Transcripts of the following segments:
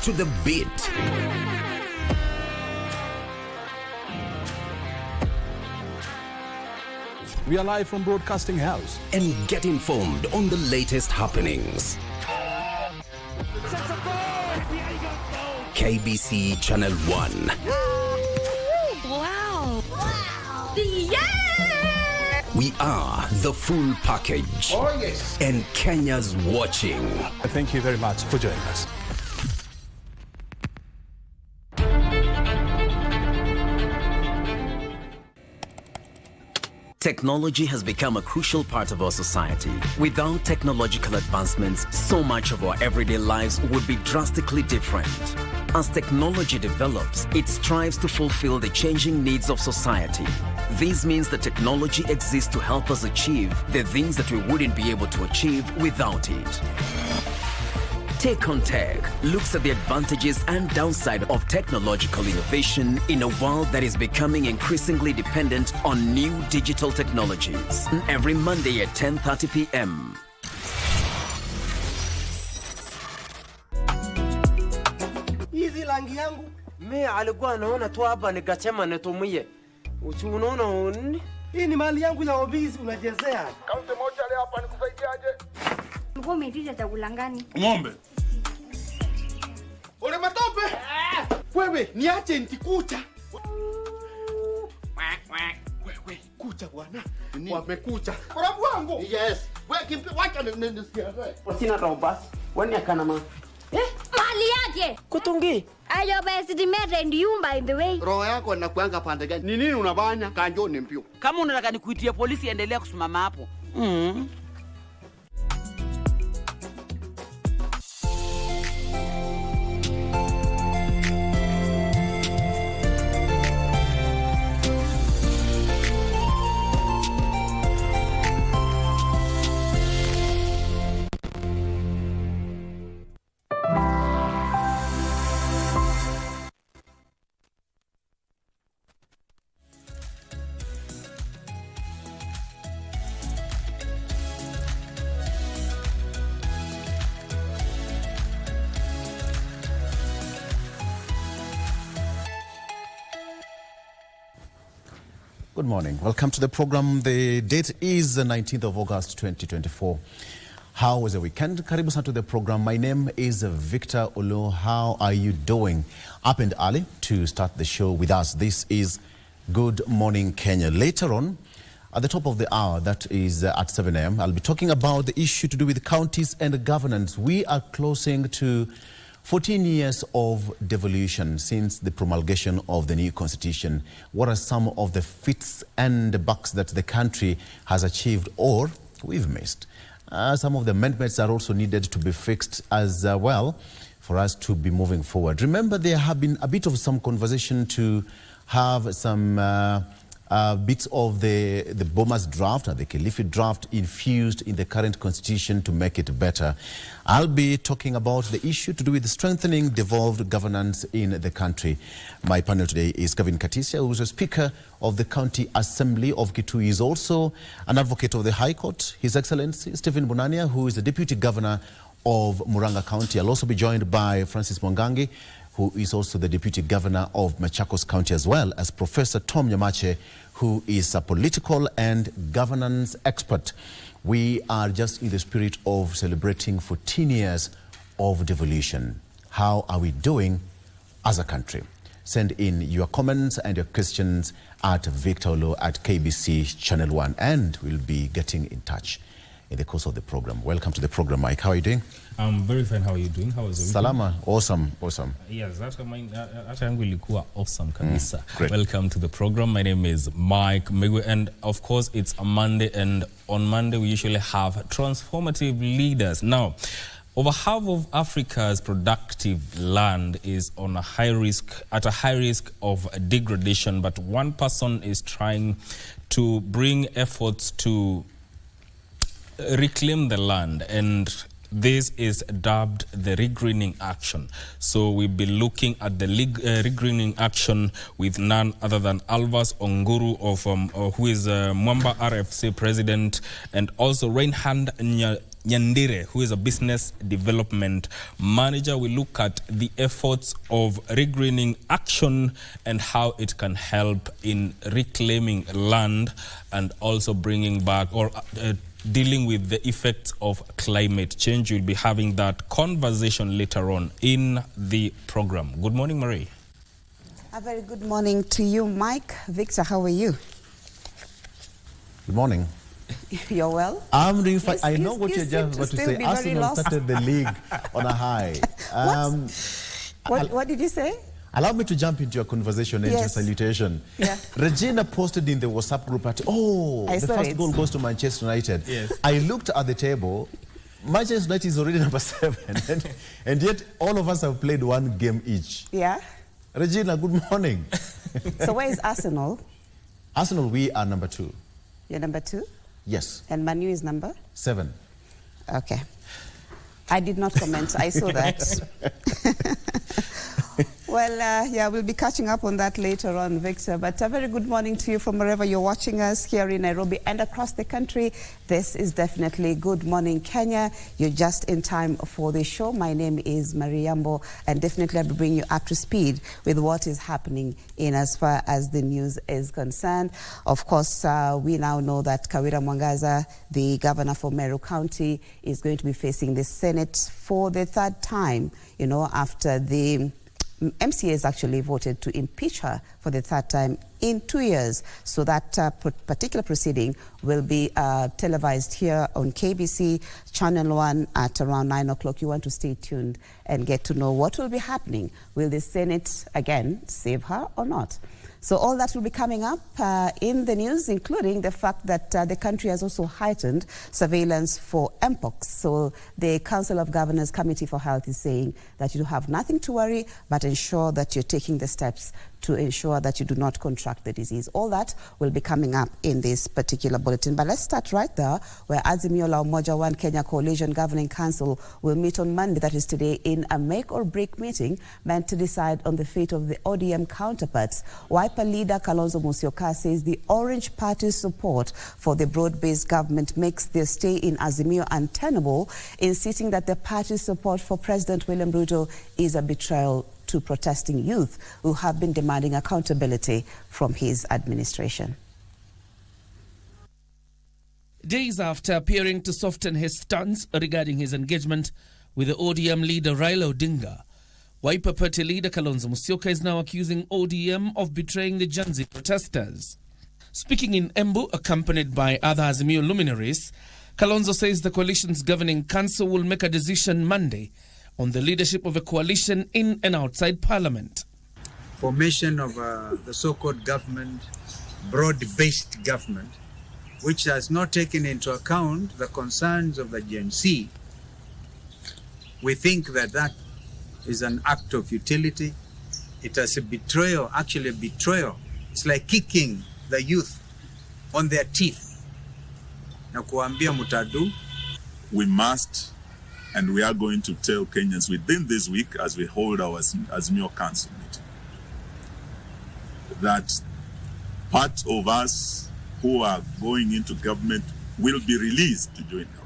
to the beat. We are live from Broadcasting House. And get informed on the latest happenings. KBC Channel 1. Wow. Yeah! We are the full package. Oh, yes. And Kenya's watching. Thank you very much for joining us. Technology has become a crucial part of our society. Without technological advancements, so much of our everyday lives would be drastically different. As technology develops, it strives to fulfill the changing needs of society. This means that technology exists to help us achieve the things that we wouldn't be able to achieve without it. Take on Tech looks at the advantages and downside of technological innovation in a world that is becoming increasingly dependent on new digital technologies. Every Monday at 10:30 p.m. Hizi rangi yangu mimi alikuwa anaona tu hapa nikasema nitumie. Unaona nini? Hii ni mali yangu ya ofisi unachezea. Kaunti moja leo hapa nikusaidiaje? Ulikuwa umeitisha chakula gani? Ng'ombe. Ole matope. Wewe niache nitikucha. Wewe kucha bwana. Wamekucha. Kurabu wangu. Yes. Wewe kimpi wacha nisiaze. Sina roba. Wani akana ma. Mali yake. Kutungi. Ayo basi dimete ndiumba in the way. Roho yako inakuanga pande gani? Ni nini unabanya? Kanjo ni mpio. Kama unataka nikuitie polisi endelea kusimama hapo. Good morning. Welcome to the program. The date is the 19th of August 2024. How was the weekend? Karibu sana to the program. My name is Victor Olo. How are you doing? Up and early to start the show with us. This is Good Morning Kenya. Later on, at the top of the hour, that is at 7 a.m., I'll be talking about the issue to do with counties and governance. We are closing to 14 years of devolution since the promulgation of the new constitution. What are some of the feats and bucks that the country has achieved or we've missed? Some of the amendments are also needed to be fixed as well for us to be moving forward. Remember, there have been a bit of some conversation to have some bits of the Bomas draft or the Kilifi draft infused in the current constitution to make it better. I'll be talking about the issue to do with strengthening devolved governance in the country. My panel today is Kevin Katisia, who is a Speaker of the County Assembly of Kitui. He is also an advocate of the High Court. His Excellency Stephen Bunania, who is the Deputy Governor of Muranga County. I'll also be joined by Francis Mwangangi, who is also the Deputy Governor of Machakos County, as well as Professor Tom Nyamache, who is a political and governance expert. We are just in the spirit of celebrating 14 years of devolution. How are we doing as a country? Send in your comments and your questions at Victorlo at KBC Channel 1, and we'll be getting in touch in the course of the program. Welcome to the program, Mike. How are you doing? I'm very fine. How are you doing? How is the weekend? Salama. Awesome. Yes, that's awesome kabisa. Great. Welcome to the program. My name is Mike Megwe, and of course it's a Monday, and on Monday we usually have transformative leaders. Now, over half of Africa's productive land is on a high risk of degradation, but one person is trying to bring efforts to reclaim the land, and this is dubbed the regreening action. So we'll be looking at the regreening action with none other than Alvas Onguru of who is Mwamba RFC president, and also Reinhard Nyandire, who is a business development manager. We look at the efforts of regreening action and how it can help in reclaiming land and also bringing back or dealing with the effects of climate change. We'll be having that conversation later on in the program. Good morning, Marie. A very good morning to you, Mike. Victor, how are you? Good morning. You're well? I'm doing fine. I know what you're just about to say. Arsenal started the league on a high. What did you say? Allow me to jump into your conversation and your salutation. Yeah. Regina posted in the WhatsApp group that, the first goal goes to Manchester United. Yes. I looked at the table. Manchester United is already number 7. and yet all of us have played one game each. Yeah. Regina, good morning. So where is Arsenal? Arsenal, we are number 2. You're number 2? Yes. And Manu is number? 7. Okay. I did not comment. I saw that. Well, we'll be catching up on that later on, Victor. But a very good morning to you from wherever you're watching us here in Nairobi and across the country. This is definitely Good Morning Kenya. You're just in time for the show. My name is Mariambo, and definitely I'll be bringing you up to speed with what is happening in as far as the news is concerned. Of course, we now know that Kawira Mwangaza, the governor for Meru County, is going to be facing the Senate for the 3rd time, after the MCAs actually voted to impeach her for the 3rd time in 2 years. So that particular proceeding will be televised here on KBC Channel 1 at around 9 o'clock. You want to stay tuned and get to know what will be happening. Will the Senate again save her or not? So all that will be coming up in the news, including the fact that the country has also heightened surveillance for Mpox. So the Council of Governors Committee for Health is saying that you have nothing to worry, but ensure that you're taking the steps to ensure that you do not contract the disease. All that will be coming up in this particular bulletin. But let's start right there, where Azimio la Umoja One Kenya Coalition Governing Council will meet on Monday, that is today, in a make-or-break meeting meant to decide on the fate of the ODM counterparts. Wiper leader Kalonzo Musyoka says the Orange Party's support for the broad-based government makes their stay in Azimio untenable, insisting that the party's support for President William Ruto is a betrayal to protesting youth who have been demanding accountability from his administration. Days after appearing to soften his stance regarding his engagement with the ODM leader Raila Odinga, Wiper Party leader Kalonzo Musyoka is now accusing ODM of betraying the Gen Z protesters. Speaking in Embu, accompanied by other Azimio luminaries, Kalonzo says the coalition's governing council will make a decision Monday on the leadership of a coalition in and outside Parliament. Formation of the so-called government, broad-based government, which has not taken into account the concerns of the Gen Z. We think that is an act of futility. It is a betrayal, actually a betrayal. It's like kicking the youth on their teeth. Na kuambia mutadu. We must, and we are going to tell Kenyans within this week as we hold our Azimio Council meeting, that part of us who are going into government will be released to join government.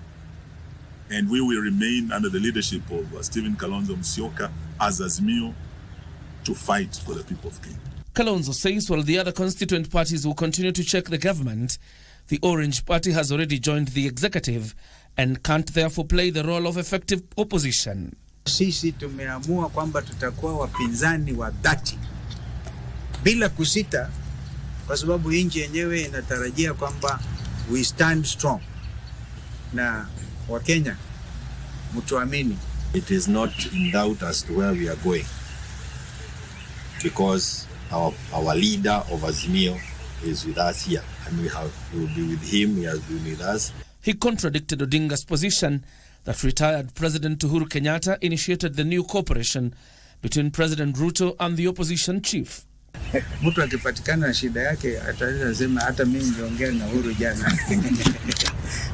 And we will remain under the leadership of Stephen Kalonzo Musyoka as Azimio to fight for the people of Kenya. Kalonzo says while the other constituent parties will continue to check the government, the Orange Party has already joined the executive and can't therefore play the role of effective opposition. Sisi tumeamua kwamba tutakuwa wapinzani wa dhati bila kusita, kwa sababu nchi yenyewe inatarajia kwamba we stand strong. Na Wakenya mutuamini. It is not in doubt as to where we are going, because our leader of Azimio is with us here, and we will be with him. He has been with us. He contradicted Odinga's position that retired President Uhuru Kenyatta initiated the new cooperation between President Ruto and the opposition chief. Mtu akipatikana na shida yake ataweza sema hata mimi niliongea na Uhuru jana.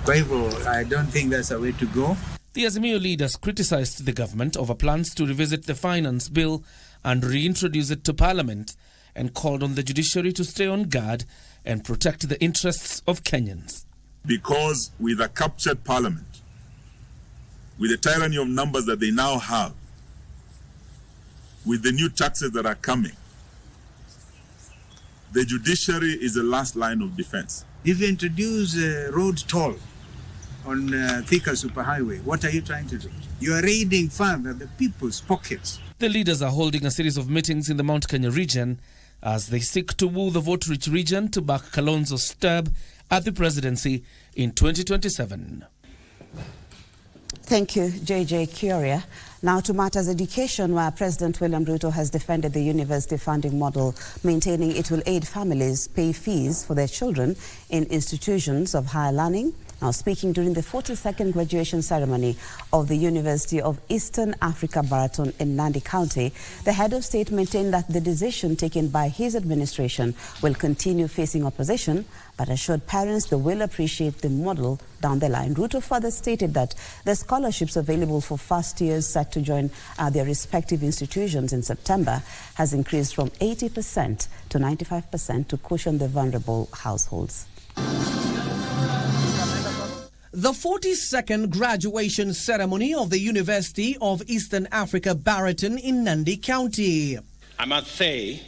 Kwa hivyo, I don't think that's a way to go. The Azimio leaders criticized the government over plans to revisit the finance bill and reintroduce it to Parliament, and called on the judiciary to stay on guard and protect the interests of Kenyans. Because with a captured Parliament, with the tyranny of numbers that they now have, with the new taxes that are coming, the judiciary is the last line of defense. If you introduce road toll on Thika Superhighway, what are you trying to do? You are raiding further the people's pockets. The leaders are holding a series of meetings in the Mount Kenya region as they seek to woo the vote-rich region to back Kalonzo's stab at the presidency in 2027. Thank you, JJ Curia. Now to matters education, where President William Ruto has defended the university funding model, maintaining it will aid families pay fees for their children in institutions of higher learning. Now speaking during the 42nd graduation ceremony of the University of Eastern Africa Baraton in Nandi County, the head of state maintained that the decision taken by his administration will continue facing opposition, but assured parents they will appreciate the model down the line. Ruto further stated that the scholarships available for first years set to join their respective institutions in September has increased from 80% to 95% to cushion the vulnerable households. The 42nd graduation ceremony of the University of Eastern Africa Baraton in Nandi County. I must say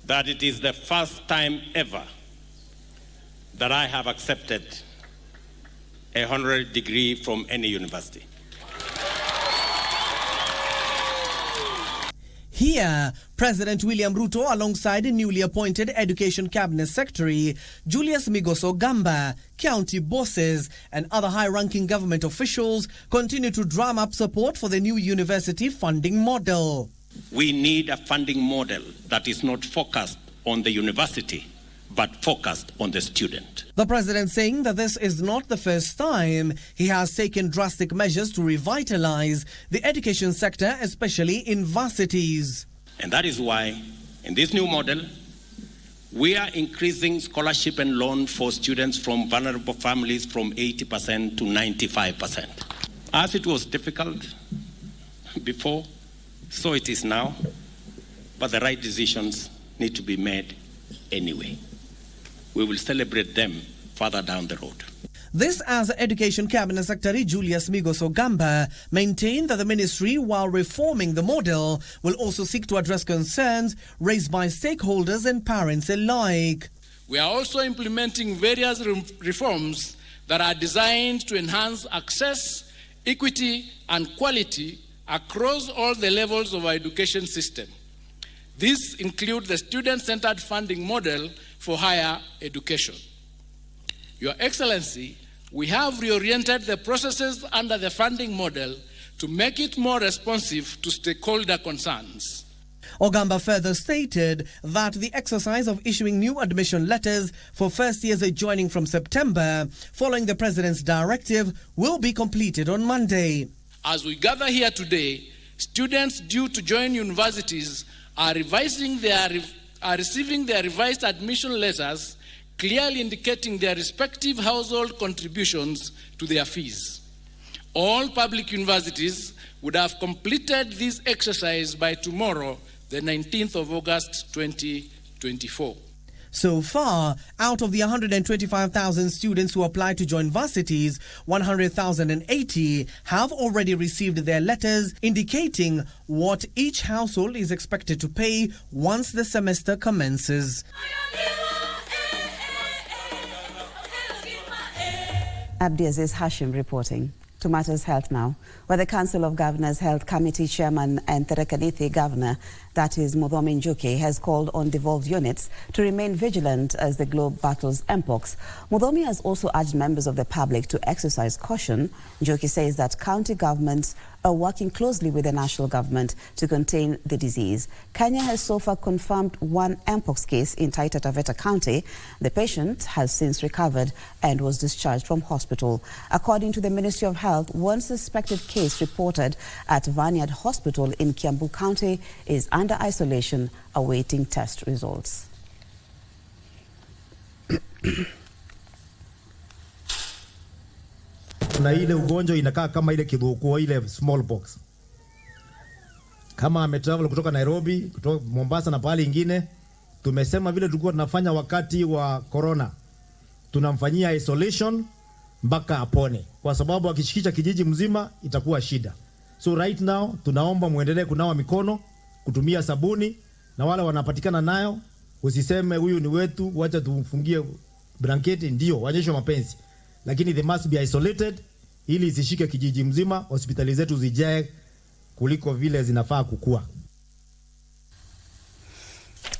that it is the first time ever that I have accepted a honorary degree from any university. Here, President William Ruto, alongside newly appointed Education Cabinet Secretary Julius Migos Ogamba, county bosses, and other high-ranking government officials continue to drum up support for the new university funding model. We need a funding model that is not focused on the university, but focused on the student. The president saying that this is not the first time he has taken drastic measures to revitalize the education sector, especially in varsities. And that is why, in this new model, we are increasing scholarship and loan for students from vulnerable families from 80% to 95%. As it was difficult before, so it is now, but the right decisions need to be made anyway. We will celebrate them further down the road. This as Education Cabinet Secretary Julius Migos Ogamba maintained that the ministry, while reforming the model, will also seek to address concerns raised by stakeholders and parents alike. We are also implementing various reforms that are designed to enhance access, equity, and quality across all the levels of our education system. These include the student-centered funding model for higher education. Your Excellency, we have reoriented the processes under the funding model to make it more responsive to stakeholder concerns. Ogamba further stated that the exercise of issuing new admission letters for first years joining from September, following the President's directive, will be completed on Monday. As we gather here today, students due to join universities are receiving their revised admission letters, clearly indicating their respective household contributions to their fees. All public universities would have completed this exercise by tomorrow, the 19th of August 2024. So far, out of the 125,000 students who applied to join varsities, 100,080 have already received their letters indicating what each household is expected to pay once the semester commences. Abdiaziz Hashim reporting. To Matters Health now, where the Council of Governors Health Committee Chairman and Tharaka-Nithi Governor, that is Muthomi Njuki, has called on devolved units to remain vigilant as the globe battles Mpox. Muthomi has also urged members of the public to exercise caution. Njuki says that county governments are working closely with the national government to contain the disease. Kenya has so far confirmed one Mpox case in Taita Taveta County. The patient has since recovered and was discharged from hospital. According to the Ministry of Health, one suspected case reported at Vineyard Hospital in Kiambu County is under isolation, awaiting test results. Na ile ugonjwa inakaa kama ile kidhukuo, ile smallpox. Kama ametravel kutoka Nairobi, kutoka Mombasa na pahali ingine, tumesema vile tulikuwa tunafanya wakati wa corona. Tunamfanyia isolation mpaka apone, kwa sababu akishikisha kijiji mzima itakuwa shida. So right now tunaomba muendelee kunawa mikono, kutumia sabuni, na wale wanapatikana nayo usiseme huyu ni wetu, wacha tumfungie blanketi, ndio waonyeshe mapenzi, lakini they must be isolated ili isishike kijiji mzima, hospitali zetu zijae kuliko vile zinafaa kukua.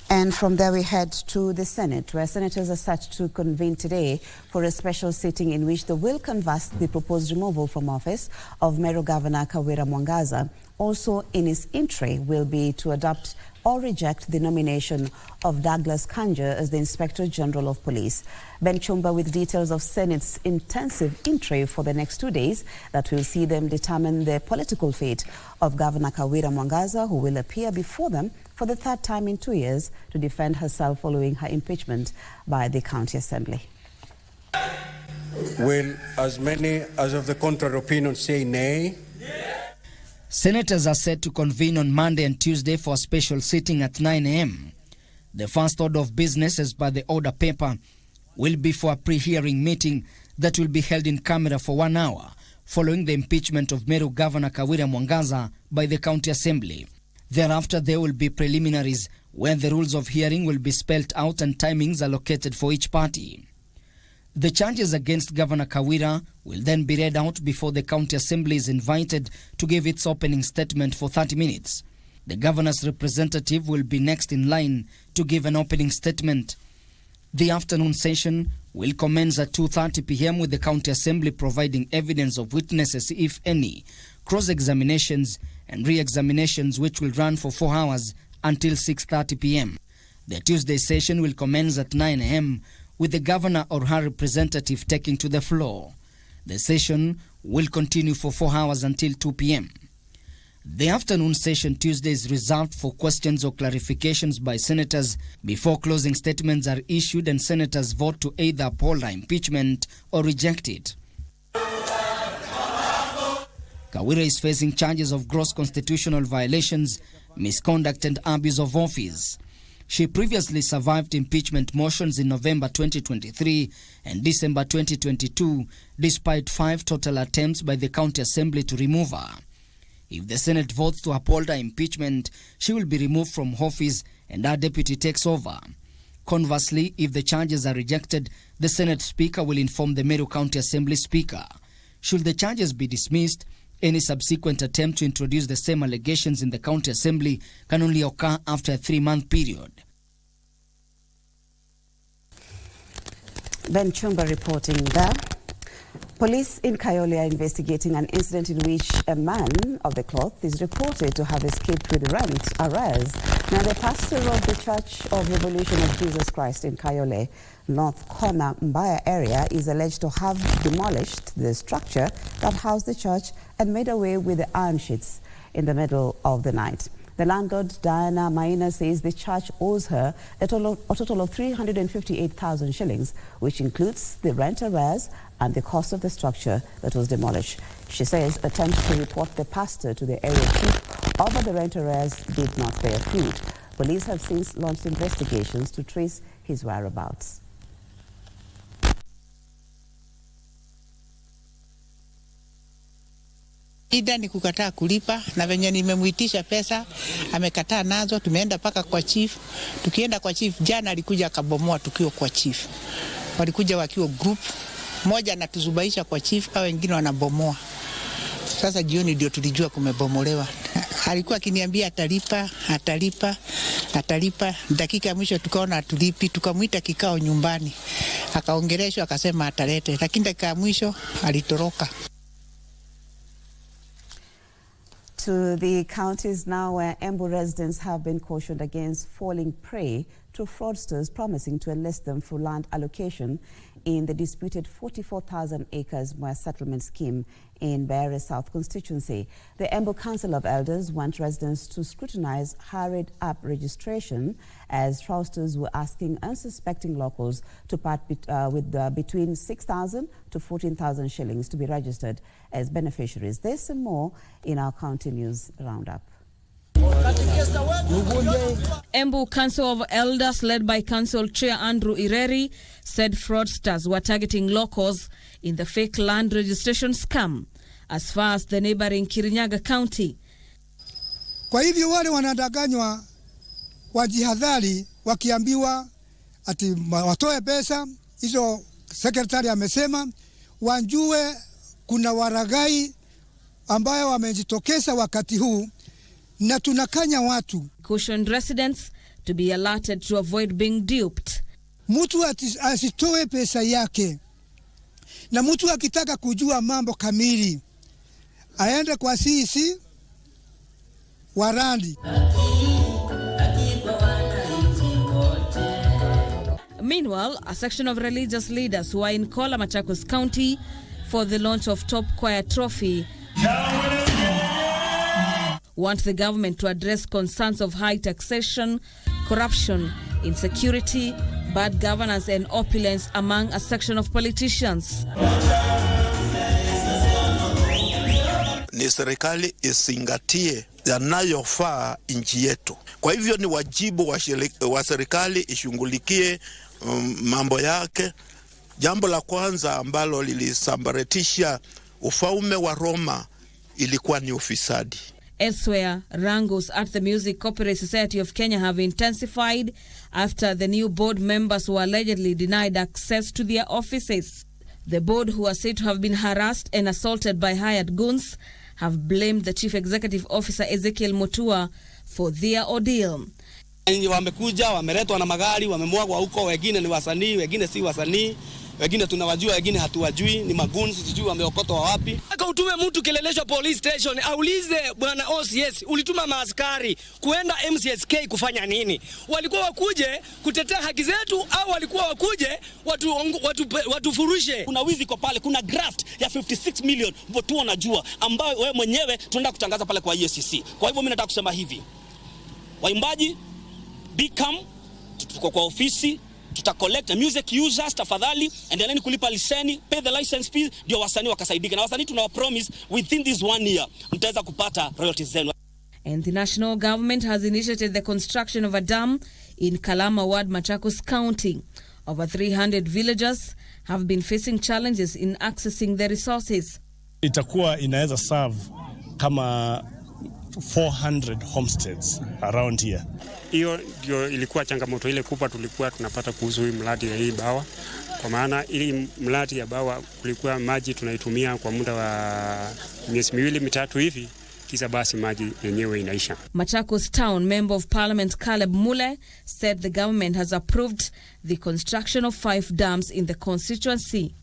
And from there we head to the Senate, where senators are set to convene today for a special sitting in which they will canvass the proposed removal from office of Meru Governor Kawira Mwangaza. Also in his entry will be to adopt or reject the nomination of Douglas Kanja as the Inspector General of Police. Ben Chumba with details of Senate's intensive entry for the next 2 days that will see them determine the political fate of Governor Kawira Mwangaza, who will appear before them for the third time in 2 years to defend herself following her impeachment by the County Assembly. Will as many as of the contrary opinion say nay? Senators are set to convene on Monday and Tuesday for a special sitting at 9 a.m. The first order of business, as per the order paper, will be for a pre-hearing meeting that will be held in camera for 1 hour following the impeachment of Meru Governor Kawira Mwangaza by the County Assembly. Thereafter, there will be preliminaries where the rules of hearing will be spelled out and timings allocated for each party. The charges against Governor Kawira will then be read out before the County Assembly is invited to give its opening statement for 30 minutes. The governor's representative will be next in line to give an opening statement. The afternoon session will commence at 2:30 p.m. with the County Assembly providing evidence of witnesses, if any, cross-examinations and re-examinations, which will run for 4 hours until 6:30 p.m. The Tuesday session will commence at 9 a.m. with the governor or her representative taking to the floor. The session will continue for 4 hours until 2 p.m. The afternoon session Tuesday is reserved for questions or clarifications by senators before closing statements are issued and senators vote to either uphold her impeachment or reject it. Kawira is facing charges of gross constitutional violations, misconduct and abuse of office. She previously survived impeachment motions in November 2023 and December 2022, despite 5 total attempts by the County Assembly to remove her. If the Senate votes to uphold her impeachment, she will be removed from office and her deputy takes over. Conversely, if the charges are rejected, the Senate Speaker will inform the Meru County Assembly Speaker. Should the charges be dismissed, any subsequent attempt to introduce the same allegations in the County Assembly can only occur after a 3-month period. Ben Chumba reporting there. Police in Kayole are investigating an incident in which a man of the cloth is reported to have escaped with rent arrears. Now, the pastor of the Church of Revolution of Jesus Christ in Kayole, North Corner Mbaya area, is alleged to have demolished the structure that housed the church and made away with the iron sheets in the middle of the night. The landlord, Diana Maina, says the church owes her a total of 358,000 shillings, which includes the rent arrears and the cost of the structure that was demolished. She says attempts to report the pastor to the area chief over the rent arrears did not bear fruit. Police have since launched investigations to trace his whereabouts. Ida ni kukataa kulipa, na venye nimemuitisha pesa amekataa nazo. Tumeenda paka kwa chief. Tukienda kwa chief, jana alikuja akabomoa tukiwa kwa chief. Walikuja wakiwa group moja, anatuzubaisha kwa chief, au wengine wanabomoa. Sasa jioni ndio tulijua kumebomolewa. Alikuwa akiniambia atalipa. Dakika ya mwisho tukaona atulipi, tukamuita kikao nyumbani. Akaongeleshwa akasema atalete, lakini dakika ya mwisho alitoroka. To the counties now where Embu residents have been cautioned against falling prey to fraudsters promising to enlist them for land allocation in the disputed 44,000 acres Moya settlement scheme in Beare South constituency. The Embu Council of Elders want residents to scrutinize hurried-up registration as fraudsters were asking unsuspecting locals to part with between 6,000 to 14,000 shillings to be registered as beneficiaries. This and more in our County News Roundup. Embu Council of Elders, led by Council Chair Andrew Ireri, said fraudsters were targeting locals in the fake land registration scam as far as the neighboring Kirinyaga County. Kwa hivyo wale wanadanganywa wajihadhari, wakiambiwa ati watoe pesa hizo, sekretari amesema wanjue kuna waragai ambayo wamejitokeza wakati huu na tunakanya watu. Cautioned residents to be alerted to avoid being duped. Mtu asitoe pesa yake, na mtu akitaka kujua mambo kamili aende kwa sisi Warandi. Meanwhile, a section of religious leaders who are in Kola, Machakos County for the launch of Top Choir Trophy want the government to address concerns of high taxation, corruption, insecurity, bad governance and opulence among a section of politicians. Ni serikali isingatie yanayofaa nchi yetu. Kwa hivyo ni wajibu wa serikali ishughulikie mambo yake. Jambo la kwanza ambalo lilisambaratisha ufalme wa Roma ilikuwa ni ufisadi. Elsewhere, wrangles at the Music Copyright Society of Kenya have intensified after the new board members were allegedly denied access to their offices. The board, who are said to have been harassed and assaulted by hired goons, have blamed the Chief Executive Officer Ezekiel Mutua for their ordeal. Wamekuja, wameletwa na magari, wamemwagwa huko, wengine ni wasanii, wengine si wasanii, wengine tunawajua, wengine hatuwajui, ni magunzi, sijui wameokotwa wapi. Aka utume mtu Kileleshwa police station, aulize bwana OCS, ulituma maaskari kuenda MCSK kufanya nini? Walikuwa wakuje kutetea haki zetu au walikuwa wakuje watufurushe? Kuna wizi kwa pale, kuna graft ya 56 million watu wanajua, ambayo wewe mwenyewe tunaenda kutangaza pale kwa EACC. Kwa hivyo mimi nataka kusema hivi, waimbaji, become, tuko kwa ofisi, collect music users, tafadhali endeleni kulipa liseni, pay the license fee, ndio wasanii wakasaidika. Na wasanii tunawa promise within this 1 year mtaweza kupata royalties zenu. And the national government has initiated the construction of a dam in Kalama Ward, Machakos County. Over 300 villagers have been facing challenges in accessing the resources. Itakuwa inaweza serve kama 400 homesteads around here. Hiyo ndio ilikuwa changamoto ile kubwa tulikuwa tunapata kuhusu hii mradi ya hii bawa. Kwa maana ili mradi ya bawa kulikuwa maji tunaitumia kwa muda wa miezi 2-3 hivi, kisa basi maji yenyewe inaisha. Machakos Town Member of Parliament Caleb Mule said the government has approved the construction of 5 dams in the constituency.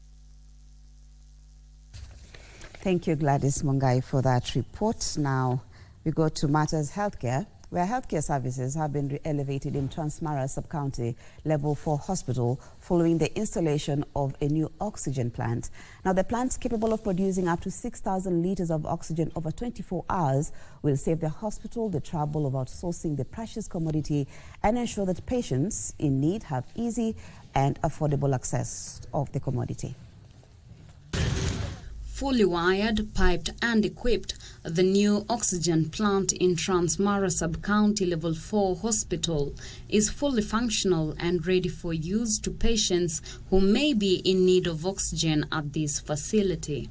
Thank you, Gladys Mungai, for that report. Now we go to matters healthcare, where healthcare services have been elevated in Transmara Sub-County Level 4 Hospital following the installation of a new oxygen plant. Now, the plant, capable of producing up to 6,000 liters of oxygen over 24 hours, will save the hospital the trouble of outsourcing the precious commodity and ensure that patients in need have easy and affordable access of the commodity. Fully wired, piped and equipped, the new oxygen plant in Transmara Sub-County Level 4 Hospital is fully functional and ready for use to patients who may be in need of oxygen at this facility.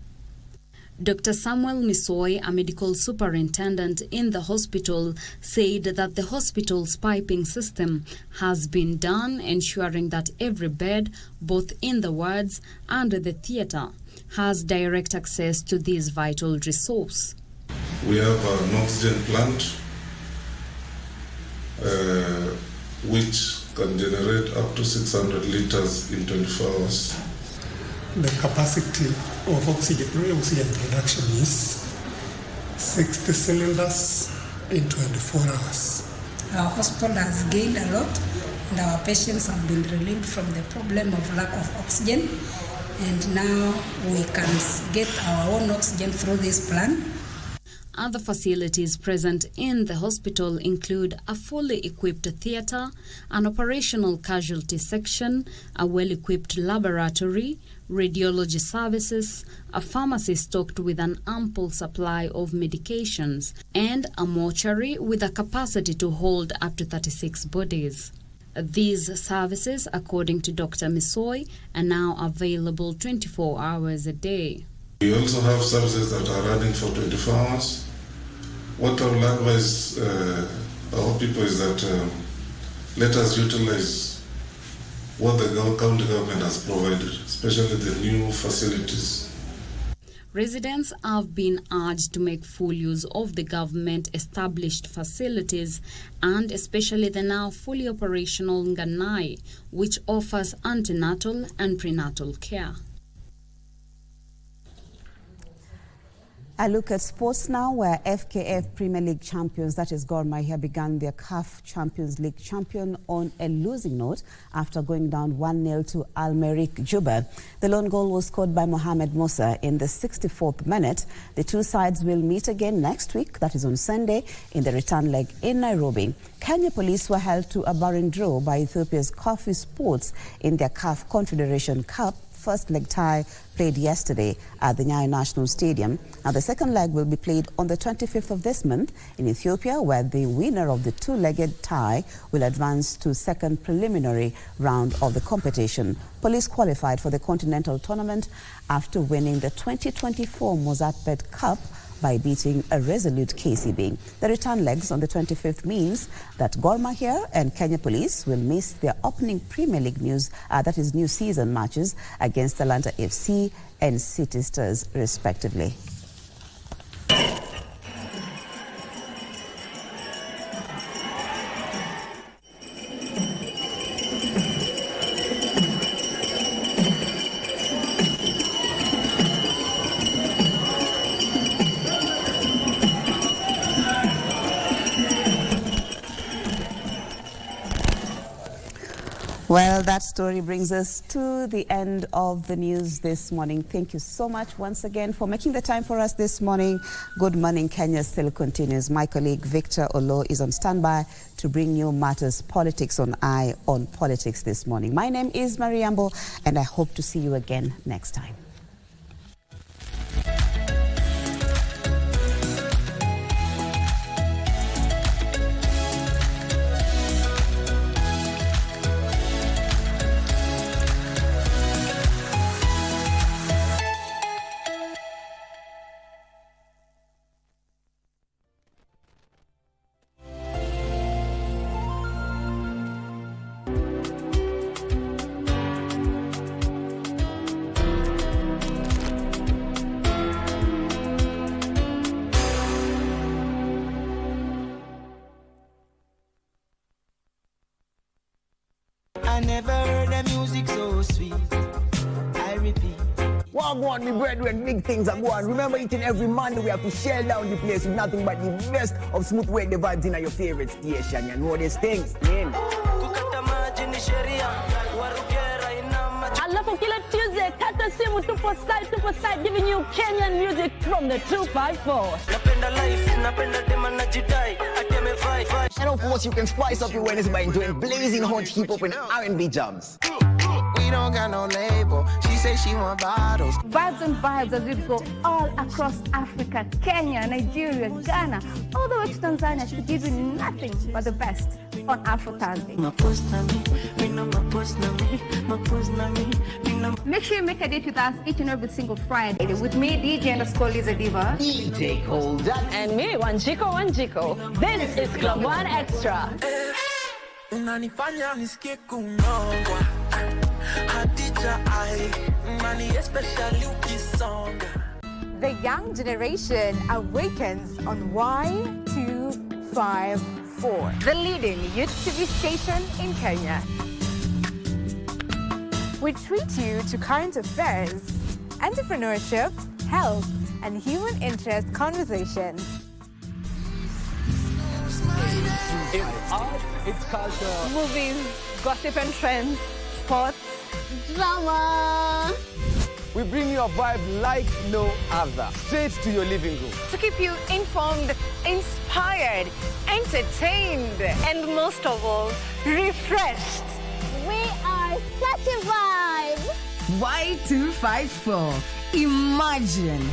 Dr. Samuel Misoi, a medical superintendent in the hospital, said that the hospital's piping system has been done, ensuring that every bed, both in the wards and the theatre, has direct access to this vital resource. We have an oxygen plant which can generate up to 600 liters in 24 hours. The capacity of oxygen production is 60 cylinders in 24 hours. Our hospital has gained a lot, and our patients have been relieved from the problem of lack of oxygen. And now we can get our own oxygen through this plant. Other facilities present in the hospital include a fully equipped theatre, an operational casualty section, a well-equipped laboratory, radiology services, a pharmacy stocked with an ample supply of medications, and a mortuary with a capacity to hold up to 36 bodies. These services, according to Dr. Misoi, are now available 24 hours a day. We also have services that are running for 24 hours. What I will advise our people is that let us utilize what the county government has provided, especially the new facilities. Residents have been urged to make full use of the government-established facilities and especially the now fully operational Nganai, which offers antenatal and prenatal care. I look at sports now, where FKF Premier League champions, that is Gor Mahia, began their CAF Champions League champion on a losing note after going down 1-0 to Al Merrikh Juba. The lone goal was scored by Mohamed Musa in the 64th minute. The two sides will meet again next week, that is on Sunday, in the return leg in Nairobi. Kenya police were held to a barren draw by Ethiopia's Coffee Sports in their CAF Confederation Cup first leg tie played yesterday at the Nyayo National Stadium. Now the second leg will be played on the 25th of this month in Ethiopia, where the winner of the two-legged tie will advance to second preliminary round of the competition. Police qualified for the Continental Tournament after winning the 2024 Mozartbet Cup by beating a resolute KCB. The return legs on the 25th means that Gor Mahia and Kenya Police will miss their opening Premier League new season matches against Atlanta FC and City Stars, respectively. Well, that story brings us to the end of the news this morning. Thank you so much once again for making the time for us this morning. Good Morning Kenya still continues. My colleague Victor Olo is on standby to bring you Matters Politics on Eye on Politics this morning. My name is Mariambo, and I hope to see you again next time. I never heard the music so sweet. I repeat. Wagwan, me brethren, big things are going. Remember, each and every Monday we have to shell down the place with nothing but the best of smooth weight the vibes in your favorite station. You know these things, man. Alafu kila Tuesday, kata simu tupo side, giving you Kenyan music from the 254. And of course, you can spice up your Wednesday by enjoying blazing hot hip-hop and R&B jams. We don't got no label. She say she want bottles. Vibes and vibes as we go all across Africa, Kenya, Nigeria, Ghana, all the way to Tanzania to give you nothing but the best on Afro Thursday. Make sure you make a date with us each and every single Friday with me, DJ_Liza Diva, DJ Colder, and me, Wanjiko. This is Club One Extra. The young generation awakens on Y254, the leading youth TV station in Kenya. We treat you to current affairs, entrepreneurship, health, and human interest conversations. It's art, it's culture. Movies, gossip and trends, sports, drama. We bring you a vibe like no other, straight to your living room. To keep you informed, inspired, entertained, and most of all, refreshed. We are such a vibe. Y254. Imagine.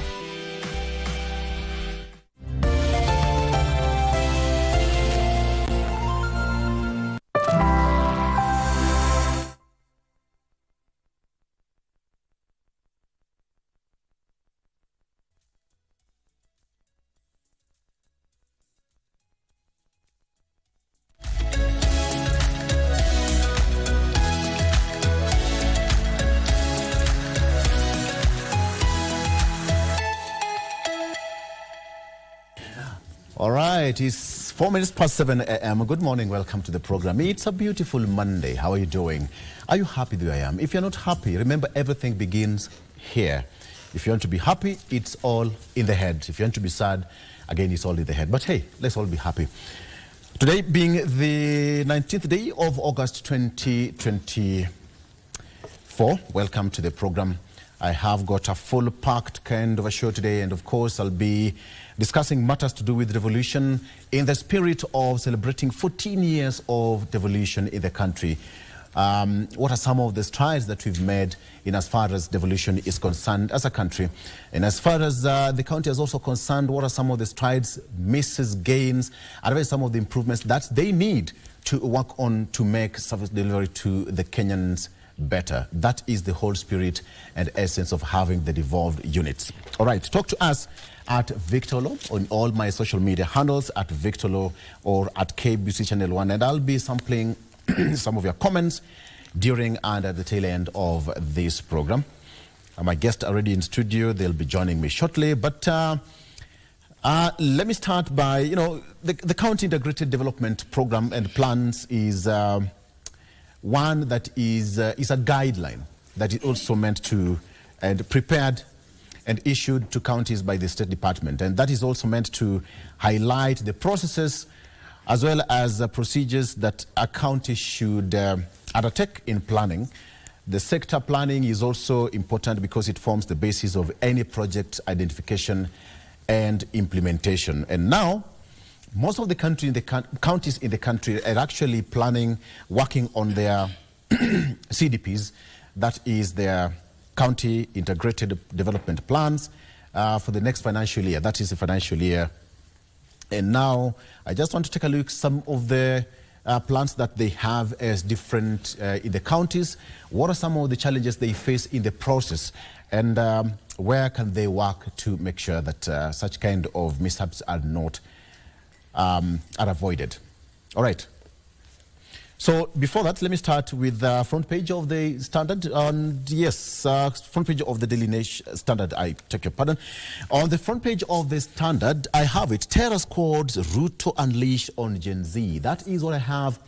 All right, it's 4 minutes past 7 a.m. Good morning, welcome to the program. It's a beautiful Monday. How are you doing? Are you happy the way I am? If you're not happy, remember everything begins here. If you want to be happy, it's all in the head. If you want to be sad, again, it's all in the head. But hey, let's all be happy. Today being the 19th day of August 2024, welcome to the program. I have got a full packed kind of a show today, and of course I'll be discussing matters to do with devolution in the spirit of celebrating 14 years of devolution in the country. What are some of the strides that we've made in as far as devolution is concerned as a country? And as far as the county is also concerned, what are some of the strides, misses, gains, and some of the improvements that they need to work on to make service delivery to the Kenyans better? That is the whole spirit and essence of having the devolved units. All right, talk to us at Victor Law on all my social media handles, at Victor Law or at KBC Channel 1, and I'll be sampling some of your comments during and at the tail end of this program. My guests are already in studio. They'll be joining me shortly, but let me start by, the County Integrated Development Program and Plans is one that is a guideline that is also meant to and prepared and issued to counties by the State Department. And that is also meant to highlight the processes as well as the procedures that a county should undertake in planning. The sector planning is also important because it forms the basis of any project identification and implementation. And now, most of the counties in the country are actually planning, working on their CDPs, that is their County Integrated Development Plans for the next financial year. That is the financial year. And now, I just want to take a look at some of the plans that they have as different in the counties. What are some of the challenges they face in the process? And where can they work to make sure that such kind of mishaps are not are avoided? All right. So before that, let me start with the front page of the Standard. Yes, front page of the Daily Nation Standard. I take your pardon. On the front page of the Standard, I have it: Terror Squad's Ruto unleashed on Gen Z. That is what I have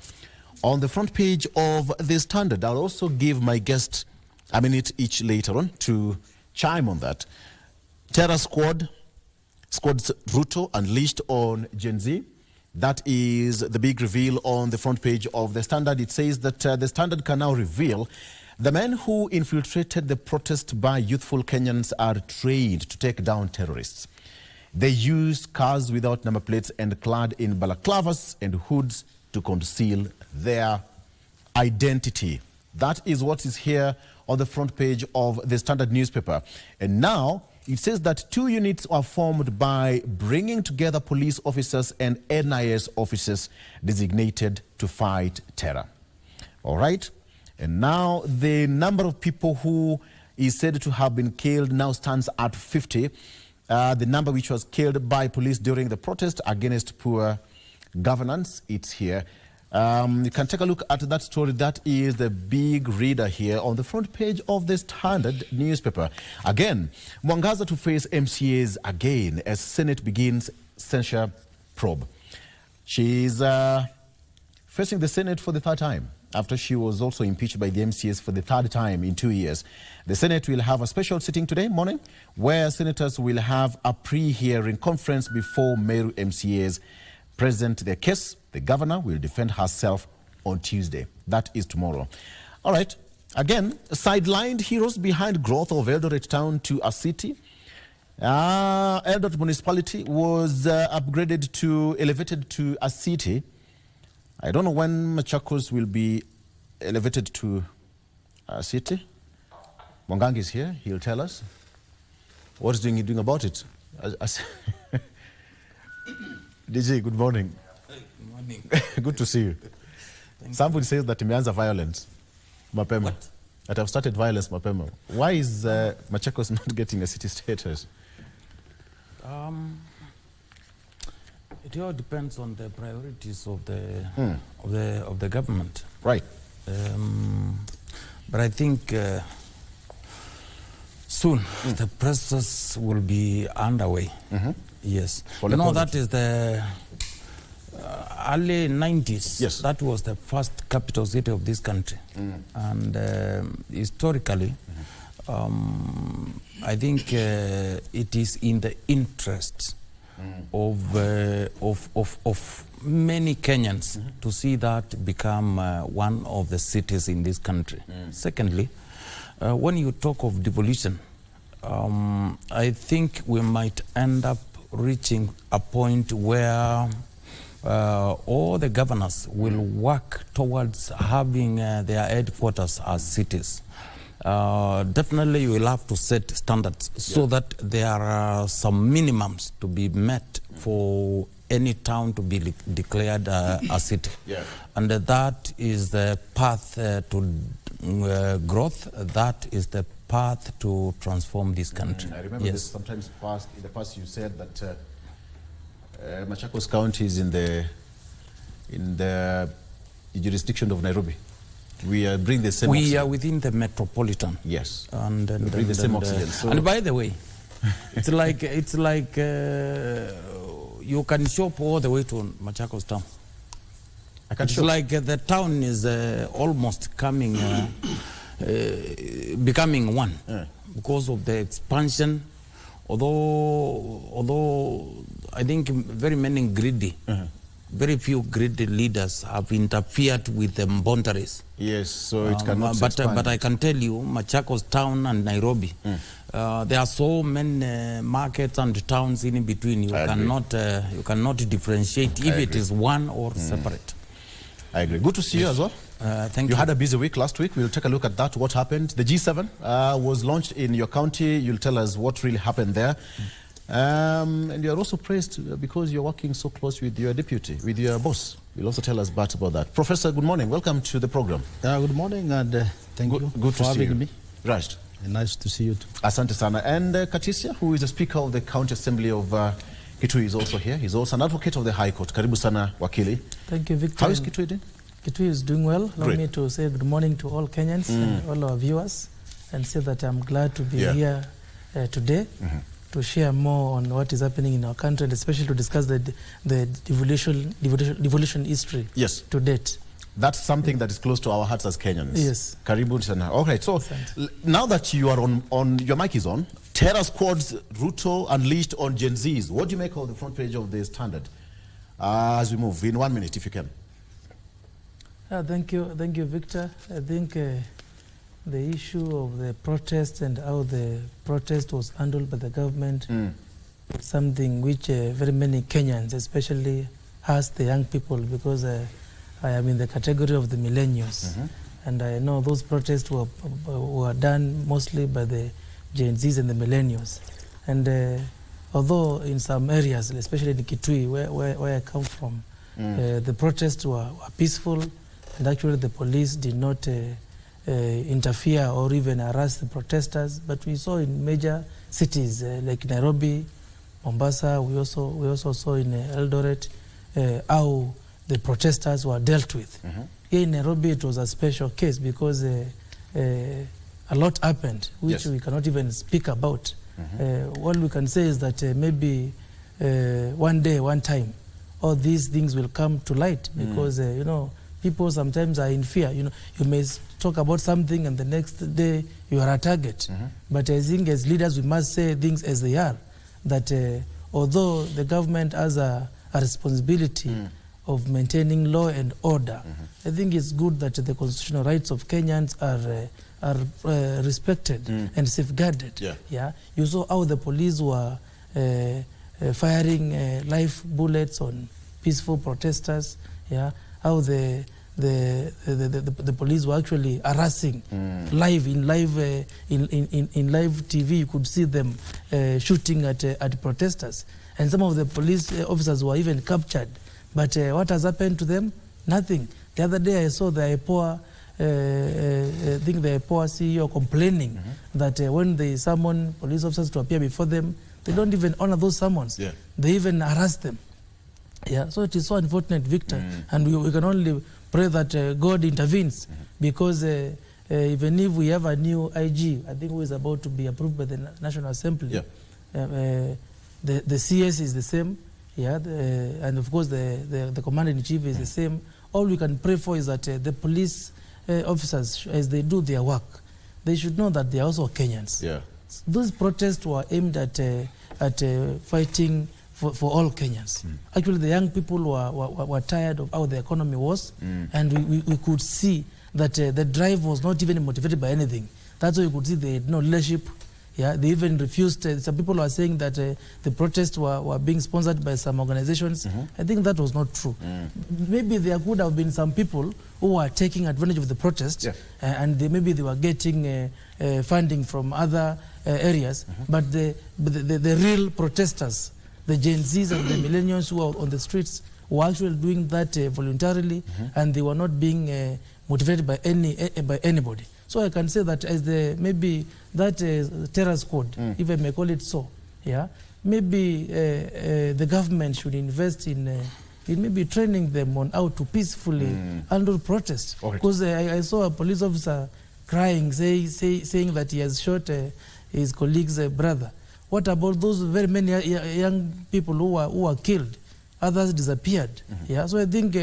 on the front page of the Standard. I'll also give my guest a minute each later on to chime on that. Terror Squad's Ruto unleashed on Gen Z. That is the big reveal on the front page of the Standard. It says that the Standard can now reveal the men who infiltrated the protest by youthful Kenyans are trained to take down terrorists. They use cars without number plates and clad in balaclavas and hoods to conceal their identity. That is what is here on the front page of the Standard newspaper. And now, it says that 2 units are formed by bringing together police officers and NIS officers designated to fight terror. All right. And now the number of people who is said to have been killed now stands at 50. The number which was killed by police during the protest against poor governance, it's here. You can take a look at that story. That is the big reader here on the front page of the Standard newspaper. Again, Mwangaza to face MCAs again as Senate begins censure probe. She's facing the Senate for the 3rd time after she was also impeached by the MCAs for the 3rd time in 2 years. The Senate will have a special sitting today morning where senators will have a pre-hearing conference before Meru MCAs present their case. The governor will defend herself on Tuesday. That is tomorrow. All right. Again, sidelined heroes behind growth of Eldoret town to a city. Eldoret municipality was elevated to a city. I don't know when Machakos will be elevated to a city. Mwangangi is here. He'll tell us what is he doing about it. DJ, good morning. Good morning. Good to see you. Somebody says that imeanza violence mapema. What? That have started violence mapema. Why is Machakos not getting a city status? It all depends on the priorities of the of the government. Right. But I think soon the process will be underway. Yes. For you know, COVID. that is the early 90s. Yes. That was the first capital city of this country. And historically, I think it is in the interest of many Kenyans to see that become one of the cities in this country. Secondly, when you talk of devolution, I think we might end up reaching a point where all the governors will work towards having their headquarters as cities. Definitely you will have to set standards so that there are some minimums to be met for any town to be declared a city. And that is the path to growth. That is the path to transform this country. I remember this sometimes in the past you said that Machakos County is in the jurisdiction of Nairobi. We bring the same oxygen. We are within the metropolitan. Yes. And bring the same oxygen. So and by the way, it's like you can shop all the way to Machakos town. It's shop. like the town is almost coming, becoming one because of the expansion. Although I think very many greedy, very few greedy leaders have interfered with the boundaries. Yes, so it cannot expand. But I can tell you, Machakos town and Nairobi, there are so many markets and towns in between. You cannot differentiate if it is one or separate. I agree. Good to see you as well. Thank you. You had a busy week last week. We'll take a look at that, what happened. The G7 was launched in your county. You'll tell us what really happened there. And you're also praised because you're working so close with your deputy, with your boss. You'll also tell us about that. Professor, good morning. Welcome to the program. Good morning, and thank you good for to see having you. me. Right. Nice to see you too. Asante sana. And Katisia, who is the Speaker of the County Assembly of Kitui, is also here. He's also an advocate of the High Court. Karibu sana, Wakili. Thank you, Victor. How is Kitui doing? Kitui is doing well. Allow Great. me to say good morning to all Kenyans and all our viewers, and say that I'm glad to be here today to share more on what is happening in our country, and especially to discuss the devolution history to date. That's something that is close to our hearts as Kenyans. Yes. Karibu sana. All right, so now that you are on your mic is on, Terror Squad's Ruto unleashed on Gen Zs. What do you make of the front page of the Standard? As we move, in 1 minute, if you can. Thank you, Victor. I think the issue of the protest and how the protest was handled by the government is something which very many Kenyans, especially us, the young people, because I am in the category of the millennials, and I know those protests were done mostly by the Gen Zs and the millennials. And although in some areas, especially in Kitui, where I come from, the protests were peaceful, and actually the police did not interfere or even harass the protesters. But we saw in major cities like Nairobi, Mombasa, we also saw in Eldoret how the protesters were dealt with. Here in Nairobi it was a special case because a lot happened which we cannot even speak about. All we can say is that maybe one day, one time, all these things will come to light, because you know, people sometimes are in fear. You know, you may talk about something and the next day you are a target. But I think as leaders we must say things as they are, that although the government has a responsibility of maintaining law and order, I think it's good that the constitutional rights of Kenyans are respected and safeguarded. You saw how the police were firing live bullets on peaceful protesters. How the the police were actually harassing live in live TV. You could see them shooting at protesters, and some of the police officers were even captured. But what has happened to them? Nothing. The other day I saw the IPOA, I think the IPOA CEO complaining that when they summon police officers to appear before them, they don't even honor those summons. Yeah. They even harass them. Yeah, so it is so unfortunate, Victor, and we can only pray that God intervenes, because even if we have a new IG, I think who is about to be approved by the National Assembly, the CS is the same, and of course the Commander-in-Chief is the same. All we can pray for is that the police officers, as they do their work, they should know that they are also Kenyans. Yeah. Those protests were aimed at fighting for all Kenyans. Actually, the young people were tired of how the economy was, and we could see that the drive was not even motivated by anything. That's why you could see they had no leadership. Yeah, they even refused. Some people were saying that the protests were being sponsored by some organizations. I think that was not true. Maybe there could have been some people who were taking advantage of the protest, and maybe they were getting funding from other areas. But the real protesters, the Gen Zs and the millennials who are on the streets, were actually doing that voluntarily, and they were not being motivated by anybody. So I can say that as maybe that terror squad, if I may call it so, maybe the government should invest in maybe training them on how to peacefully handle protests. Because I saw a police officer crying, saying that he has shot his colleague's brother. What about those very many young people who were killed? Others disappeared. So I think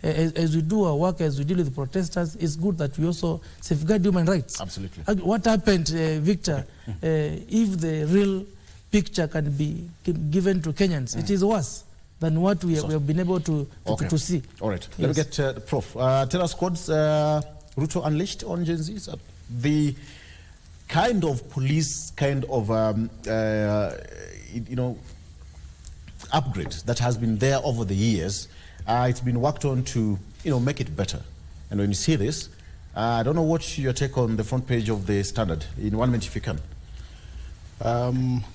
as we do our work, as we deal with the protesters, it's good that we also safeguard human rights. Absolutely. What happened, Victor, if the real picture can be given to Kenyans, it is worse than what we have been able to see. All right. Let me get the Prof. Terror squads, Ruto unleashed on Gen Zs. The kind of police, upgrade that has been there over the years, it's been worked on to make it better. And when you see this, I don't know what's your take on the front page of the Standard in 1 minute if you can.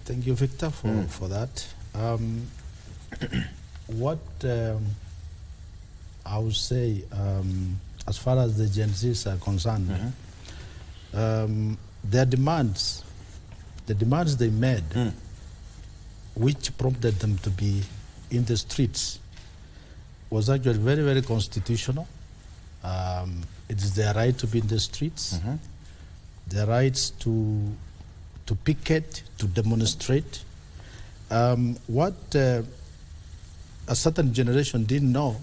Thank you, Victor, for that. What I would say, as far as the Gen Zs are concerned, their demands, the demands they made, which prompted them to be in the streets, was actually very, very constitutional. It is their right to be in the streets, their rights to picket, to demonstrate. What a certain generation didn't know,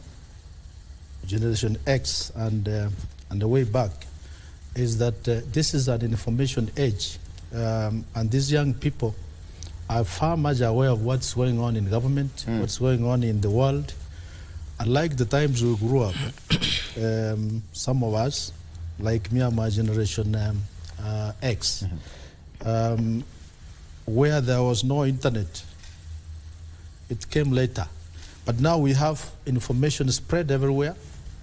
Generation X and the way back, is that this is an information age, and these young people are far much aware of what's going on in government, what's going on in the world. Unlike the times we grew up, some of us, like me and my Generation X, where there was no internet, it came later. But now we have information spread everywhere.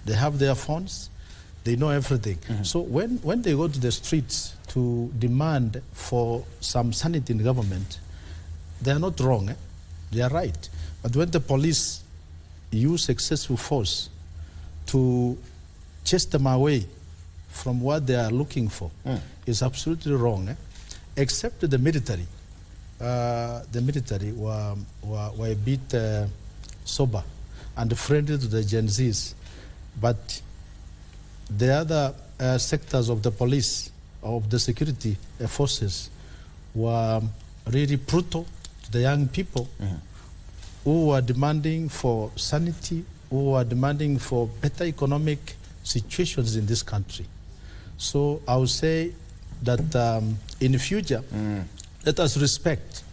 They have their phones. They know everything. So when they go to the streets to demand for some sanity in government, they are not wrong. They are right. But when the police use excessive force to chase them away from what they are looking for, it's absolutely wrong. Except the military. The military were a bit sober and friendly to the Gen Zs. But the other sectors of the police, of the security forces, were really brutal to the young people who were demanding for sanity, who were demanding for better economic situations in this country. So I would say that in the future, let us respect,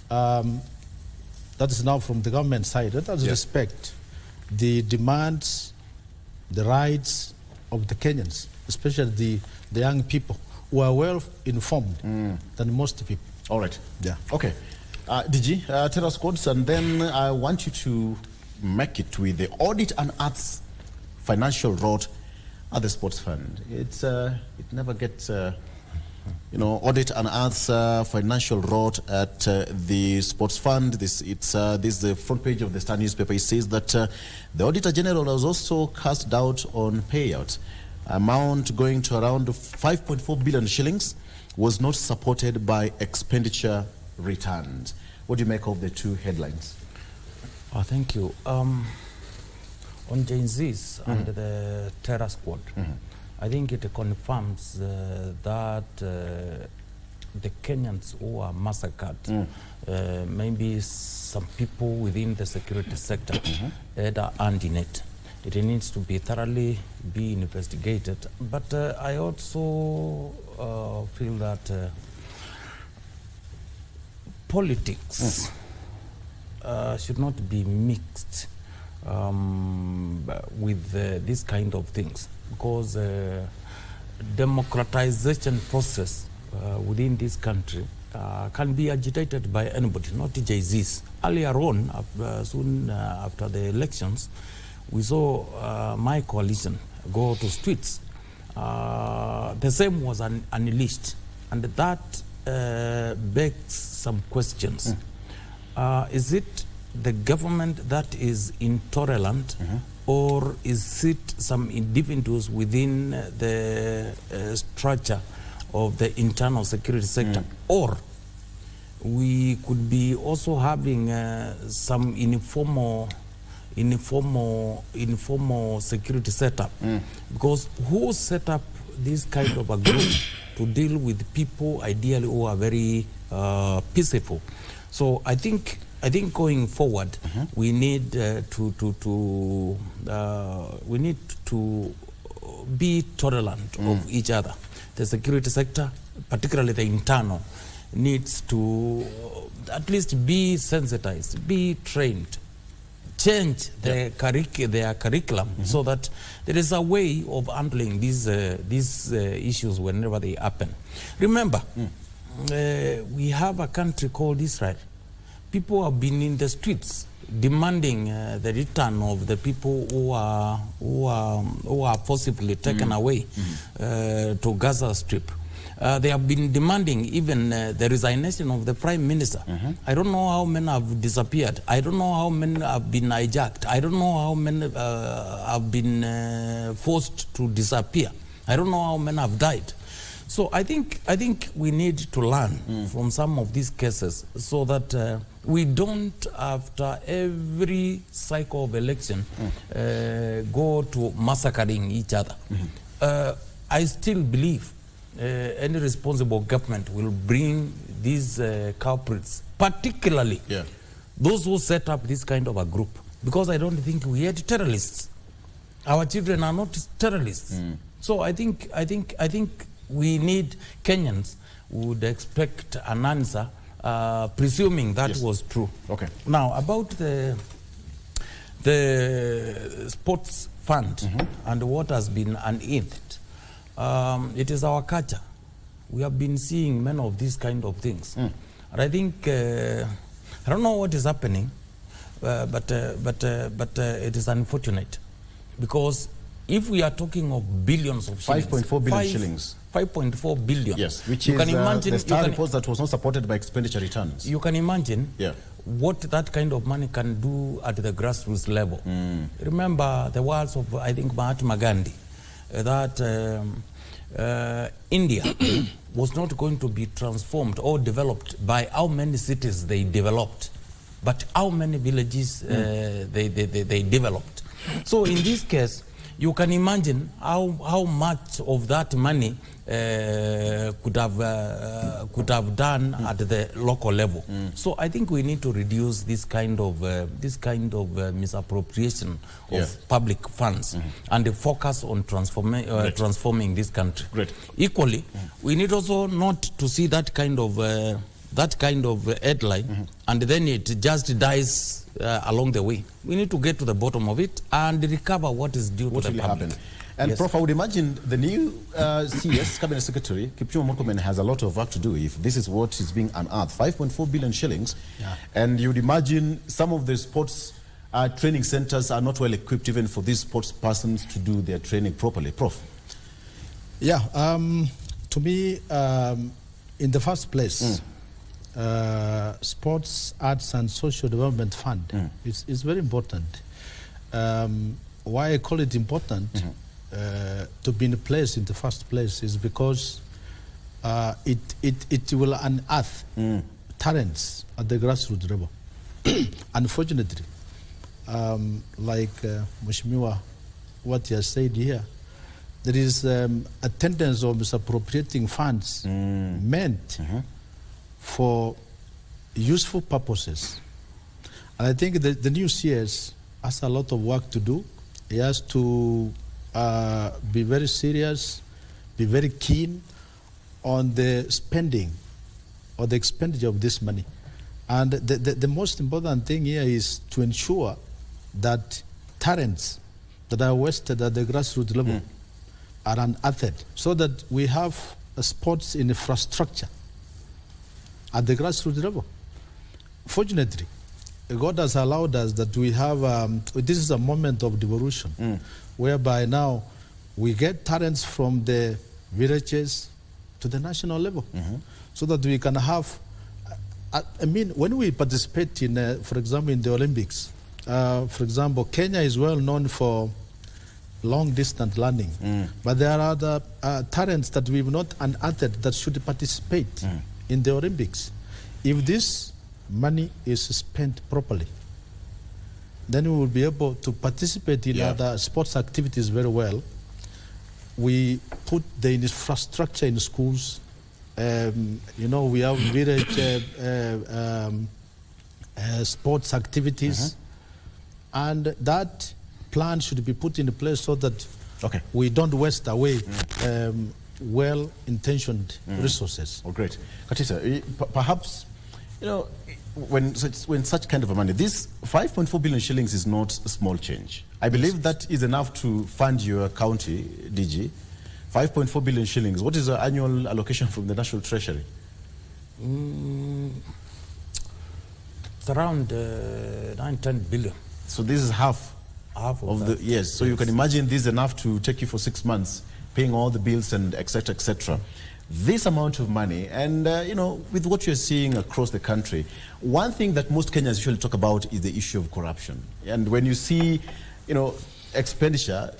that is now from the government side, let us respect the demands, the rights of the Kenyans, especially the young people who are well informed than most people. All right. Yeah. Okay. DG, tell us codes, and then I want you to make it with the Audit and Arts financial rot at the sports fund. It never gets, audit unearths financial rot at the sports fund. This is the front page of the Star newspaper. It says that the Auditor General has also cast doubt on payouts. Amount going to around 5.4 billion shillings was not supported by expenditure returns. What do you make of the two headlines? Thank you. On Gen Zs and the terror squad, I think it confirms that the Kenyans who are massacred, maybe some people within the security sector had a hand in it. It needs to be thoroughly investigated. But I also feel that politics should not be mixed with these kind of things, because democratization process within this country can be agitated by anybody, not Jay-Z's. Earlier on, soon after the elections, we saw my coalition go to streets. The same was unleashed, and that begs some questions. Is it the government that is intolerant, or is it some individuals within the structure of the internal security sector, or we could be also having some informal security setup? Because who set up this kind of a group to deal with people ideally who are very peaceful? So I think going forward, we need to be tolerant of each other. The security sector, particularly the internal, needs to at least be sensitized, be trained, change their curriculum so that there is a way of handling these issues whenever they happen. Remember, we have a country called Israel. People have been in the streets demanding the return of the people who are forcibly taken away to Gaza Strip. They have been demanding even the resignation of the Prime Minister. I don't know how many have disappeared. I don't know how many have been hijacked. I don't know how many have been forced to disappear. I don't know how many have died. So I think we need to learn from some of these cases, so that we don't, after every cycle of election, go to massacring each other. I still believe any responsible government will bring these culprits, particularly those who set up this kind of a group, because I don't think we had terrorists. Our children are not terrorists. So I think we need Kenyans would expect an answer, presuming that was true. Okay. Now, about the sports fund and what has been unearthed, it is our culture. We have been seeing many of these kind of things. And I think, I don't know what is happening, but it is unfortunate, because if we are talking of billions of shillings, 5.4 billion shillings. 5.4 billion. Yes, which you is can imagine, the Star reports that was not supported by expenditure returns. You can imagine what that kind of money can do at the grassroots level. Remember the words of, I think, Mahatma Gandhi, that India was not going to be transformed or developed by how many cities they developed, but how many villages they developed. So in this case, you can imagine how much of that money could have done at the local level. So I think we need to reduce this kind of misappropriation of public funds and focus on transforming this country. Great. Equally, we need also not to see that kind of headline and then it just dies along the way. We need to get to the bottom of it and recover what is due to the public. And Prof, I would imagine the new CS, Cabinet Secretary, Kipchumba Murkomen, has a lot of work to do if this is what is being unearthed. 5.4 billion shillings. And you'd imagine some of the sports training centers are not well equipped even for these sports persons to do their training properly. Prof? Yeah, to me, in the first place, Sports, Arts and Social Development Fund is very important. Why I call it important to be in place in the first place is because it will unearth talents at the grassroots level. Unfortunately, like Mheshimiwa, what you have said here, there is a tendency of misappropriating funds meant for useful purposes. And I think the new CS has a lot of work to do. He has to be very serious, be very keen on the spending or the expenditure of this money. And the most important thing here is to ensure that talents that are wasted at the grassroots level are unearthed, so that we have a sports infrastructure at the grassroots level. Fortunately, God has allowed us that we have, this is a moment of devolution, whereby now we get talents from the villages to the national level, so that we can have, I mean, when we participate in, for example, in the Olympics, for example, Kenya is well known for long distance learning, but there are other talents that we've not unearthed that should participate in the Olympics. If this money is spent properly, then we will be able to participate in other sports activities very well. We put the infrastructure in schools. You know, we have village sports activities, and that plan should be put in place so that we don't waste away well-intentioned resources. Oh, great. Katisa, perhaps, you know, when such kind of a money, this 5.4 billion shillings is not a small change. I believe that is enough to fund your county, DG. 5.4 billion shillings. What is the annual allocation from the National Treasury? It's around 9-10 billion. So this is half of the, yes. So you can imagine this is enough to take you for 6 months, paying all the bills and etc., etc. This amount of money, and you know, with what you're seeing across the country, one thing that most Kenyans usually talk about is the issue of corruption. And when you see, you know, expenditure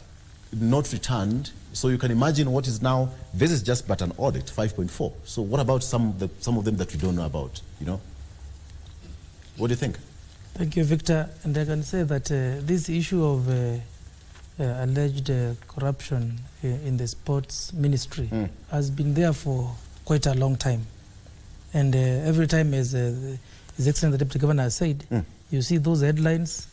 not returned, so you can imagine what is now, this is just but an audit, 5.4. So what about some of them that we don't know about, you know? What do you think? Thank you, Victor. And I can say that this issue of alleged corruption in the sports ministry has been there for quite a long time. And every time, as His Excellency the Deputy Governor has said, you see those headlines,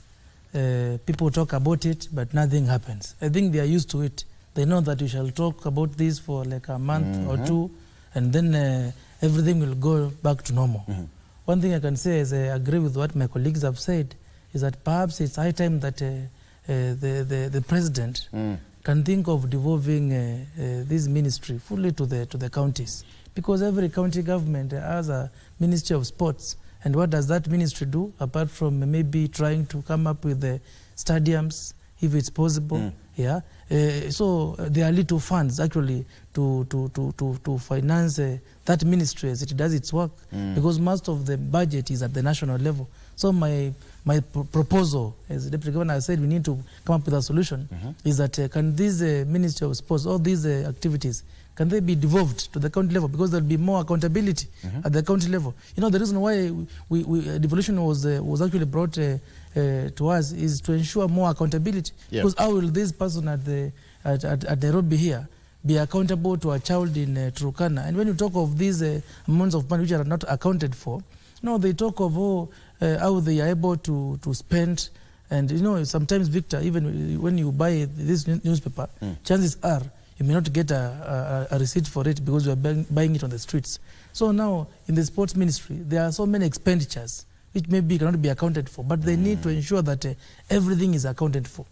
people talk about it, but nothing happens. I think they are used to it. They know that we shall talk about this for like a month or two, and then everything will go back to normal. One thing I can say is I agree with what my colleagues have said, is that perhaps it's high time that the president can think of devolving this ministry fully to the counties, because every county government has a Ministry of Sports. And what does that ministry do, apart from maybe trying to come up with the stadiums, if it's possible? So there are little funds actually to finance that ministry as it does its work, because most of the budget is at the national level. So my proposal, as the Deputy Governor said, we need to come up with a solution, is that can this Ministry of Sports, all these activities, can they be devolved to the county level, because there'll be more accountability at the county level. You know, the reason why devolution was actually brought to us is to ensure more accountability. Because how will this person at Nairobi here be accountable to a child in Turkana? And when you talk of these amounts of money which are not accounted for, no, they talk of how they are able to spend. And you know, sometimes, Victor, even when you buy this newspaper, chances are you may not get a receipt for it because you are buying it on the streets. So now, in the sports ministry, there are so many expenditures which maybe cannot be accounted for, but they need to ensure that everything is accounted for,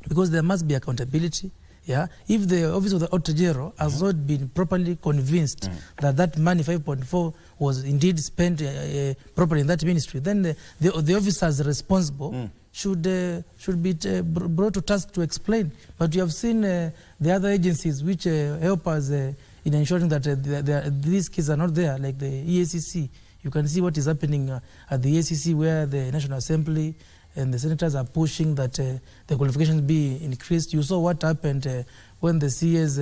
because there must be accountability. If the office of the Auditor General has not been properly convinced that that money, 5.4, was indeed spent properly in that ministry, then the officers responsible should be brought to task to explain. But you have seen the other agencies which help us in ensuring that these kids are not there, like the EACC. You can see what is happening at the EACC, where the National Assembly and the senators are pushing that the qualifications be increased. You saw what happened when the CS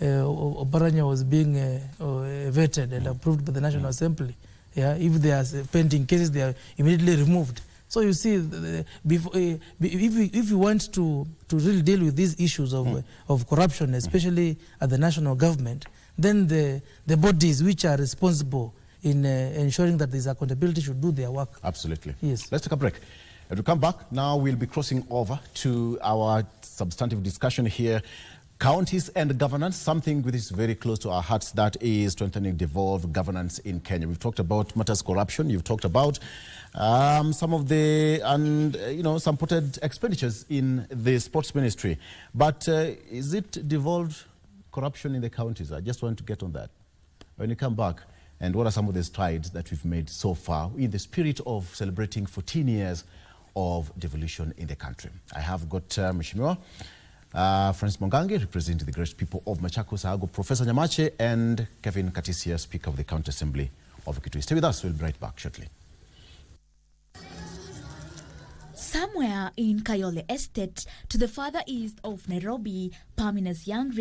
Oparanya was being vetted and approved by the National Assembly. Yeah, if there are pending cases, they are immediately removed. So you see, if you want to really deal with these issues of corruption, especially at the national government, then the bodies which are responsible in ensuring that there is accountability should do their work. Absolutely. Yes. Let's take a break. As we come back, now we'll be crossing over to our substantive discussion here. Counties and governance, something which is very close to our hearts, that is strengthening devolved governance in Kenya. We've talked about matters corruption. You've talked about some of the, some putted expenditures in the sports ministry. But is it devolved corruption in the counties? I just want to get on that. When you come back, and what are some of the strides that we've made so far in the spirit of celebrating 14 years of devolution in the country? I have got Mheshimiwa Francis Mongangi, representing the great people of Machakos, Ago, Professor Nyamache, and Kevin Katisia, Speaker of the County Assembly of Kitui. Stay with us, we'll be right back shortly. Somewhere in Kayole Estate, to the further east of Nairobi, Pamina's young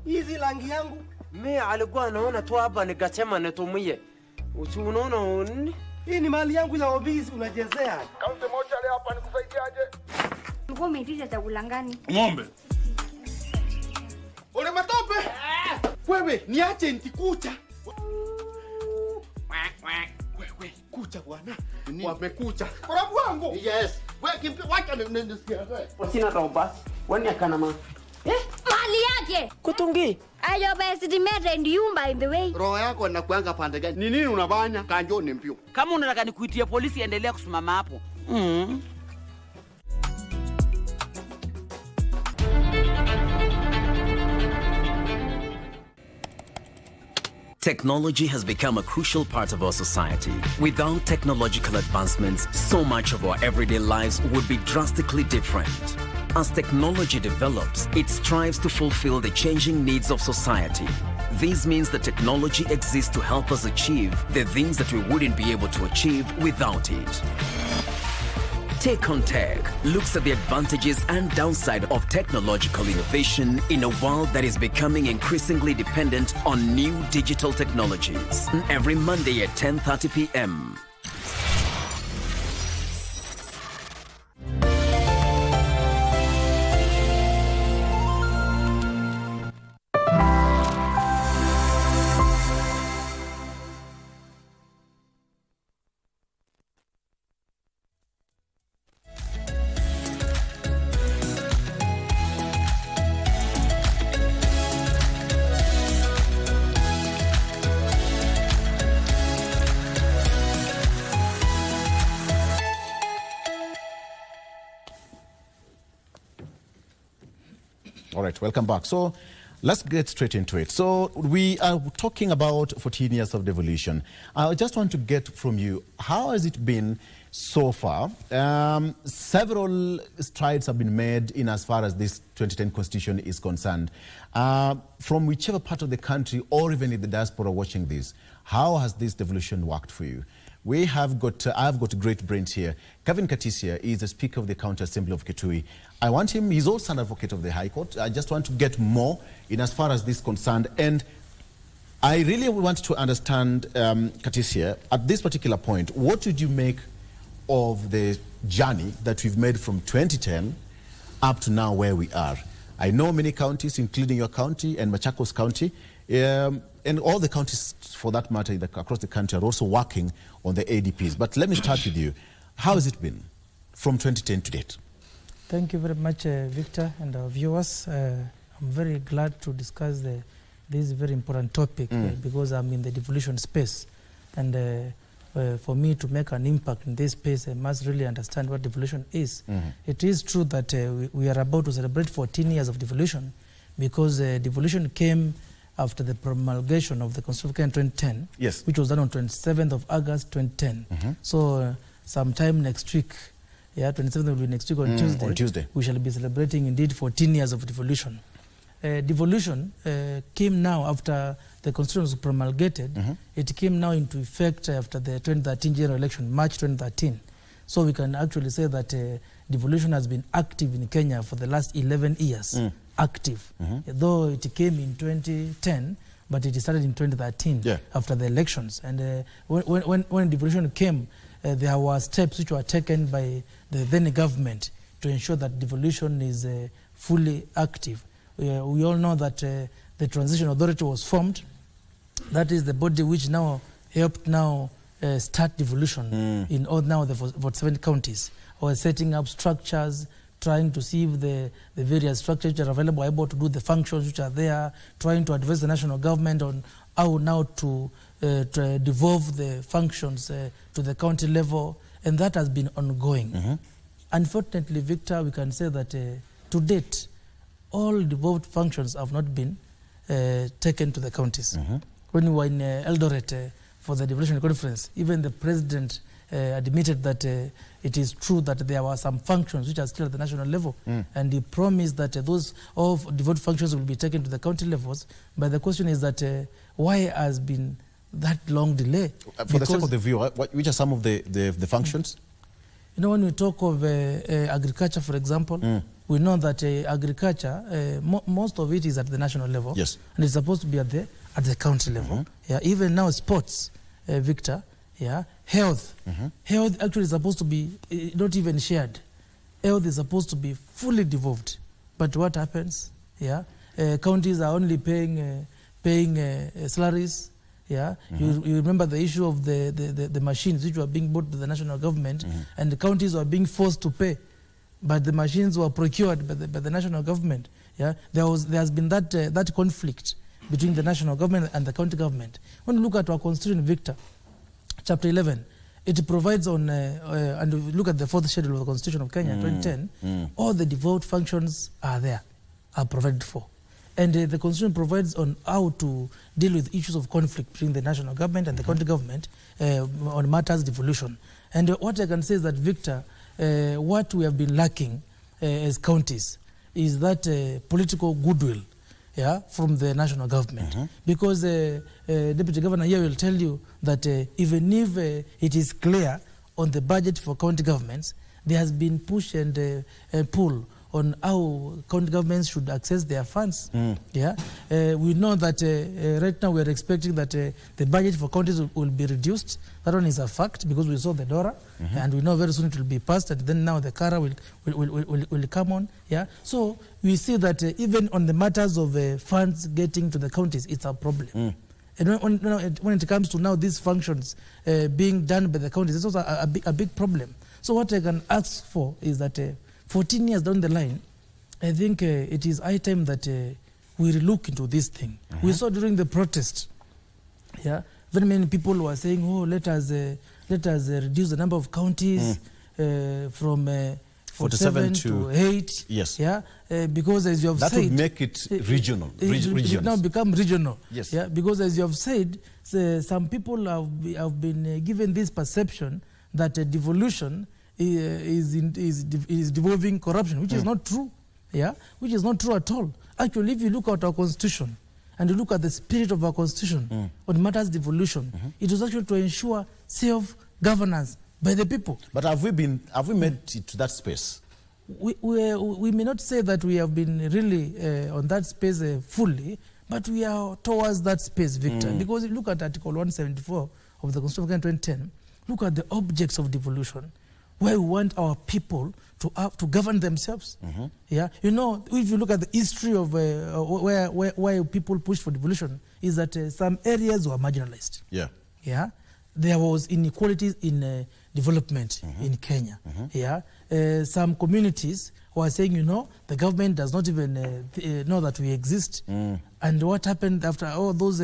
hizi rangi yangu mimi alikuwa anaona tu hapa nikasema nitumie. Unaona nini? Hii ni mali yangu ya obisi unajezea. Kaunti moja leo hapa nikusaidiaje? Ulikuwa umeitisha chakula gani? Ng'ombe. Ole matope. Wewe niache nitikucha. Wewe kucha bwana. Wamekucha. Korabu wangu. Yes. Wewe kimpi wacha nisikia. Sina roba. Wani akana ma. Mali yake. Kutungi. Ayo basi dimete ndiumba in the way. Roho yako inakuanga pande gani? Ni nini unafanya? Kanjo ni mpio. Kama unataka nikuitie polisi, endelea kusimama hapo. Technology has become a crucial part of our society. Without technological advancements, so much of our everyday lives would be drastically different. As technology develops, it strives to fulfill the changing needs of society. This means that technology exists to help us achieve the things that we wouldn't be able to achieve without it. Take on Tech looks at the advantages and downside of technological innovation in a world that is becoming increasingly dependent on new digital technologies. Every Monday at 10:30 p.m. All right, welcome back. So let's get straight into it. So we are talking about 14 years of devolution. I just want to get from you, how has it been so far? Several strides have been made in as far as this 2010 constitution is concerned. From whichever part of the country or even in the diaspora watching this, how has this devolution worked for you? We have got, I've got great brains here. Kevin Katisia is the Speaker of the County Assembly of Kitui. I want him, he's also an advocate of the High Court. I just want to get more in as far as this is concerned. And I really want to understand, Katisia, at this particular point, what did you make of the journey that we've made from 2010 up to now where we are? I know many counties, including your county and Machakos County, and all the counties, for that matter, across the country are also working on the ADPs. But let me start with you. How has it been from 2010 to date? Thank you very much, Victor, and our viewers. I'm very glad to discuss this very important topic because I'm in the devolution space. And for me to make an impact in this space, I must really understand what devolution is. It is true that we are about to celebrate 14 years of devolution because devolution came after the promulgation of the Constitution in 2010, yes, which was done on 27th of August 2010. So sometime next week, 27th will be next week on Tuesday, we shall be celebrating indeed 14 years of devolution. Devolution came now after the Constitution was promulgated. It came now into effect after the 2013 general election, March 2013. So we can actually say that devolution has been active in Kenya for the last 11 years. Active. Though it came in 2010, but it started in 2013 after the elections. And when devolution came, there were steps which were taken by the then government to ensure that devolution is fully active. We all know that the Transition Authority was formed. That is the body which now helped start devolution in all now the 47 counties. Or setting up structures, trying to see if the various structures which are available are able to do the functions which are there, trying to advise the national government on how now to devolve the functions to the county level, and that has been ongoing. Unfortunately, Victor, we can say that to date, all devolved functions have not been taken to the counties. When we were in Eldoret for the devolution conference, even the president admitted that it is true that there were some functions which are still at the national level, and he promised that those all devolved functions will be taken to the county levels. But the question is that why has been that long delay? For the sake of the viewer, which are some of the functions? You know, when we talk of agriculture, for example, we know that agriculture, most of it is at the national level, and it's supposed to be at the county level. Even now, sports, Victor, health. Health actually is supposed to be not even shared. Health is supposed to be fully devolved. But what happens? Counties are only paying salaries. You remember the issue of the machines which were being bought to the national government, and the counties were being forced to pay, but the machines were procured by the national government. There has been that conflict between the national government and the county government. When you look at our constitution, Victor, Chapter 11, it provides on, and we look at the fourth schedule of the Constitution of Kenya, 2010, all the devolved functions are provided for. And the Constitution provides on how to deal with issues of conflict between the national government and the county government on matters devolution. And what I can say is that, Victor, what we have been lacking as counties is that political goodwill from the national government. Because Deputy Governor here will tell you that even if it is clear on the budget for county governments, there has been push and pull on how county governments should access their funds. We know that right now we are expecting that the budget for counties will be reduced. That one is a fact because we saw the DORA, and we know very soon it will be passed, and then now the CARA will come on. So we see that even on the matters of funds getting to the counties, it's a problem. And when it comes to now these functions being done by the counties, it's also a big problem. So what I can ask for is that 14 years down the line, I think it is high time that we look into this thing. We saw during the protest, very many people were saying, "Oh, let us reduce the number of counties from 47 to 8." Yes. Because as you have said, that would make it regional. It now become regional. Yes. Because as you have said, some people have been given this perception that devolution is devolving corruption, which is not true. Which is not true at all. Actually, if you look at our constitution and you look at the spirit of our constitution on matters devolution, it was actually to ensure self-governance by the people. But have we made it to that space? We may not say that we have been really on that space fully, but we are towards that space, Victor. Because if you look at Article 174 of the Constitution of 2010, look at the objects of devolution. where we want our people to govern themselves. Yeah, you know, if you look at the history of where people push for devolution, is that some areas were marginalized. Yeah. Yeah, there was inequalities in development in Kenya. Yeah, some communities were saying, you know, the government does not even know that we exist. And what happened after all those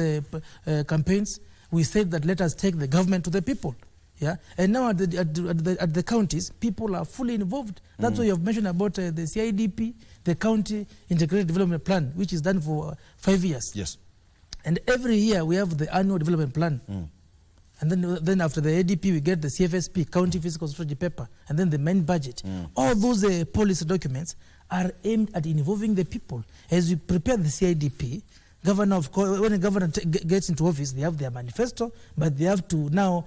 campaigns? We said that let us take the government to the people. Yeah, and now at the counties, people are fully involved. That's why you have mentioned about the CIDP, the County Integrated Development Plan, which is done for 5 years. Yes. And every year we have the annual development plan. And then after the ADP, we get the CFSP, County Fiscal Strategy Paper, and then the main budget. All those policy documents are aimed at involving the people. As we prepare the CIDP, governor, of course, when a governor gets into office, they have their manifesto, but they have to now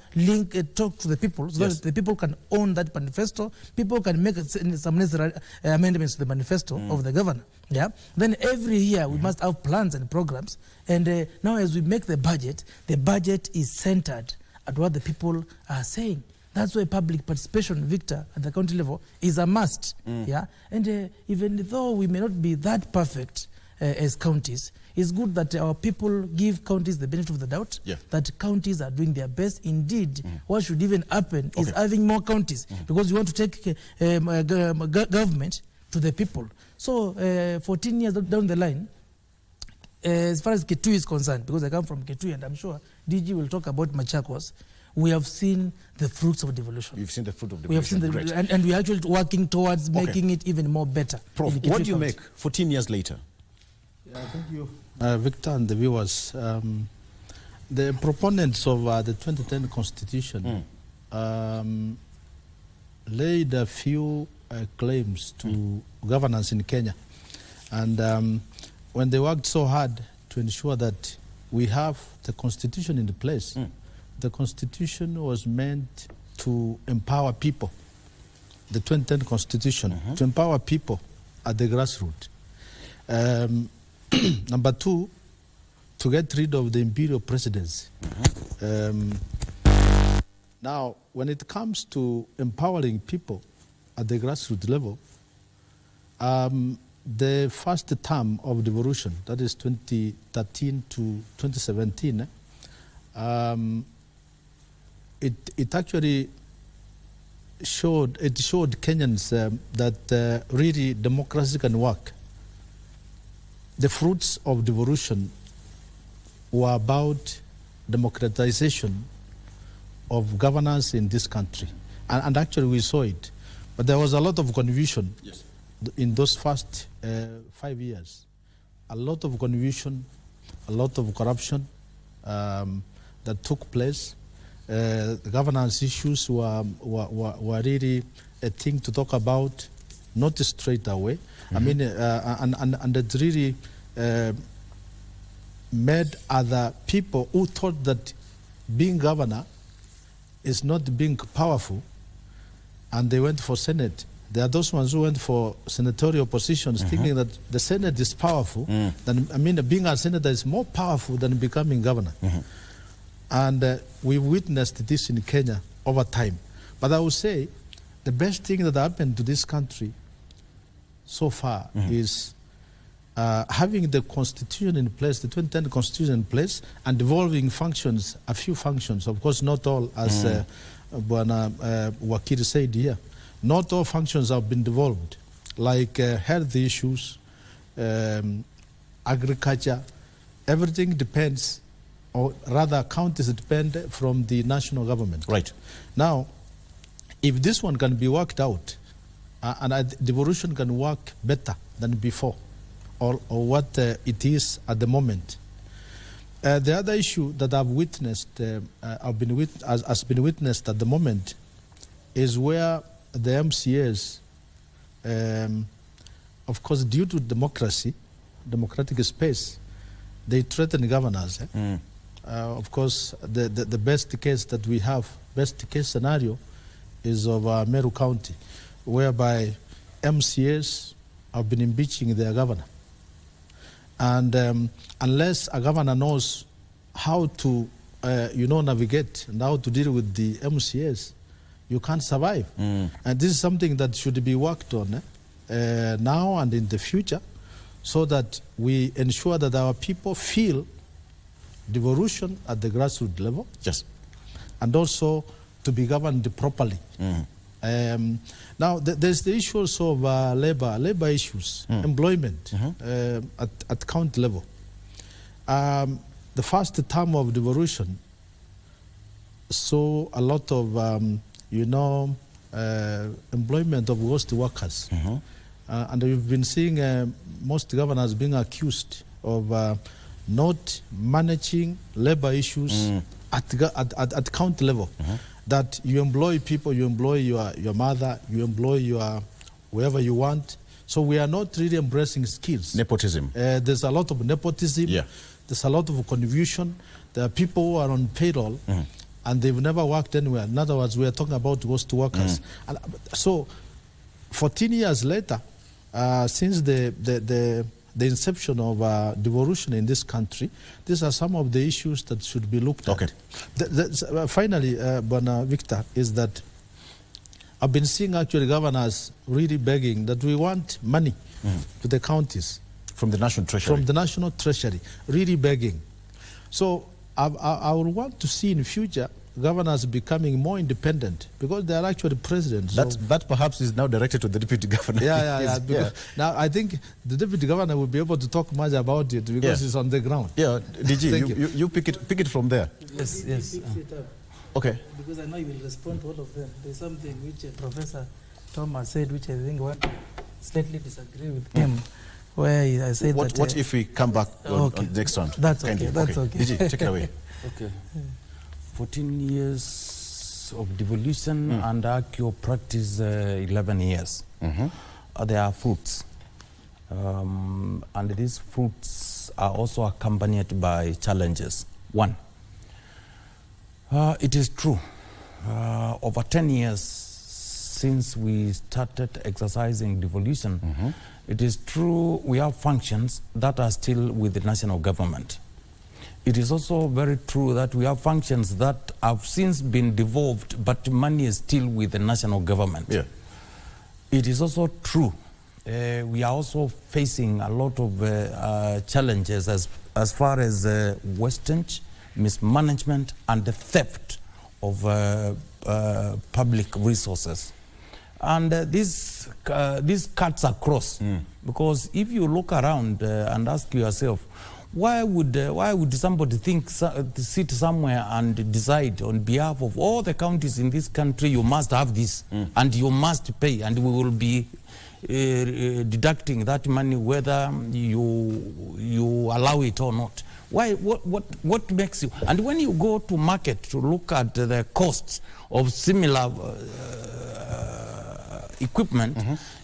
talk to the people so that the people can own that manifesto. People can make some necessary amendments to the manifesto of the governor. Yeah. Then every year we must have plans and programs. And now as we make the budget is centered at what the people are saying. That's why public participation, Victor, at the county level is a must. Yeah. And even though we may not be that perfect as counties, it's good that our people give counties the benefit of the doubt, that counties are doing their best. Indeed, what should even happen is having more counties, because you want to take government to the people. So 14 years down the line, as far as Kitui is concerned, because I come from Kitui and I'm sure DG will talk about Machakos, we have seen the fruits of devolution. You've seen the fruit of devolution. We have seen and we are actually working towards making it even more better. Prof, what do you make 14 years later? Thank you, Victor and the viewers. The proponents of the 2010 Constitution laid a few claims to governance in Kenya. And when they worked so hard to ensure that we have the Constitution in place, the Constitution was meant to empower people, the 2010 Constitution, to empower people at the grassroots. Number two, to get rid of the imperial presidency. Now, when it comes to empowering people at the grassroots level, the first term of devolution, that is 2013 to 2017, it actually showed Kenyans that really democracy can work. The fruits of devolution were about democratization of governance in this country. And actually we saw it. But there was a lot of confusion in those first 5 years. A lot of confusion, a lot of corruption that took place. The governance issues were really a thing to talk about, not straight away. I mean, and it really made other people who thought that being governor is not being powerful, and they went for Senate. There are those ones who went for senatorial positions thinking that the Senate is powerful. Being a senator is more powerful than becoming governor. And we witnessed this in Kenya over time. But I would say the best thing that happened to this country so far is having the Constitution in place, the 2010 Constitution in place, and devolving functions, a few functions, of course not all, as Bwana Wakiri said here. Not all functions have been devolved, like health issues, agriculture. Everything depends, or rather counties depend from the national government. Right. Now, if this one can be worked out, and devolution can work better than before, or what it is at the moment. The other issue that I've witnessed, has been witnessed at the moment, is where the MCAs, of course, due to democratic space, they threaten governors. Of course, the best case that we have, best case scenario, is of Meru County, whereby MCAs have been impeaching their governor. And unless a governor knows how to, navigate and how to deal with the MCAs, you can't survive. And this is something that should be worked on now and in the future, so that we ensure that our people feel devolution at the grassroots level. Yes. And also to be governed properly. Now, there's the issue also of labor issues, employment at county level. The first term of devolution saw a lot of, employment of ghost workers. And we've been seeing most governors being accused of not managing labor issues at county level. That you employ people, you employ your mother, you employ your whoever you want. So we are not really embracing skills. Nepotism. There's a lot of nepotism. Yeah. There's a lot of confusion. There are people who are on payroll and they've never worked anywhere. In other words, we are talking about ghost workers. And so 14 years later, since the inception of devolution in this country, these are some of the issues that should be looked at. Finally, Victor, is that I've been seeing actually governors really begging that we want money to the counties. From the National Treasury? From the National Treasury, really begging. So I would want to see in future governors becoming more independent, because they are actually presidents. That perhaps is now directed to the deputy governor. Yeah. Now I think the deputy governor will be able to talk much about it because it's on the ground. Yeah, DG, you pick it from there. Yes. Okay. Because I know you will respond to all of them. There's something which Professor Thomas said, which I think I slightly disagree with him. Where I said what if we come back on the next round? That's okay. That's okay. DG, take it away. Okay. 14 years of devolution and Accio practice 11 years. There are fruits. And these fruits are also accompanied by challenges. One, it is true, over 10 years since we started exercising devolution, it is true we have functions that are still with the national government. It is also very true that we have functions that have since been devolved, but money is still with the national government. Yeah. It is also true we are also facing a lot of challenges as far as wastage, mismanagement, and the theft of public resources. And this cuts across, because if you look around and ask yourself, why would somebody think sit somewhere and decide on behalf of all the counties in this country, you must have this and you must pay, and we will be deducting that money whether you allow it or not? Why? What makes you? And when you go to market to look at the costs of similar equipment,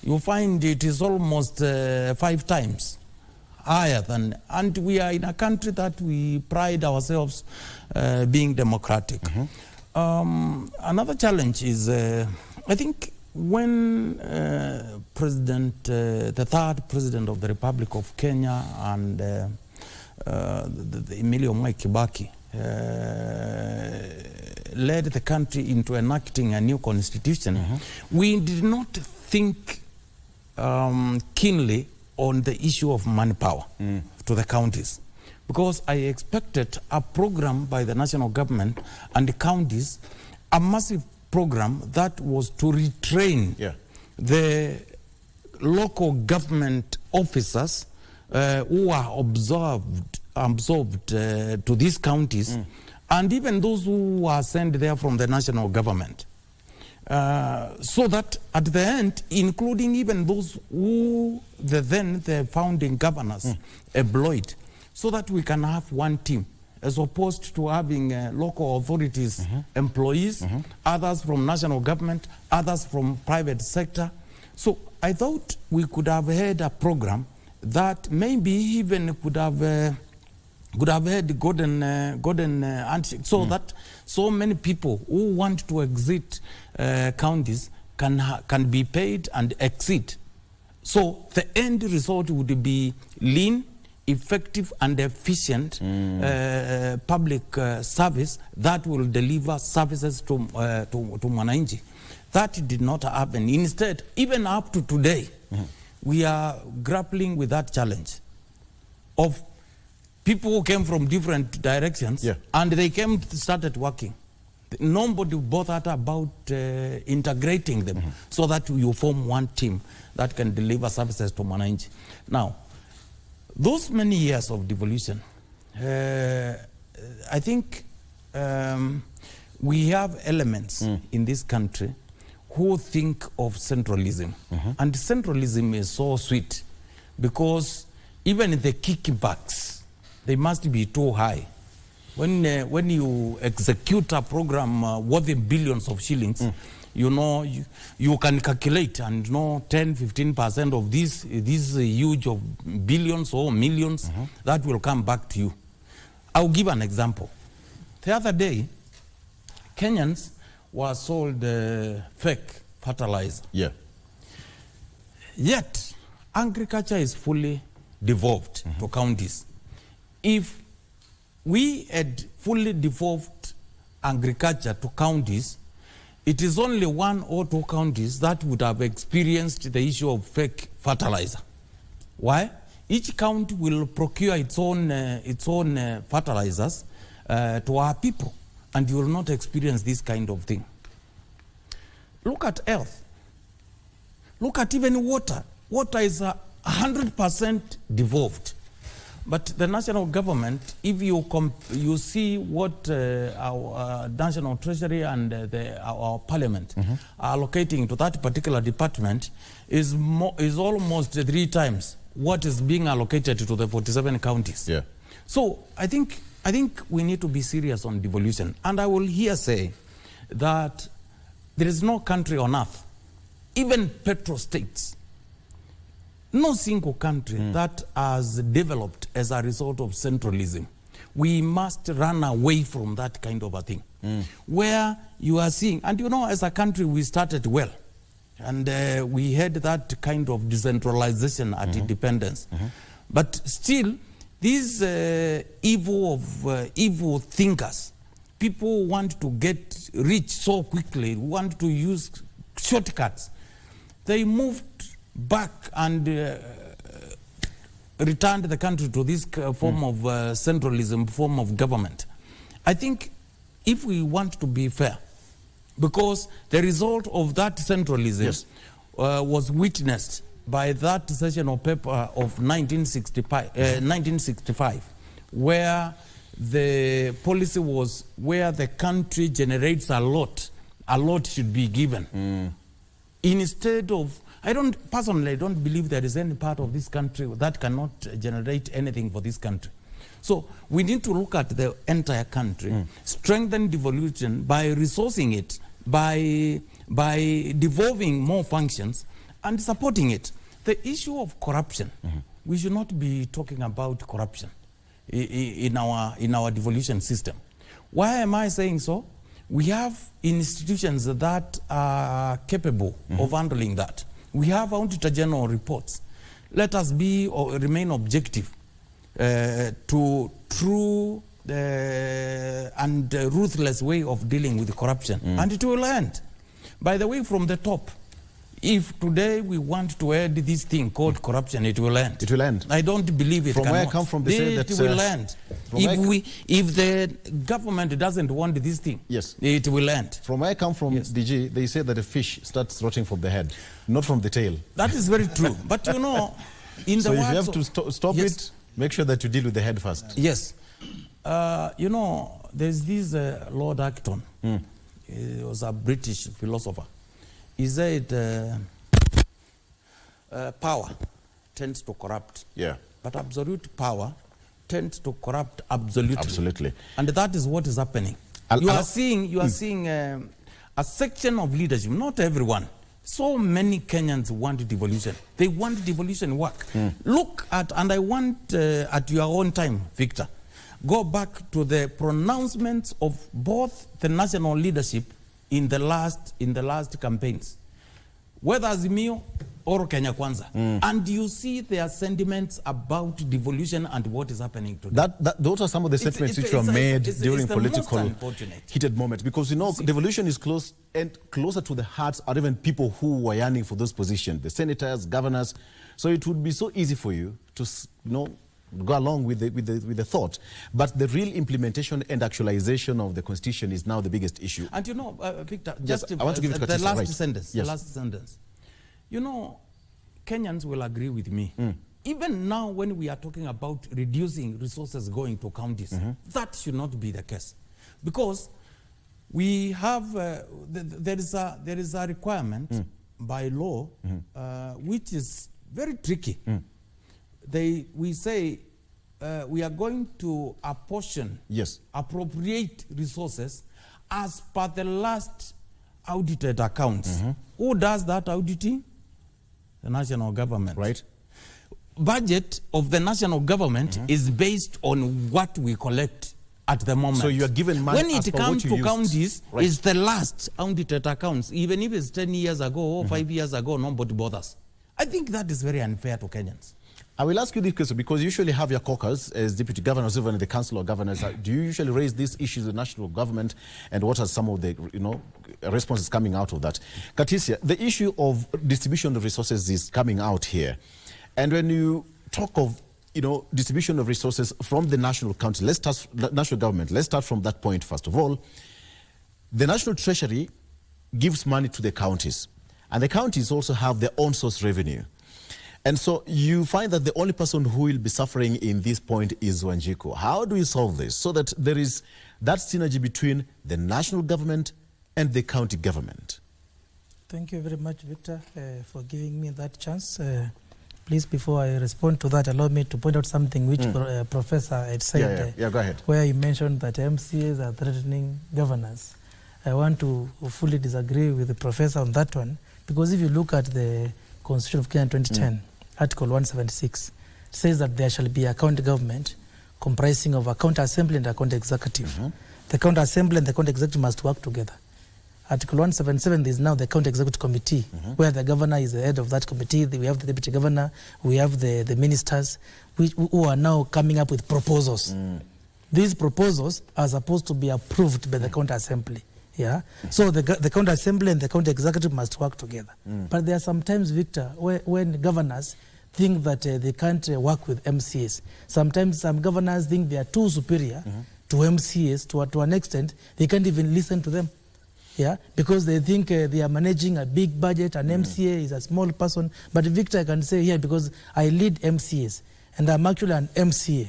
you find it is almost 5 times higher than, and we are in a country that we pride ourselves being democratic. Another challenge is, I think, when the third president of the Republic of Kenya and the Emilio Mwai Kibaki led the country into enacting a new constitution, we did not think keenly on the issue of manpower to the counties, because I expected a program by the national government and the counties, a massive program that was to retrain the local government officers who are absorbed to these counties, and even those who are sent there from the national government. So that at the end, including even those who the founding governors employed, so that we can have one team, as opposed to having local authorities, employees, others from national government, others from private sector. So I thought we could have had a program that maybe even could have had golden handshake, so that so many people who want to exit counties can be paid and exit. So the end result would be lean, effective and efficient public service that will deliver services to Mwananchi. That did not happen. Instead, even up to today, we are grappling with that challenge of people who came from different directions and they started working. Nobody bothered about integrating them so that you form one team that can deliver services to Mwananchi. Now, those many years of devolution, I think we have elements in this country who think of centralism. And centralism is so sweet because even the kickbacks, they must be too high. When you execute a program worth billions of shillings, you know, you can calculate and know 10-15% of these huge of billions or millions that will come back to you. I'll give an example. The other day, Kenyans were sold fake fertilizer. Yet, agriculture is fully devolved to counties. If we had fully devolved agriculture to counties, it is only 1 or 2 counties that would have experienced the issue of fake fertilizer. Why? Each county will procure its own fertilizers to our people, and you will not experience this kind of thing. Look at health. Look at even water. Water is 100% devolved. But the national government, if you see what our national treasury and our parliament are allocating to that particular department is almost 3 times what is being allocated to the 47 counties. So I think we need to be serious on devolution. And I will here say that there is no country on earth, even petro-states, no single country that has developed as a result of centralism. We must run away from that kind of a thing. Where you are seeing, and you know, as a country we started well, and we had that kind of decentralization at independence. But still, these evil thinkers, people want to get rich so quickly, want to use shortcuts. They moved back and returned the country to this form of centralism, form of government. I think if we want to be fair, because the result of that centralism was witnessed by that session of paper of 1965, where the policy was where the country generates a lot should be given. Instead of, I don't believe there is any part of this country that cannot generate anything for this country. So we need to look at the entire country, strengthen devolution by resourcing it, by devolving more functions and supporting it. The issue of corruption, we should not be talking about corruption in our devolution system. Why am I saying so? We have institutions that are capable of handling that. We have Auditor General reports. Let us remain objective to true and ruthless way of dealing with corruption. And it will end. By the way, from the top, if today we want to end this thing called corruption, it will end. It will end. I don't believe it. From where I come from, they say that it will end. If the government doesn't want this thing, it will end. From where I come from, DG, they say that a fish starts rotting from the head, not from the tail. That is very true. But you know, in the so if you have to stop it, make sure that you deal with the head first. Yes. You know, there's this Lord Acton. He was a British philosopher. He said power tends to corrupt. But absolute power tends to corrupt absolutely. And that is what is happening. You are seeing a section of leadership, not everyone. So many Kenyans want devolution. They want devolution work. Look at, and I want at your own time, Victor, go back to the pronouncements of both the national leadership in the last campaigns. Whether Azimio or Kenya Kwanza, and you see their sentiments about devolution and what is happening today. Those are some of the sentiments which were made during political heated moments, because devolution is close and closer to the hearts or even people who were yearning for those positions, the senators, governors. So it would be so easy for you to go along with the thought, but the real implementation and actualization of the constitution is now the biggest issue. And Victor, I want to give it to the last right. sentence. Yes. The last sentence. Kenyans will agree with me. Even now, when we are talking about reducing resources going to counties, that should not be the case, because we have there is a requirement by law which is very tricky. We say we are going to apportion, appropriate resources as per the last audited accounts. Who does that auditing? The national government. Right. Budget of the national government is based on what we collect at the moment. So you are given money when it comes to counties, it's the last audited accounts. Even if it's 10 years ago or 5 years ago, nobody bothers. I think that is very unfair to Kenyans. I will ask you this question, because you usually have your caucus as deputy governors, even in the council of governors. Do you usually raise these issues in national government, and what are some of the responses coming out of that? Katisia, the issue of distribution of resources is coming out here, and when you talk of distribution of resources from the national council, national government, let's start from that point first of all. The national treasury gives money to the counties, and the counties also have their own source revenue. And so you find that the only person who will be suffering in this point is Wanjiku. How do we solve this so that there is that synergy between the national government and the county government? Thank you very much, Victor, for giving me that chance. Please, before I respond to that, allow me to point out something which Professor had said. Go ahead. Where you mentioned that MCAs are threatening governors. I want to fully disagree with the professor on that one, because if you look at the Constitution of Kenya 2010, Article 176, says that there shall be a county government comprising of a county assembly and a county executive. The county assembly and the county executive must work together. Article 177 is now the county executive committee, where the governor is the head of that committee. We have the deputy governor, we have the ministers, who are now coming up with proposals. These proposals are supposed to be approved by the county assembly. So the county assembly and the county executive must work together. But there are sometimes, Victor, when governors think that they can't work with MCAs. Sometimes some governors think they are too superior to MCAs to an extent they can't even listen to them. Because they think they are managing a big budget, and MCA is a small person. But Victor, I can say here, because I lead MCAs and I'm actually an MCA,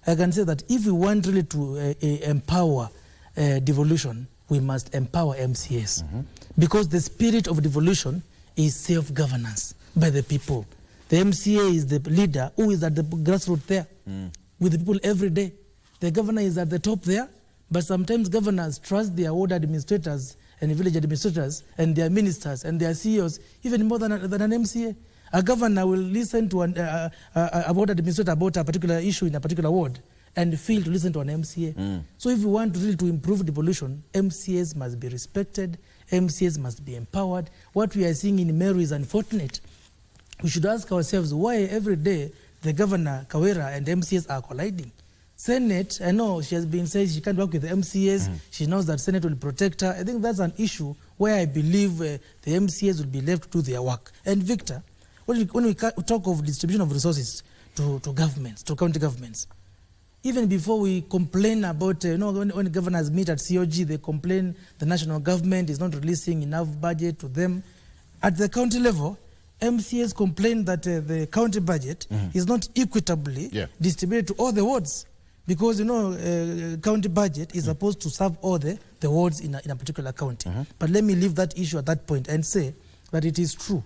I can say that if we want really to empower devolution, we must empower MCAs. Because the spirit of devolution is self-governance by the people. The MCA is the leader who is at the grassroots there with the people every day. The governor is at the top there, but sometimes governors trust their ward administrators and village administrators and their ministers and their CEOs even more than an MCA. A governor will listen to a ward administrator about a particular issue in a particular ward and fail to listen to an MCA. So if we want really to improve devolution, MCAs must be respected, MCAs must be empowered. What we are seeing in Meru is unfortunate. We should ask ourselves why every day the governor, Kawera, and MCAs are colliding. Senate, I know she has been saying she can't work with the MCAs. She knows that Senate will protect her. I think that's an issue where I believe the MCAs will be left to do their work. And Victor, when we talk of distribution of resources to governments, to county governments, even before we complain about, when governors meet at COG, they complain the national government is not releasing enough budget to them. At the county level, MCAs complain that the county budget is not equitably distributed to all the wards, because county budget is supposed to serve all the wards in a particular county. But let me leave that issue at that point and say that it is true,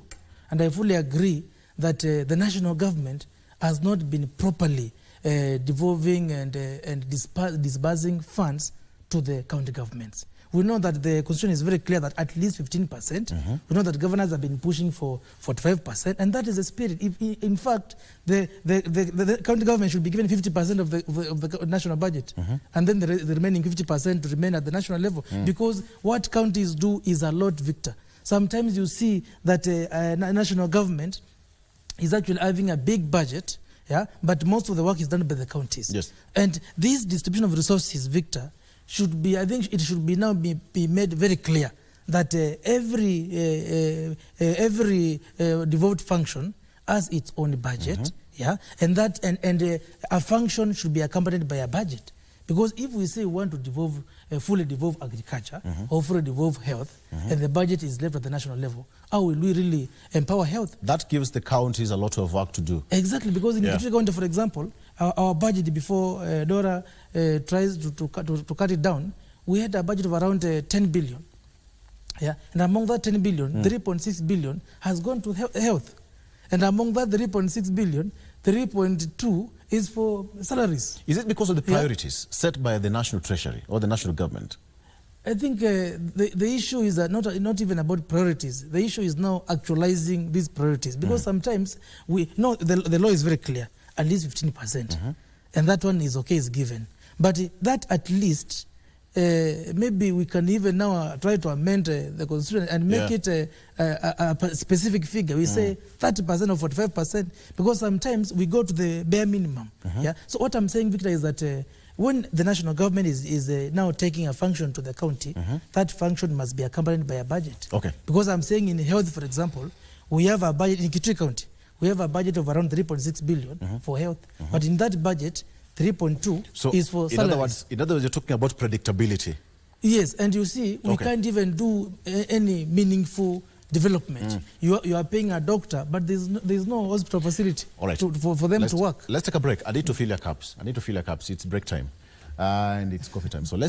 and I fully agree that the national government has not been properly devolving and disbursing funds to the county governments. We know that the constitution is very clear that at least 15%. We know that governors have been pushing for 45%, and that is the spirit. In fact, the county government should be given 50% of the national budget, and then the remaining 50% to remain at the national level. Because what counties do is a lot, Victor. sometimes you see that national government is actually having a big budget, yeah, but most of the work is done by the counties. Yes. And this distribution of resources, Victor, should be, I think it should be now be made very clear that every devolved function has its own budget, yeah, and that a function should be accompanied by a budget. Because if we say we want to devolve, fully devolve agriculture or fully devolve health, and the budget is left at the national level, how will we really empower health? That gives the counties a lot of work to do. Exactly, because in Kitui County, for example, our budget before Dora tries to cut it down, we had a budget of around 10 billion. Yeah, and among that 10 billion, 3.6 billion has gone to health. And among that 3.6 billion, 3.2 is for salaries. Is it because of the priorities set by the National Treasury or the national government? I think the issue is that not even about priorities. The issue is now actualizing these priorities. Because sometimes we know the law is very clear, at least 15%. And that one is okay, is given. But that at least, maybe we can even now try to amend the constitution and make it a specific figure. We say 30% or 45%, because sometimes we go to the bare minimum. Yeah. So what I'm saying, Victor, is that when the national government is now taking a function to the county, that function must be accompanied by a budget. Okay. Because I'm saying in health, for example, we have a budget in Kitui County. We have a budget of around 3.6 billion for health, but in that budget, 3.2 is for salaries. In other words, you're talking about predictability. Yes, and you see, we can't even do any meaningful development. You are paying a doctor, but there's no hospital facility for them to work. Let's take a break. I need to fill your cups. It's break time. And it's coffee time. So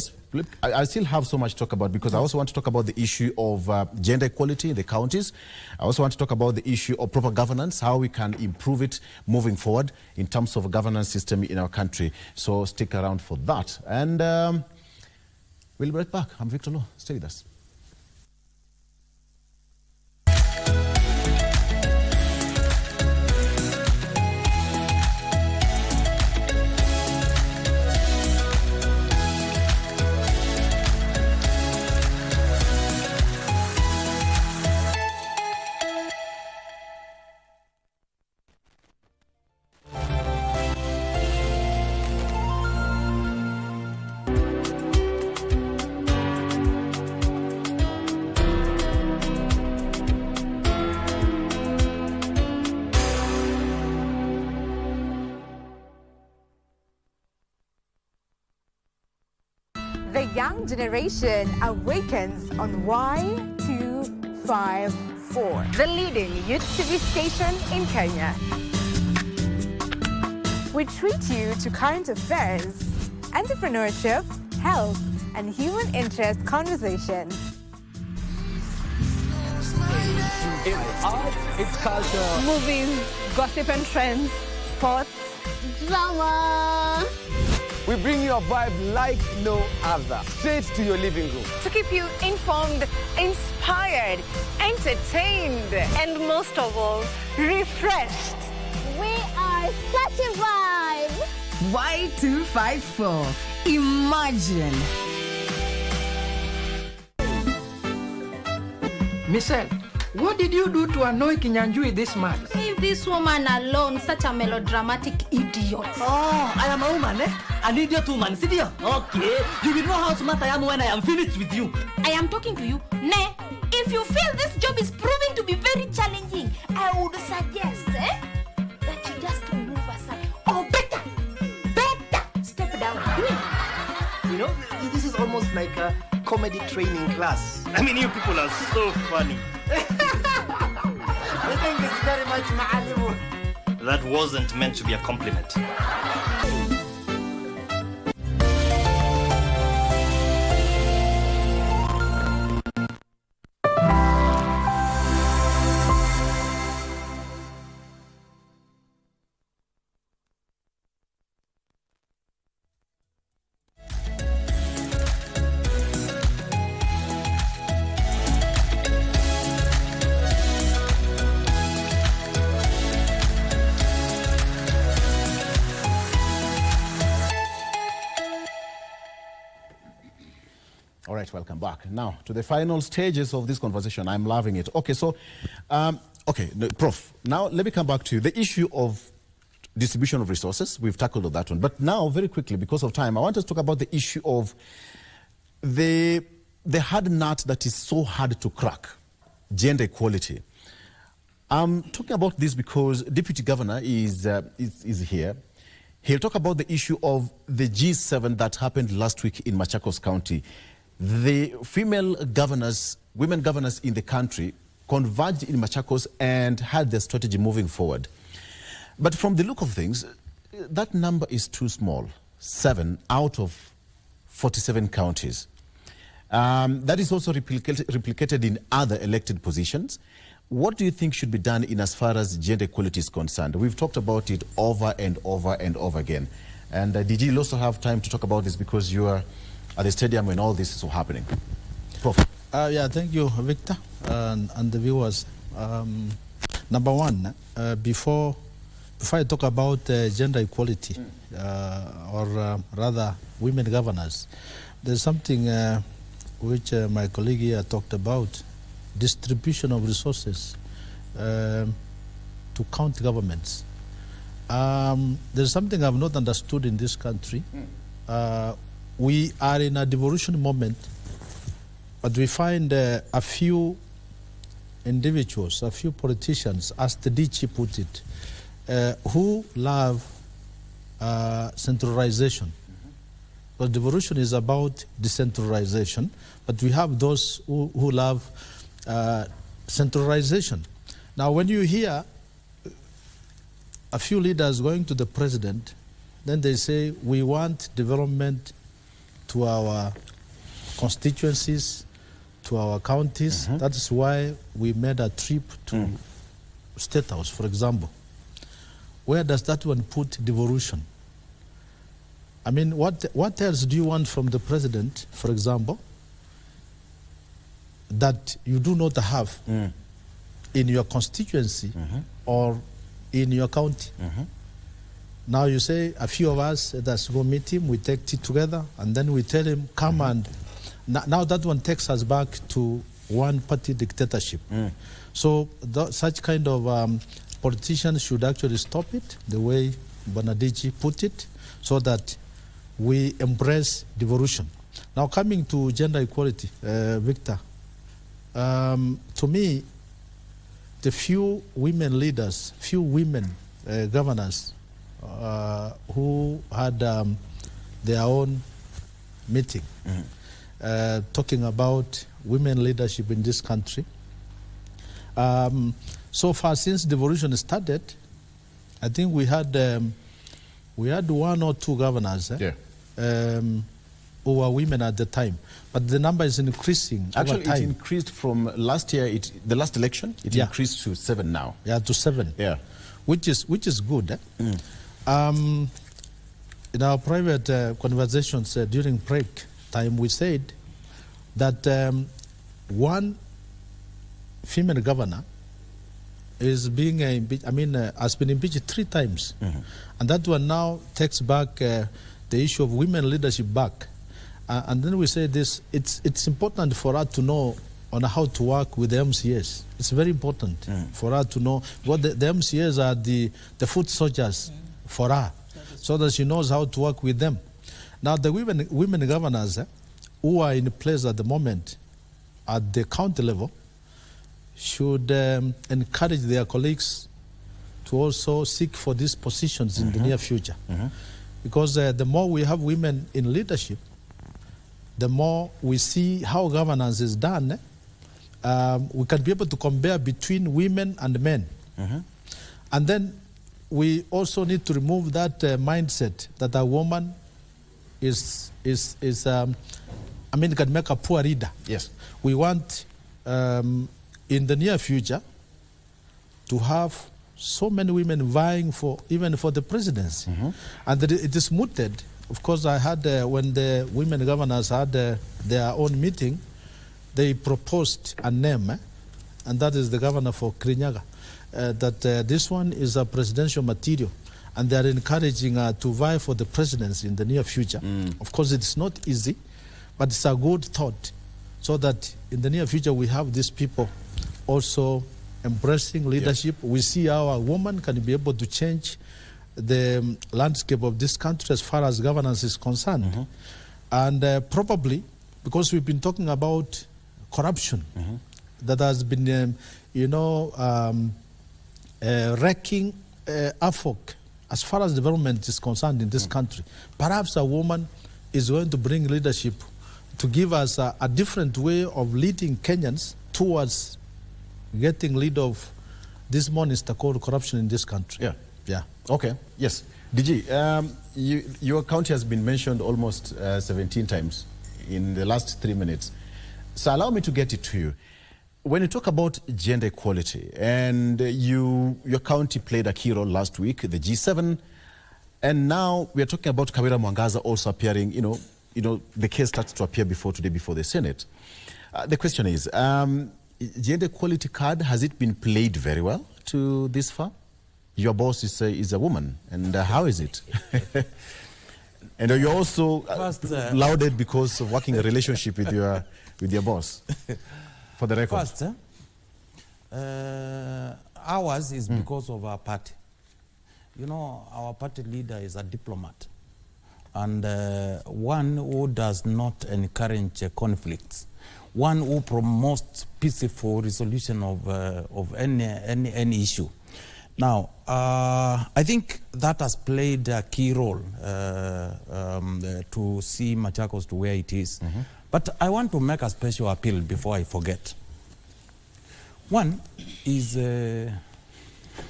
I still have so much to talk about, because I also want to talk about the issue of gender equality in the counties. I also want to talk about the issue of proper governance, how we can improve it moving forward in terms of a governance system in our country. So stick around for that. And we'll be right back. I'm Victor Lo. Stay with us. The young generation awakens on Y254, the leading youth TV station in Kenya. We treat you to current affairs, entrepreneurship, health, and human interest conversations. It's art, it's culture. Movies, gossip and trends, sports, drama. We bring you a vibe like no other, straight to your living room. To keep you informed, inspired, entertained, and most of all, refreshed. We are such a vibe. Y254. Imagine. Michelle, what did you do to annoy Kinyanjui this much? Leave this woman alone, such a melodramatic idiot. Oh, I am a woman, eh? An idiot woman, sit here. Okay, you will know how smart I am when I am finished with you. I am talking to you. Ne, if you feel this job is proving to be very challenging, I would suggest that you just move aside. Or better, step down. You know, this is almost like a comedy training class. I mean, you people are so funny. I think it's very much ma'alimu. That wasn't meant to be a compliment. All right, welcome back. Now, to the final stages of this conversation. I'm loving it. Okay, so, Prof, now let me come back to you. The issue of distribution of resources, we've tackled that one. But now, very quickly, because of time, I want us to talk about the issue of the hard nut that is so hard to crack, gender equality. I'm talking about this because Deputy Governor is here. He'll talk about the issue of the G7 that happened last week in Machakos County. The female governors, women governors in the country converged in Machakos and had their strategy moving forward. But from the look of things, that number is too small, 7 out of 47 counties. That is also replicated in other elected positions. What do you think should be done in as far as gender equality is concerned? We've talked about it over and over and over again. And did you also have time to talk about this because you are at the stadium when all this is happening? Prof. Yeah, thank you, Victor, and the viewers. Number one, before I talk about gender equality, or rather women governors, there's something which my colleague here talked about, distribution of resources to county governments. There's something I've not understood in this country. We are in a devolution moment, but we find a few individuals, a few politicians, as the DG put it, who love centralization. Because devolution is about decentralization, but we have those who love centralization. Now, when you hear a few leaders going to the president, then they say, we want development to our constituencies, to our counties. That is why we made a trip to State House, for example. Where does that one put devolution? I mean, what else do you want from the president, for example, that you do not have in your constituency or in your county? Now you say, a few of us, let's go meet him, we take tea together, and then we tell him, come and... Now that one takes us back to one-party dictatorship. So such kind of politicians should actually stop it, the way Bonadiji put it, so that we embrace devolution. Now coming to gender equality, Victor, to me, the few women leaders, few women governors who had their own meeting talking about women leadership in this country. So far, since devolution started, I think we had 1 or 2 governors who were women at the time, but the number is increasing. Actually, over time. it increased from last year. The last election, it increased to 7 now. Yeah, to 7. Yeah, which is good. In our private conversations during break time, we said that one female governor is being has been impeached 3 times, and that one now takes back the issue of women leadership back. And then we say this: it's important for us to know on how to work with the MCAs. It's very important for her to know what the MCAs are, the foot soldiers for her, so that she knows how to work with them. Now the women governors who are in place at the moment at the county level should encourage their colleagues to also seek for these positions in the near future. Because the more we have women in leadership, the more we see how governance is done. We can be able to compare between women and men. And then we also need to remove that mindset that a woman can make a poor leader. Yes. We want, in the near future, to have so many women vying even for the presidency. And it is mooted. Of course, I had, when the women governors had their own meeting, they proposed a name, and that is the governor for Kirinyaga, that this one is a presidential material, and they are encouraging to vie for the presidency in the near future. Of course, it's not easy, But it's a good thought, so that in the near future we have these people also embracing leadership. We see how a woman can be able to change the landscape of this country as far as governance is concerned. And probably, because we've been talking about corruption that has been, wrecking AFOC as far as development is concerned in this country. Perhaps a woman is going to bring leadership to give us a different way of leading Kenyans towards getting rid of this monster called corruption in this country. Yeah. Okay. Yes. DG, your county has been mentioned almost 17 times in the last 3 minutes. So allow me to get it to you. When you talk about gender equality, and your county played a key role last week, the G7, and now we are talking about Kawira Mwangaza also appearing, the case starts to appear today before the Senate. The question is, gender equality card, has it been played very well to this far? Your boss is a woman, and how is it? And are you also lauded because of working a relationship with your boss? For the record. First, ours is because of our party. Our party leader is a diplomat, and one who does not encourage conflicts, one who promotes peaceful resolution of any issue. Now, I think that has played a key role to see Machakos to where it is. But I want to make a special appeal before I forget. One is to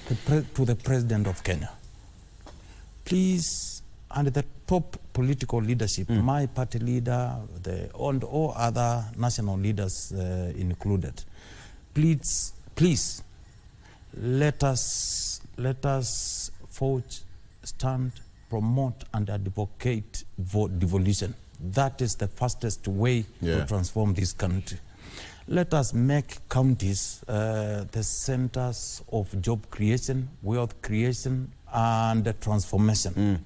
the President of Kenya. Please, and the top political leadership, my party leader, and all other national leaders included, please, let us forge, stand, promote, and advocate for devolution. That is the fastest way to transform this country. Let us make counties the centers of job creation, wealth creation, and transformation.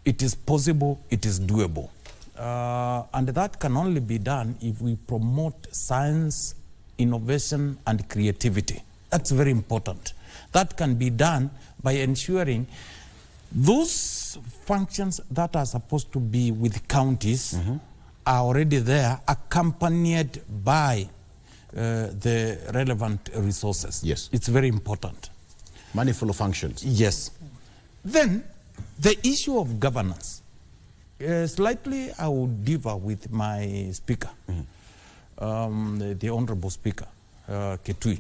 It is possible, it is doable. And that can only be done if we promote science, innovation, and creativity. That's very important. That can be done by ensuring those functions that are supposed to be with counties are already there, accompanied by the relevant resources. Yes. It's very important. Manifold functions. Yes. Then, the issue of governance. Slightly, I would differ with my speaker, the Honorable Speaker, Ketui,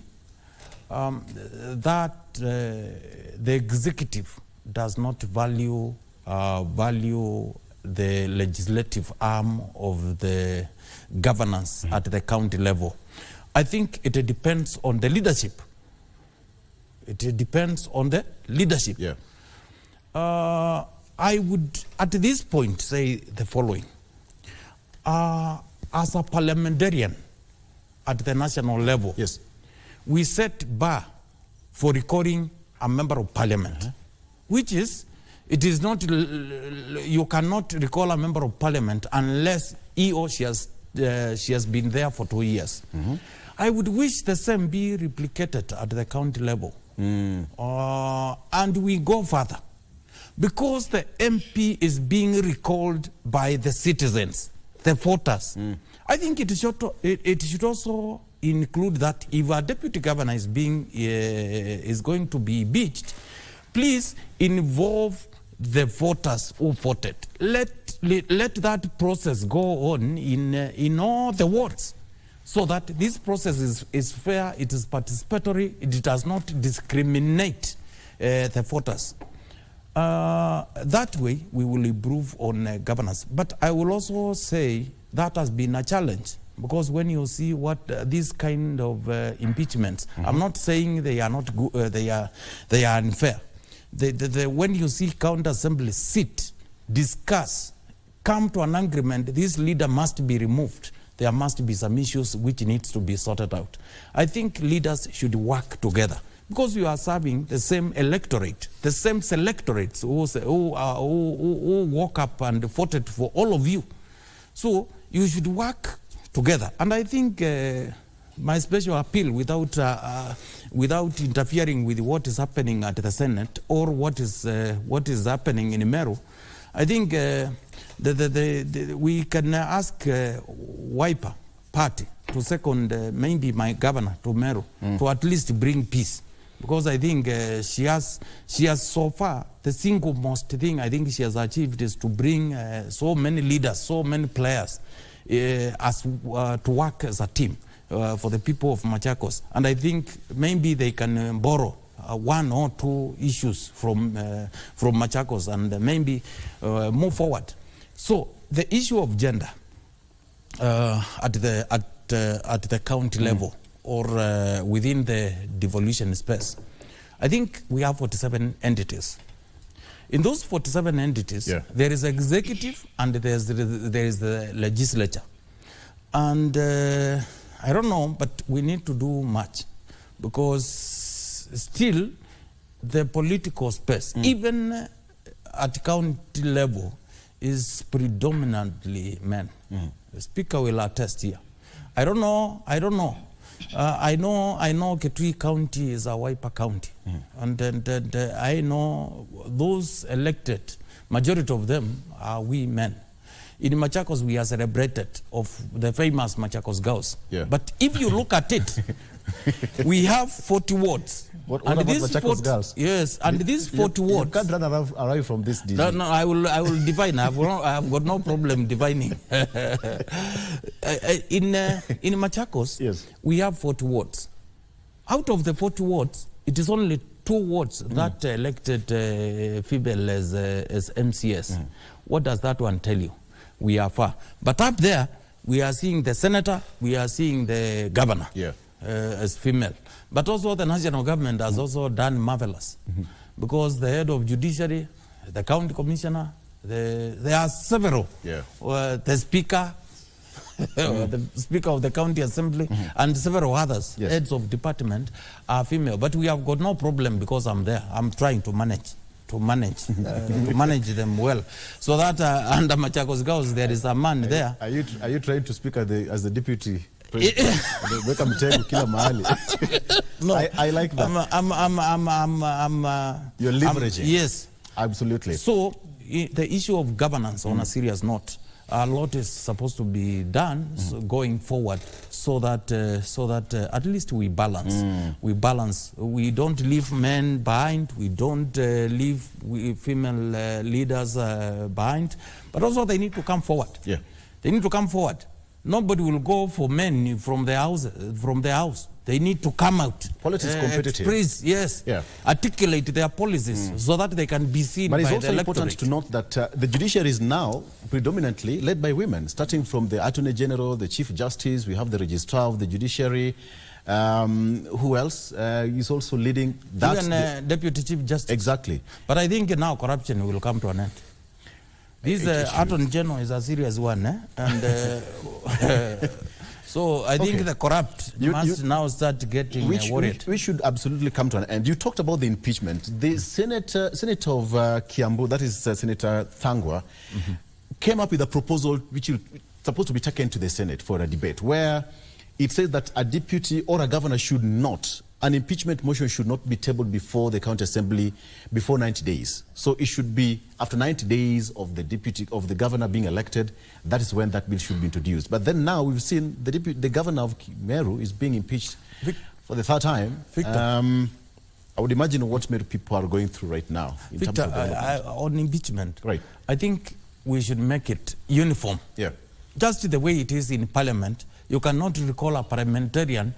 that the executive does not value the legislative arm of the governance at the county level. I think it depends on the leadership. It depends on the leadership. I would, at this point, say the following. As a parliamentarian at the national level, we set bar for recalling a member of parliament, which is, it is not, you cannot recall a member of parliament unless he or she has been there for 2 years. I would wish the same be replicated at the county level. And we go further. Because the MP is being recalled by the citizens, the voters, I think it should also include that if a deputy governor is going to be impeached, please involve the voters who voted. Let that process go on in all the wards, so that this process is fair, it is participatory, it does not discriminate the voters. That way, we will improve on governance. But I will also say that has been a challenge, because when you see what these kind of impeachments, I'm not saying they are not good, they are unfair. When you see county assembly sit, discuss, come to an agreement, this leader must be removed, there must be some issues which needs to be sorted out. I think leaders should work together, because you are serving the same electorate, the same selectorates who woke up and voted for all of you. So you should work together. And I think my special appeal, without interfering with what is happening at the Senate or what is happening in Meru, I think we can ask Wiper Party to second maybe my governor to Meru to at least bring peace. Because I think she has so far, the single most thing I think she has achieved is to bring so many leaders, so many players to work as a team for the people of Machakos. And I think maybe they can borrow one or two issues from Machakos and maybe move forward. So the issue of gender at the county level or within the devolution space, I think we have 47 entities. In those 47 entities, there is executive and there is the legislature. And I don't know, but we need to do much because still the political space, even at county level, is predominantly men. The speaker will attest here. I don't know. I know Kitui County is a Wiper county, and I know those elected, majority of them are we men. In Machakos, we are celebrated of the famous Machakos girls. But if you look at it, we have 40 wards. What about Machakos girls? Yes, and these 40 wards. You can't run away from this. No, I will define. I have got no problem defining. In Machakos, we have 40 wards. Out of the 40 wards, it is only 2 wards that elected female as MCS. What does that one tell you? We are far. But up there, we are seeing the senator, we are seeing the governor as female. But also the national government has also done marvelous. Because the head of judiciary, the county commissioner, there are several. The speaker, the speaker of the county assembly, and several others, heads of department, are female. But we have got no problem because I'm there. I'm trying to manage them well, so that under Machakos girls there is a man there. Are you trying to speak as the deputy president? No, I like that. You're leveraging. Yes, absolutely. So the issue of governance on a serious note, a lot is supposed to be done going forward, so that at least we balance. We don't leave men behind. We don't leave female leaders behind. But also they need to come forward. They need to come forward. Nobody will go for men from the house. They need to come out. Politics competitive. Express, articulate their policies so that they can be seen by the electorate. But it's also important to note that the judiciary is now predominantly led by women, starting from the Attorney General, the Chief Justice, we have the Registrar of the Judiciary. Who else is also leading that? Even Deputy Chief Justice. Exactly. But I think now corruption will come to an end. This Attorney General is a serious one, and so I think the corrupt must now start getting worried. We should absolutely come to an end. You talked about the impeachment. The Senator of Kiambu, that is Senator Thangwa, came up with a proposal which is supposed to be taken to the Senate for a debate, where it says that a deputy or a governor should not, an impeachment motion should not be tabled before the county assembly before 90 days. So it should be after 90 days of the governor being elected. That is when that bill should be introduced. But then now we've seen the governor of Meru is being impeached for the 3rd time. I would imagine what Meru people are going through right now. In terms of on impeachment, I think we should make it uniform. Just the way it is in Parliament. You cannot recall a parliamentarian.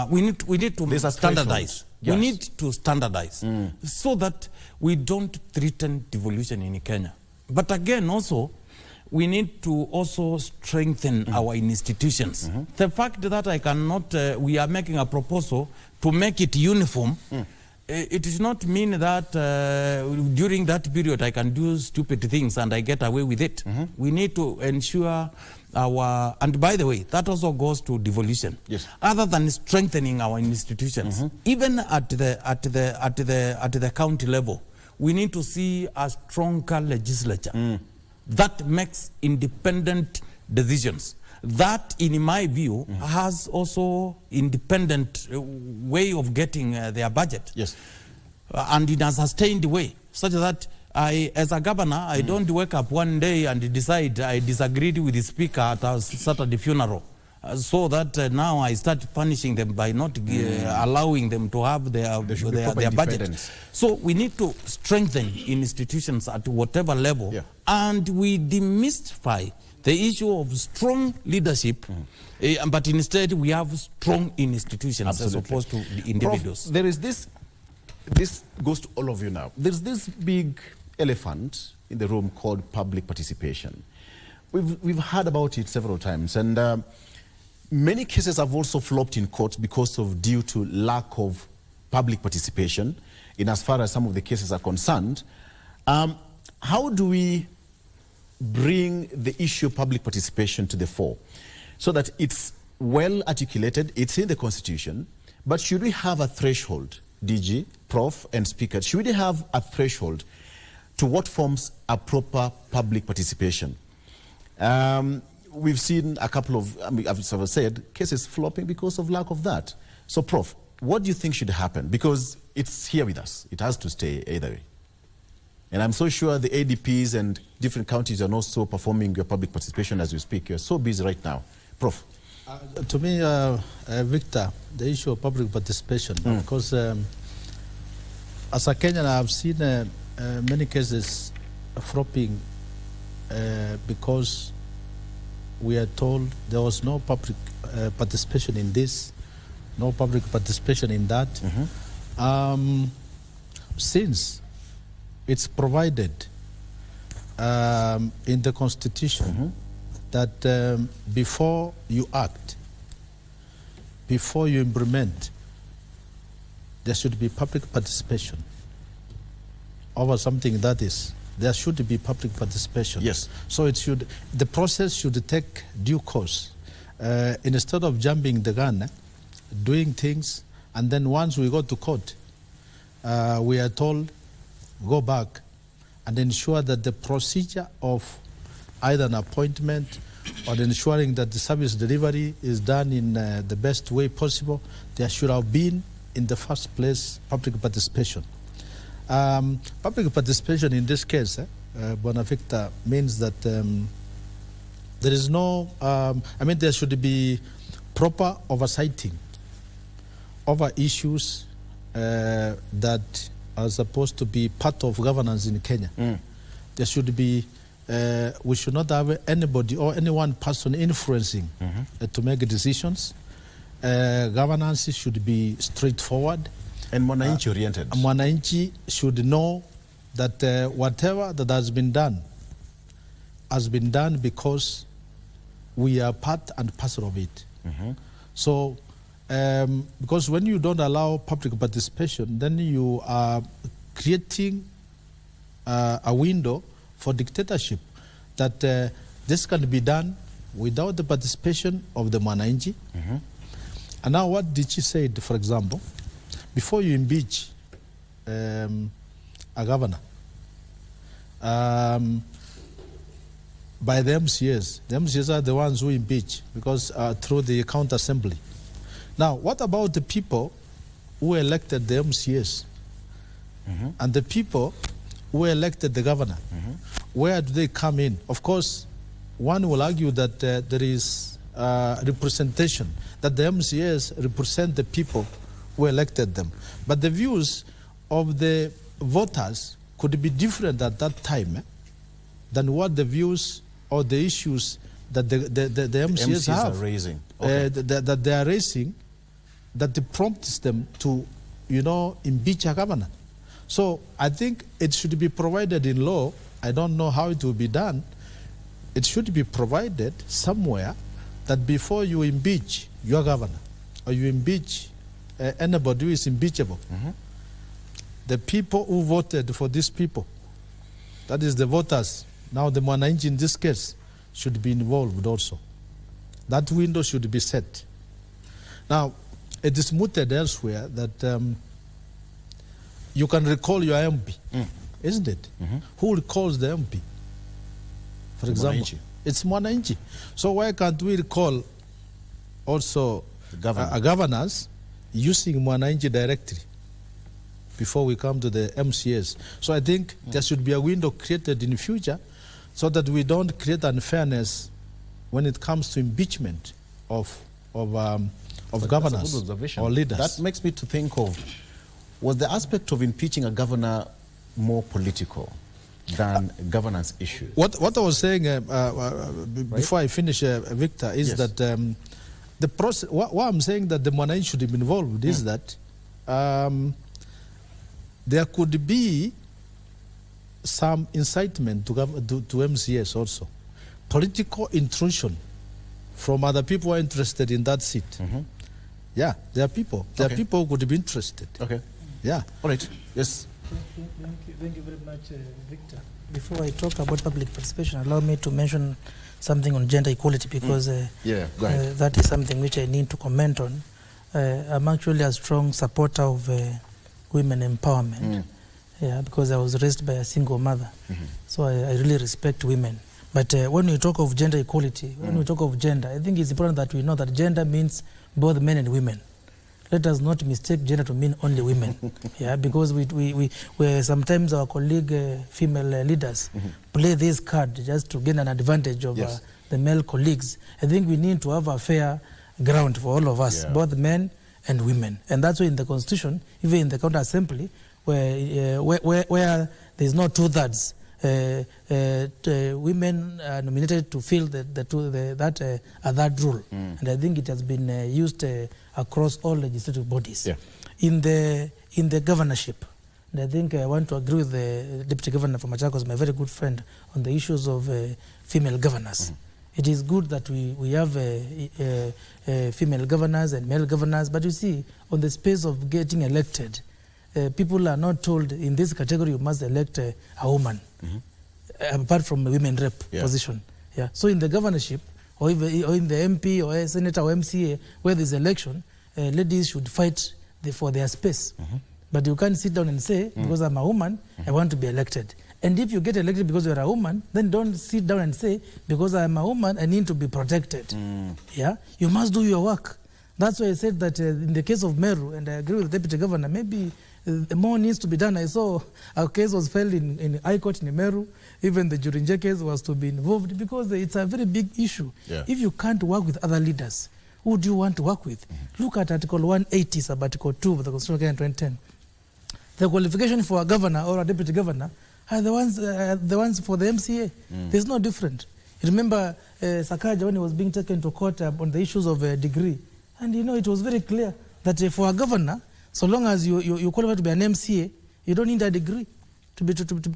We need to standardize. We need to standardize so that we don't threaten devolution in Kenya. But again, also, we need to also strengthen our institutions. The fact that I cannot, we are making a proposal to make it uniform, it does not mean that during that period I can do stupid things and I get away with it. We need to ensure and by the way, that also goes to devolution. Other than strengthening our institutions, even at the county level, we need to see a stronger legislature that makes independent decisions. That, in my view, has also independent way of getting their budget. Yes. And in a sustained way, such that I, as a governor, I don't wake up one day and decide I disagreed with the speaker at a Saturday funeral. So that now I start punishing them by not allowing them to have their budget. So we need to strengthen institutions at whatever level, and we demystify the issue of strong leadership, but instead we have strong institutions as opposed to the individuals. Prof, there is this goes to all of you now. There's this big elephant in the room called public participation. We've heard about it several times, and many cases have also flopped in court because of due to lack of public participation in as far as some of the cases are concerned. How do we bring the issue of public participation to the fore so that it's well articulated, it's in the Constitution, but should we have a threshold, DG, Prof, and Speaker, should we have a threshold to what forms a proper public participation? We've seen a couple of, as I've said, cases flopping because of lack of that. So, Prof, what do you think should happen? Because it's here with us. It has to stay either way. And I'm so sure the ADPs and different counties are also performing your public participation as we speak. You're so busy right now. Prof. To me, Victor, the issue of public participation, because as a Kenyan, I've seen many cases flopping because we are told there was no public participation in this, no public participation in that. Since it's provided in the Constitution that before you act, before you implement, there should be public participation over something that is. There should be public participation. Yes. So the process should take due course. Instead of jumping the gun, doing things, and then once we go to court, we are told, go back and ensure that the procedure of either an appointment or ensuring that the service delivery is done in the best way possible. There should have been, in the first place, public participation. Public participation in this case, Bonavicta, means that there is no, there should be proper oversighting over issues that are supposed to be part of governance in Kenya. There should be, we should not have anybody or any one person influencing to make decisions. Governance should be straightforward. And Mwananchi oriented. Mwananchi should know that whatever that has been done because we are part and parcel of it. So, because when you don't allow public participation, then you are creating a window for dictatorship, that this can be done without the participation of the Mwananchi. And now what did she say, for example, before you impeach a governor, by the MCAs are the ones who impeach because through the counter assembly. Now, what about the people who elected the MCAs and the people who elected the governor? Where do they come in? Of course, one will argue that there is representation, that the MCAs represent the people who elected them. But the views of the voters could be different at that time than what the views or the issues that the MCAs have. Are raising. That they are raising, that prompts them to, impeach a governor. So I think it should be provided in law. I don't know how it will be done. It should be provided somewhere that before you impeach your governor or you impeach anybody who is impeachable, the people who voted for these people, that is the voters, now the Mwananchi in this case, should be involved also. That window should be set. Now, it is mooted elsewhere that you can recall your MP, isn't it? Who recalls the MP? For example, It's Mwananchi. So why can't we recall also governors using Mwananchi directly before we come to the MCAs? So I think there should be a window created in the future so that we don't create unfairness when it comes to impeachment of governors or leaders. That makes me to think of, was the aspect of impeaching a governor more political than governance issues? What I was saying before I finish, Victor, is that the process. What I'm saying that the Mwananchi should be involved is that there could be some incitement to MCS also, political intrusion from other people who are interested in that seat. Yeah, there are people. There are people who could be interested. Okay. Yeah. All right. Yes. Thank you very much, Victor. Before I talk about public participation, allow me to mention something on gender equality, because go ahead. that is something which I need to comment on. I'm actually a strong supporter of women empowerment, because I was raised by a single mother. So I really respect women. But when we talk of gender equality, when we talk of gender, I think it's important that we know that gender means both men and women. Let us not mistake gender to mean only women. Because we sometimes our colleague female leaders play this card just to gain an advantage of the male colleagues. I think we need to have a fair ground for all of us, both men and women. And that's why in the Constitution, even in the County Assembly, where there's no 2/3, women are nominated to fill that rule. And I think it has been used across all legislative bodies. In the governorship, and I think I want to agree with the Deputy Governor from Machakos, my very good friend, on the issues of female governors. It is good that we have female governors and male governors, but you see, on the space of getting elected, people are not told in this category you must elect a woman, apart from a women rep position. So in the governorship, or in the MP or a senator or MCA, where there's election, ladies should fight for their space. But you can't sit down and say, because I'm a woman, I want to be elected. And if you get elected because you're a woman, then don't sit down and say, because I'm a woman, I need to be protected. You must do your work. That's why I said that in the case of Meru, and I agree with the Deputy Governor, maybe more needs to be done. I saw a case was filed in High Court in Meru. Even the Jurinje case was to be involved, because it's a very big issue. If you can't work with other leaders, who do you want to work with? Look at Article 180, sub-Article 2 of the Constitution of 2010. The qualification for a governor or a deputy governor are the ones for the MCA. There's no different. You remember Sakaja, when he was being taken to court on the issues of a degree, and it was very clear that for a governor, so long as you qualify to be an MCA, you don't need a degree to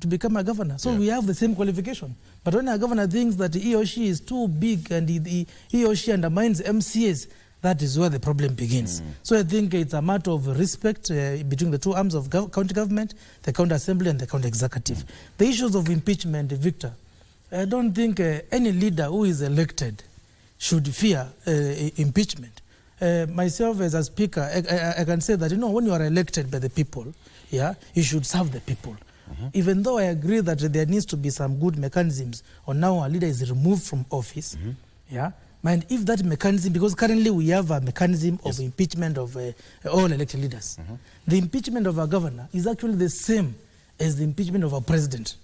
become a governor. So we have the same qualification. But when a governor thinks that he or she is too big and he or she undermines MCAs, that is where the problem begins. So I think it's a matter of respect between the two arms of county government, the county assembly and the county executive. The issues of impeachment, Victor, I don't think any leader who is elected should fear impeachment. Myself as a speaker, I can say that, when you are elected by the people, you should serve the people. Even though I agree that there needs to be some good mechanisms on how a leader is removed from office, and if that mechanism, because currently we have a mechanism of impeachment of all elected leaders. The impeachment of a governor is actually the same as the impeachment of a president.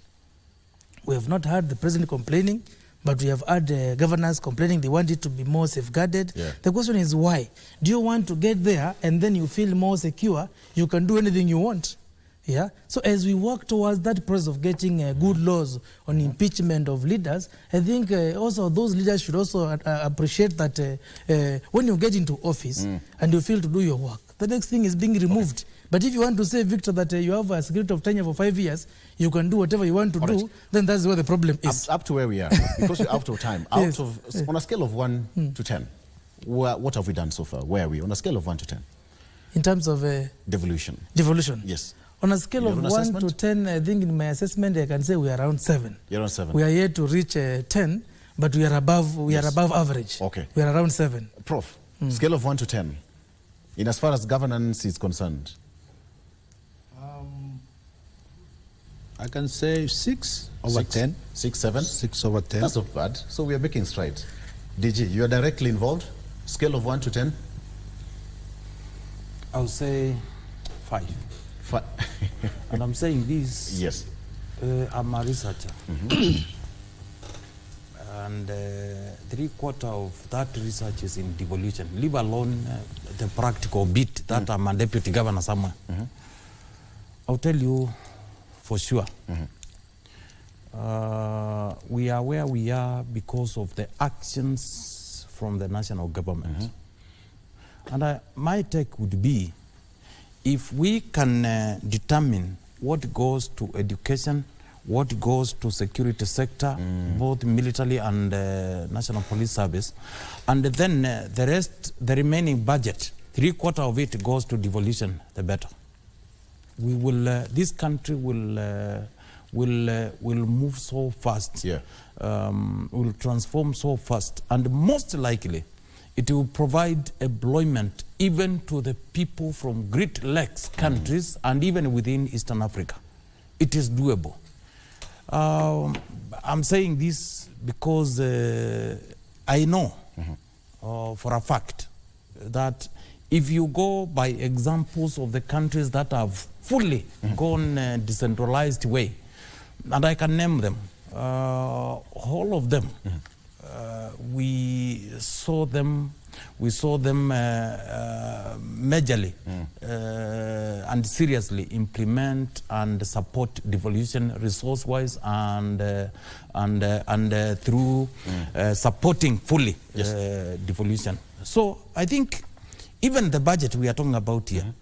We have not heard the president complaining, but we have heard governors complaining they want it to be more safeguarded. The question is why? Do you want to get there and then you feel more secure, you can do anything you want? So as we work towards that process of getting good laws on impeachment of leaders, I think also those leaders should also appreciate that when you get into office and you feel to do your work, the next thing is being removed. But if you want to say, Victor, that you have a security of tenure for 5 years, you can do whatever you want to do, then that's where the problem is. Up to where we are, because we're out of time. On a scale of 1 to 10, what have we done so far? Where are we? On a scale of 1 to 10? In terms of... devolution. Devolution? Yes. On a scale of 1 to 10, I think in my assessment, I can say we are around 7. You're around 7. We are yet to reach 10, but we are above. We are above average. Okay. We are around 7. Prof, scale of 1 to 10, in as far as governance is concerned. I can say 6 over 10. 6, 7? 6 over 10. That's not bad. So we are making strides. DG, you are directly involved. Scale of 1 to 10? I would say 5. And I'm saying this. Yes. I'm a researcher. And 3/4 of that research is in devolution, leave alone the practical bit that I'm a deputy governor somewhere. I'll tell you for sure. We are where we are because of the actions from the national government. And my take would be, if we can determine what goes to education, what goes to security sector, both military and national police service, and then the rest, the remaining budget, 3/4 of it goes to devolution, the better. We will, this country will move so fast, will transform so fast, and most likely it will provide employment even to the people from Great Lakes countries and even within Eastern Africa. It is doable. I'm saying this because I know for a fact that if you go by examples of the countries that have fully gone decentralized way, and I can name them, all of them, we saw them majorly and seriously implement and support devolution resource-wise and through supporting fully devolution. So I think even the budget we are talking about here,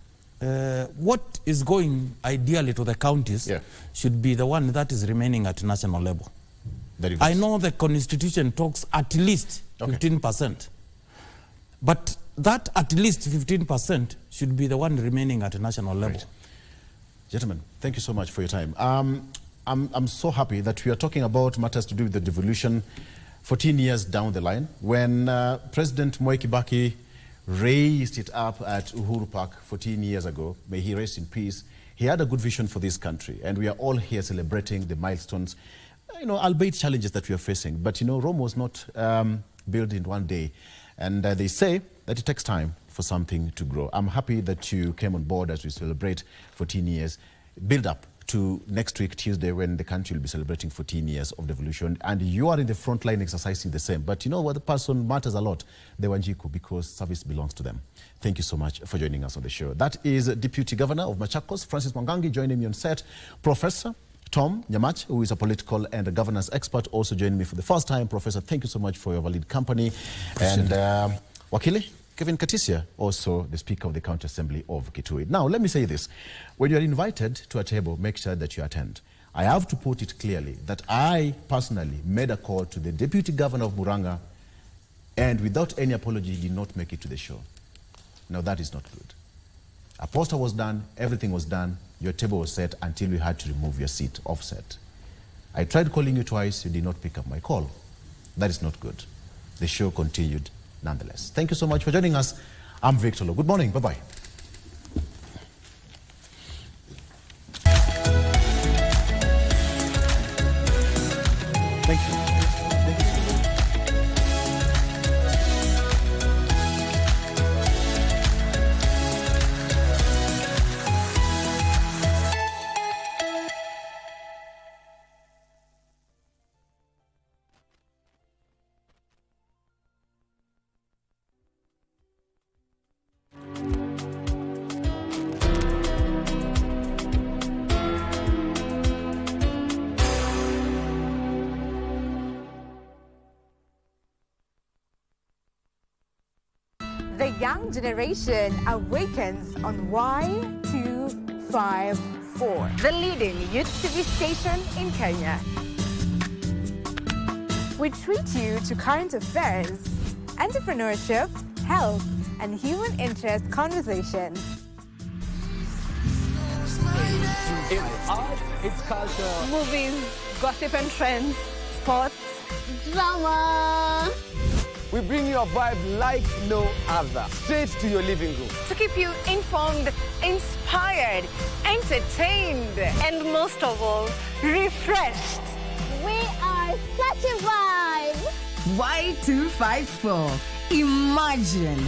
what is going ideally to the counties should be the one that is remaining at national level. I know the constitution talks at least 15%. But that at least 15% should be the one remaining at a national level. Right. Gentlemen, thank you so much for your time. I'm so happy that we are talking about matters to do with the devolution 14 years down the line. When President Mwai Kibaki raised it up at Uhuru Park 14 years ago, may he rest in peace, he had a good vision for this country. And we are all here celebrating the milestones, albeit challenges that we are facing. But, Rome was not built in one day. And they say that it takes time for something to grow. I'm happy that you came on board as we celebrate 14 years, build up to next week, Tuesday, when the country will be celebrating 14 years of devolution. And you are in the front line exercising the same. But you know what? The person matters a lot, the Wanjiku, because service belongs to them. Thank you so much for joining us on the show. That is Deputy Governor of Machakos, Francis Mwangangi, joining me on set. Professor Tom Nyamach, who is a political and a governance expert, also joined me for the first time. Professor, thank you so much for your valid company. And Wakili Kevin Katisia, also the Speaker of the County Assembly of Kitui. Now, let me say this. When you are invited to a table, make sure that you attend. I have to put it clearly that I personally made a call to the Deputy Governor of Muranga and without any apology did not make it to the show. Now, that is not good. A poster was done, everything was done, your table was set until we had to remove your seat offset. I tried calling you twice, you did not pick up my call. That is not good. The show continued nonetheless. Thank you so much for joining us. I'm Victor Lo. Good morning. Bye-bye. Thank you. The young generation awakens on Y254, the leading youth TV station in Kenya. We treat you to current affairs, entrepreneurship, health, and human interest conversations. It's art, it's culture. Movies, gossip and trends, sports, drama. We we bring you a vibe like no other, straight to your living room. To keep you informed, inspired, entertained, and most of all, refreshed. We are such a vibe. Y254. Imagine.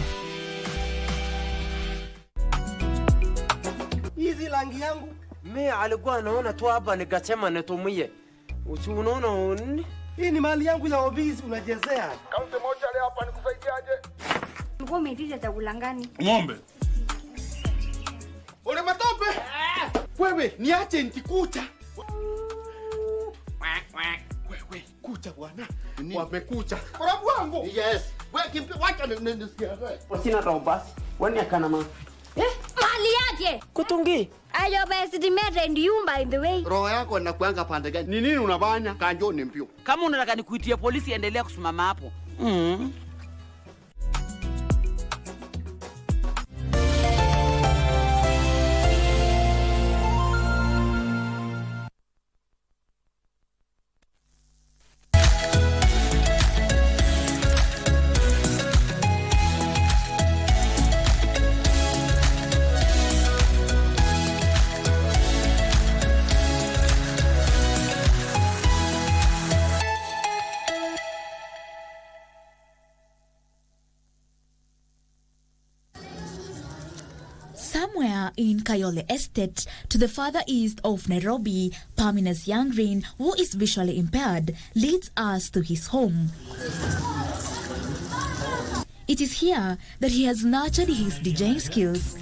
Hizi rangi yangu mimi alikuwa anaona tu hapa nikasema nitumie. Unaona hii ni mali yangu ya ofisi unachezea. Kaunti moja leo hapa nikusaidiaje? Mko umeitisha chakula gani? Ng'ombe. Ule matope. Wewe niache nitikucha. Wewe kucha bwana. Wamekucha. Korabu wangu. Yes. Wewe kimpi wacha nisikia wewe. Sina robas. Wani akana ma. Mali yake. Kutungi. Ayo basi dimete ndium by the way. Roho yako inakuanga pande gani? Ni nini unabanya? Kanjo ni mpyo. Kama unataka nikuitie polisi, endelea kusimama hapo. Somewhere in Kayole Estate, to the farther east of Nairobi, Pamina's young Rain, who is visually impaired, leads us to his home. It is here that he has nurtured his DJing skills.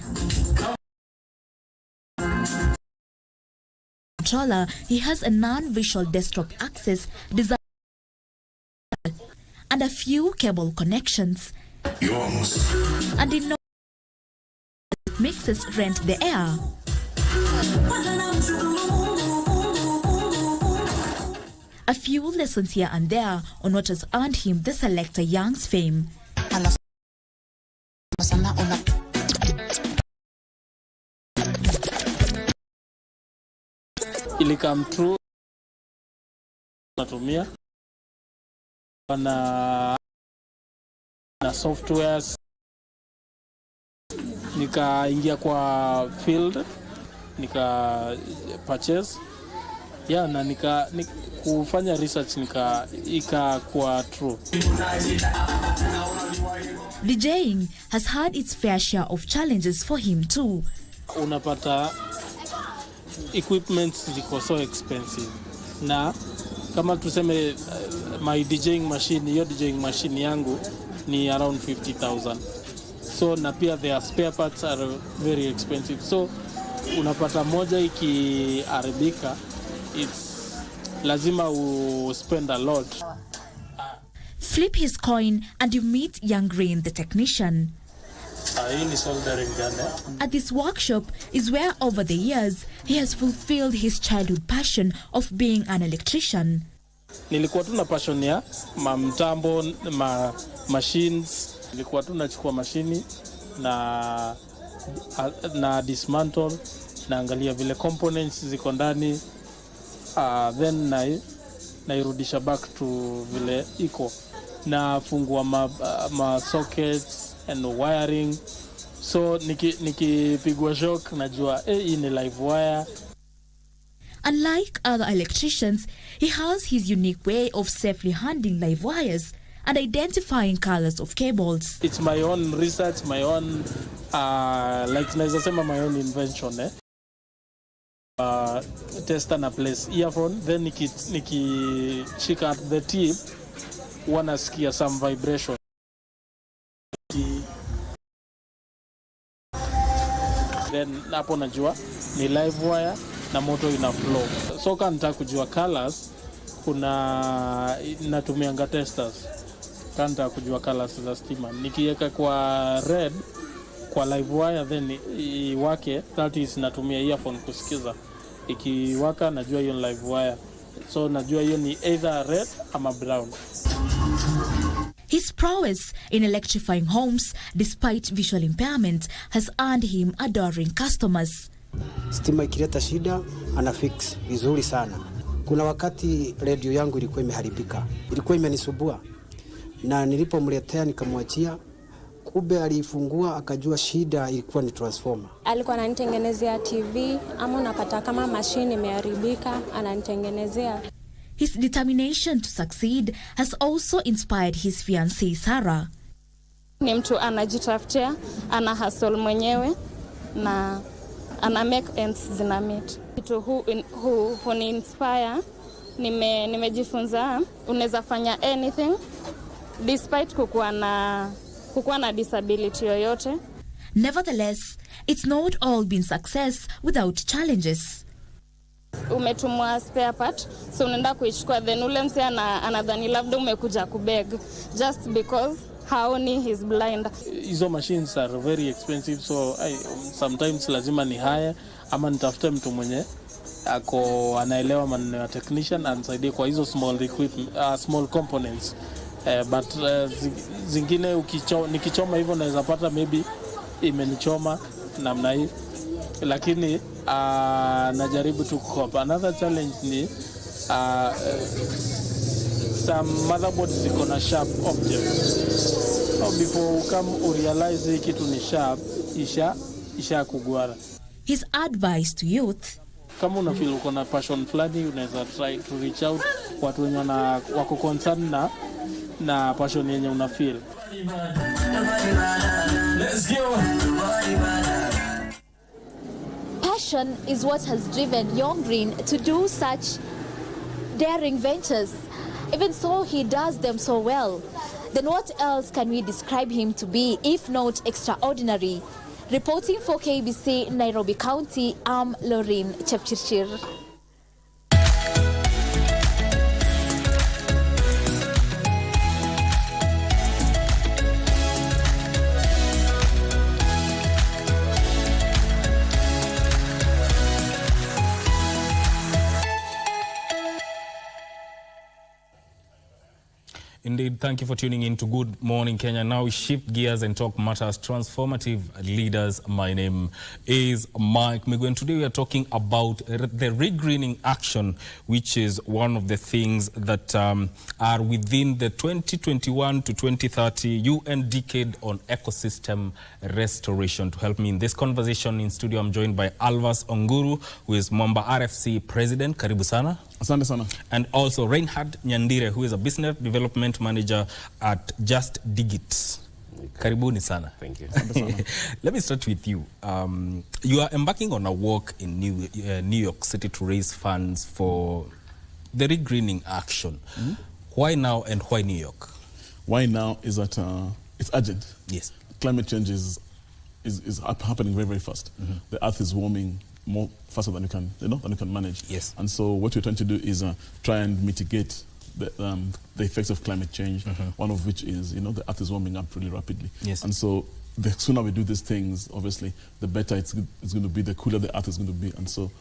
Controller, he has a non-visual desktop access design and a few cable connections. And in no mixes rent the air. A few lessons here and there on what has earned him the Selector Young's fame. Ili come true natumia na softwares, nikaingia kwa field, nika purchase na kufanya research ikakuwa true. DJing has had its fair share of challenges for him too. Unapata equipment ziko so expensive, na kama tuseme my DJing machine yangu ni around 50,000. So na pia their spare parts are very expensive. So unapata moja ikiharibika, it's lazima spend a lot. Flip his coin and you meet young Rain, the technician. At this workshop is where over the years he has fulfilled his childhood passion of being an electrician. Nilikuwa tu na passion ya mtambo, machines. Nilikuwa tu nachukua mashini na dismantle, naangalia vile components ziko ndani, then nairudisha back to vile iko, na fungua ma sockets and wiring. So nikipigwa shock najua hii ni live wire. Unlike other electricians, he has his unique way of safely handling live wires and identifying colors of cables. It's my own research, my own like naweza sema my own invention. Tester na place earphone, then nikishika at the tip wanasikia some vibration. Then hapo najua ni live wire na moto ina flow. So kama nataka kujua colors, kuna natumianga testers. Kama nataka kujua colors za stima, nikiweka kwa red kwa live wire then iwake, that is natumia earphone kusikiza. Ikiwaka najua hiyo live wire. So najua hiyo ni either red ama brown. His prowess in electrifying homes despite visual impairment has earned him adoring customers. Stima ikileta shida anafix vizuri sana. Kuna wakati radio yangu ilikuwa imeharibika, ilikuwa imenisumbua, na nilipomletea nikamwachia, kumbe alifungua akajua shida ilikuwa ni transformer. Alikuwa ananitengenezea TV ama unapata kama mashine imeharibika ananitengenezea. His determination to succeed has also inspired his fiancée Sarah. Ni mtu anajitafutia, ana hustle mwenyewe na ana make ends zina meet. Kitu who ni inspire, nimejifunza unaweza fanya anything despite kukuwa na disability yoyote. Nevertheless, it's not all been success without challenges. Umetumwa spare part, so unaenda kuichukua, then ule mse anadhani labda umekuja kubeg just because haoni, he's blind. Hizo machines are very expensive, so sometimes lazima ni hire ama nitafute mtu mwenye anaelewa maneno ya technician anisaidie kwa hizo small components. But zingine nikichoma hivyo naweza pata maybe imenichoma namna hii, lakini najaribu tu kukopa. Another challenge ni some motherboards ziko na sharp objects, so before you realize kitu ni sharp isha kugwara. His advice to youth: kama una feel uko na passion fulani, unaweza try to reach out watu wenye wako concerned na passion yenye una feel. Let's go. Passion is what has driven Young Green to do such daring ventures. Even so, he does them so well. Then what else can we describe him to be if not extraordinary? Reporting for KBC Nairobi County, I'm Lorraine Chepchirchir. Indeed, thank you for tuning in to Good Morning Kenya. Now we shift gears and talk matters transformative leaders. My name is Mike Migu, and today we are talking about the regreening action, which is one of the things that are within the 2021 to 2030 UN Decade on Ecosystem Restoration. To help me in this conversation in studio, I'm joined by Alvas Onguru, who is Mwamba RFC President. Karibu sana. Asante sana. And also Reinhard Nyandire, who is a business development manager at Just Digit. Karibuni sana. Thank you. Let me start with you. You are embarking on a walk in New York City to raise funds for the regreening action. Mm-hmm. Why now and why New York? Why now is that it's urgent. Yes. Climate change is happening very, very fast. Mm-hmm. The earth is warming more faster than you can manage. Yes. And so what we're trying to do is try and mitigate the effects of climate change. Mm-hmm. One of which is, the earth is warming up really rapidly. Yes. And so the sooner we do these things, obviously, the better it's going to be, the cooler the earth is going to be. And so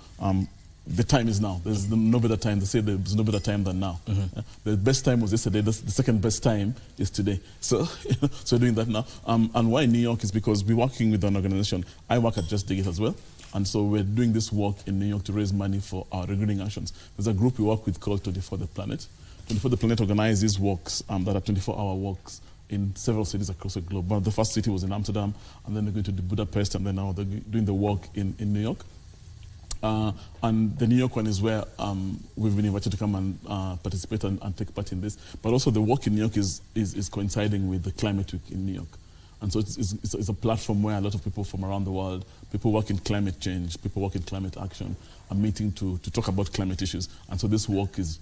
the time is now. There's no better time. They say there's no better time than now. Mm-hmm. The best time was yesterday. The second best time is today. So, so we're doing that now. And why New York is because we're working with an organization. I work at Just Digit as well. And so we're doing this work in New York to raise money for our regreening actions. There's a group we work with called 24 The Planet. 24 The Planet organizes these walks that are 24-hour walks in several cities across the globe. But the first city was in Amsterdam, and then they're going to Budapest, and then now they're doing the walk in New York. And the New York one is where we've been invited to come and participate and take part in this. But also the walk in New York is coinciding with the Climate Week in New York. And so it's a platform where a lot of people from around the world, people work in climate change, people work in climate action, are meeting to talk about climate issues. And so this work is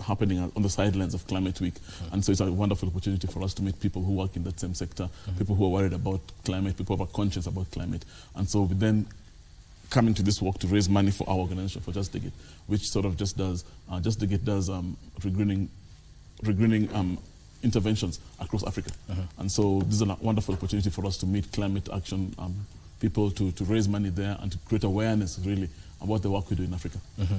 happening on the sidelines of Climate Week. Mm-hmm. And so it's a wonderful opportunity for us to meet people who work in that same sector, mm-hmm. people who are worried about climate, people who are conscious about climate. And so we then coming to this work to raise money for our organization, for Just Digit, which sort of just does regreening interventions across Africa. Uh-huh. And so this is a wonderful opportunity for us to meet climate action people, to raise money there and to create awareness really about the work we do in Africa. Uh-huh.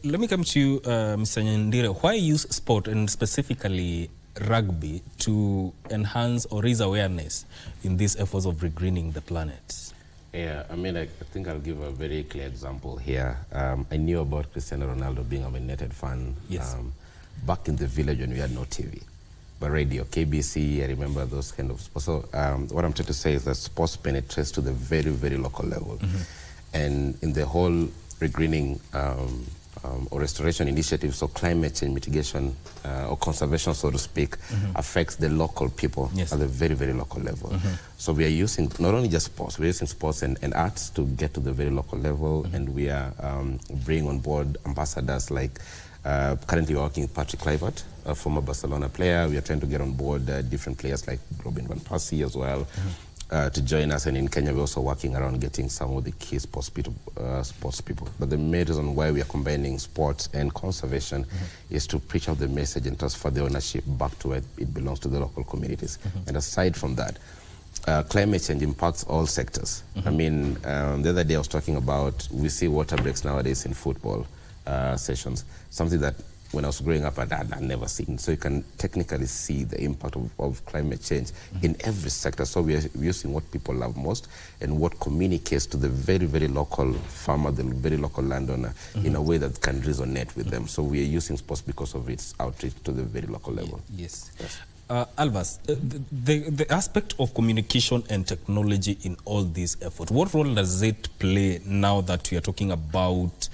Let me come to you, Mr. Nyandire. Why use sport and specifically rugby to enhance or raise awareness in these efforts of regreening the planet? Yeah, I think I'll give a very clear example here. I knew about Cristiano Ronaldo being a Man United fan. Yes. Back in the village when we had no TV. but radio, KBC, I remember those kind of sports. So what I'm trying to say is that sports penetrates to the very, very local level. And in the whole regreening or restoration initiative, so climate change mitigation or conservation, so to speak, affects the local people at the very, very local level. So we are using not only just sports, we're using sports and arts to get to the very local level, and we are bringing on board ambassadors like currently working with Patrick Kluivert, a former Barcelona player. We are trying to get on board different players like Robin van Persie as well to join us. And in Kenya, we're also working around getting some of the key sports people. But the main reason why we are combining sports and conservation is to preach out the message and transfer the ownership back to where it belongs to the local communities. And aside from that, climate change impacts all sectors. I mean, the other day I was talking about, we see water breaks nowadays in football sessions, something that when I was growing up I'd never seen. So you can technically see the impact of climate change in every sector. So we are using what people love most and what communicates to the very, very local farmer, the very local landowner in a way that can resonate with them. So we are using sports because of its outreach to the very local level. Yes. Alvas, the aspect of communication and technology in all these efforts, what role does it play now that we are talking about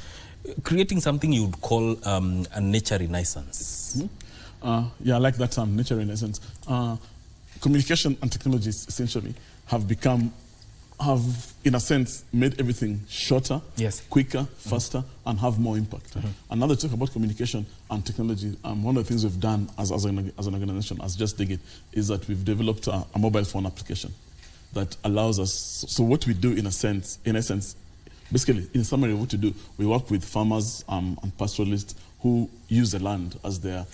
creating something you would call a nature renaissance? Yeah, I like that term, nature renaissance. Communication and technologies essentially have in a sense made everything shorter, quicker, faster, and have more impact. And now that talk about communication and technology, one of the things we've done as an organization, as Just Dig It, is that we've developed a mobile phone application that allows us, so what we do in essence, basically, in summary, what to do, we work with farmers and pastoralists who use the land as their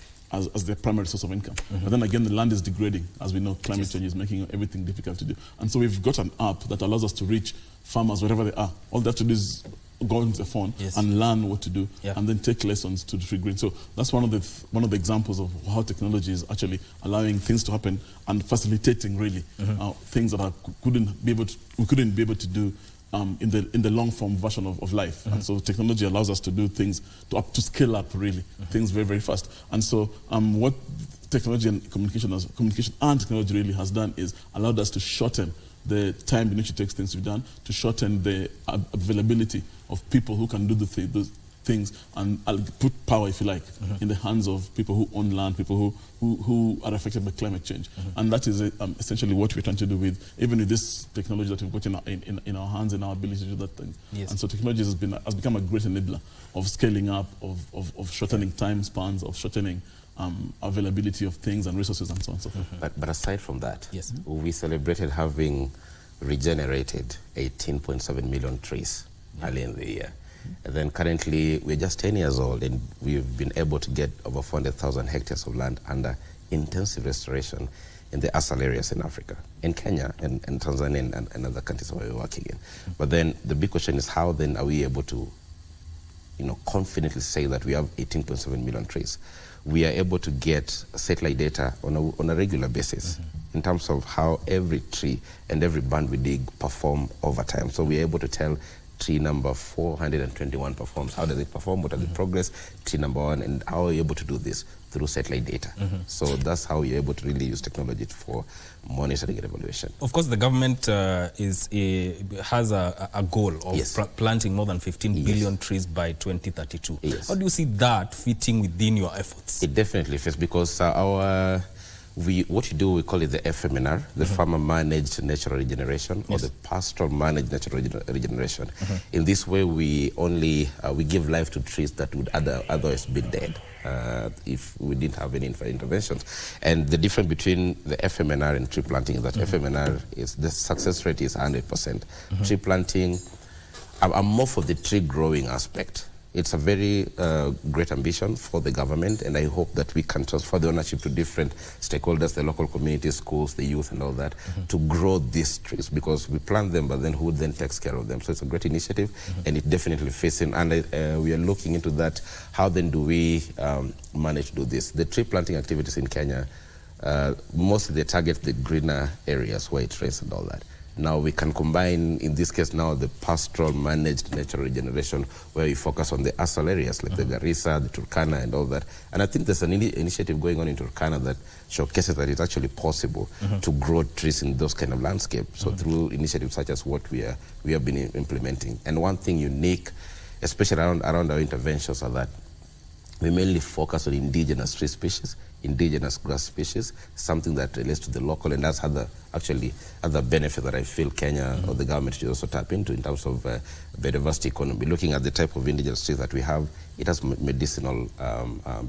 primary source of income. But then again, the land is degrading. As we know, climate change is making everything difficult to do. And so we've got an app that allows us to reach farmers wherever they are. All they have to do is go into the phone and learn what to do, and then take lessons to tree green. So that's one of the examples of how technology is actually allowing things to happen and facilitating really things that we couldn't be able to do in the long form version of life. And so technology allows us to do things to scale up really things very, very fast. And so what technology and communication and technology really has done is allowed us to shorten the time in which it takes things to be done, to shorten the availability of people who can do those things, and I'll put power, if you like, in the hands of people who own land, people who are affected by climate change. And that is essentially what we're trying to do even with this technology that we've got in our hands and our ability to do that thing. And so technology has become a great enabler of scaling up, of shortening time spans, of shortening availability of things and resources and so on and so forth. But aside from that, we celebrated having regenerated 18.7 million trees early in the year. And then currently, we're just 10 years old, and we've been able to get over 400,000 hectares of land under intensive restoration in the ASAL areas in Africa, in Kenya, and Tanzania, and other countries where we're working in. But then the big question is, how then are we able to confidently say that we have 18.7 million trees? We are able to get satellite data on a regular basis in terms of how every tree and every band we dig perform over time. So we are able to tell tree number 421 performs. How does it perform? What are the progress? Tree number 1, and how are you able to do this? Through satellite data. So that's how you're able to really use technology for monitoring and evaluation. Of course, the government has a goal of planting more than 15 billion trees by 2032. How do you see that fitting within your efforts? It definitely fits, because what we do, we call it the FMNR, the Farmer Managed Natural Regeneration, or the Pastoral Managed Natural Regeneration. In this way, we give life to trees that would otherwise be dead if we didn't have any interventions. And the difference between the FMNR and tree planting is that FMNR is the success rate is 100%. Tree planting, I'm more for the tree growing aspect. It's a very great ambition for the government, and I hope that we can transfer the ownership to different stakeholders, the local communities, schools, the youth, and all that, to grow these trees, because we plant them, but then who then takes care of them? So it's a great initiative, and it definitely fits in. And we are looking into that. How then do we manage to do this? The tree planting activities in Kenya, mostly they target the greener areas where it rains and all that. Now we can combine, in this case now, the pastoral managed natural regeneration, where we focus on the ASAL areas like the Garissa, the Turkana and all that. And I think there's an initiative going on in Turkana that showcases that it's actually possible to grow trees in those kind of landscapes. So through initiatives such as what we have been implementing. And one thing unique, especially around our interventions, are that we mainly focus on indigenous tree species, indigenous grass species, something that relates to the local, and that's other benefit that I feel Kenya or the government should also tap into in terms of biodiversity economy. Looking at the type of indigenous trees that we have, it has medicinal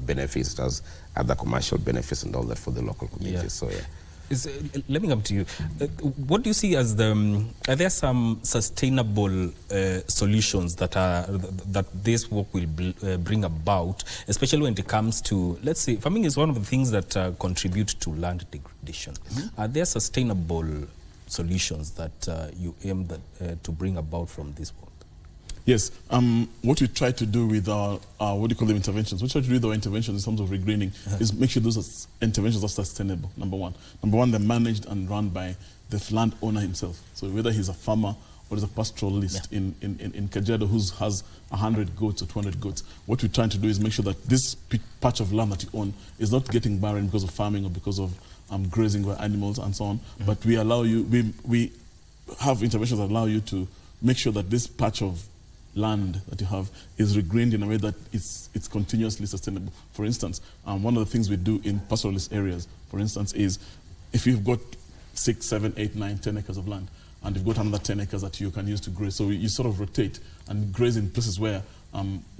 benefits, it has other commercial benefits and all that for the local communities. So yeah. Let me come to you. What do you see as are there some sustainable solutions that this work will bring about, especially when it comes to, let's say, farming is one of the things that contribute to land degradation. Are there sustainable solutions that you aim to bring about from this work? Yes, what we try to do with our what do you call them, interventions? What we try to do with our interventions in terms of regreening is make sure those interventions are sustainable, number one. Number one, they're managed and run by the landowner himself. So whether he's a farmer or is a pastoralist in Kajiado who has 100 goats or 200 goats, what we're trying to do is make sure that this patch of land that you own is not getting barren because of farming or because of grazing by animals and so on, but we allow you, we have interventions that allow you to make sure that this patch of land that you have is regreened in a way that it's continuously sustainable. For instance, one of the things we do in pastoralist areas, for instance, is if you've got 6, 7, 8, 9, 10 acres of land, and you've got another 10 acres that you can use to graze, so you sort of rotate and graze in places where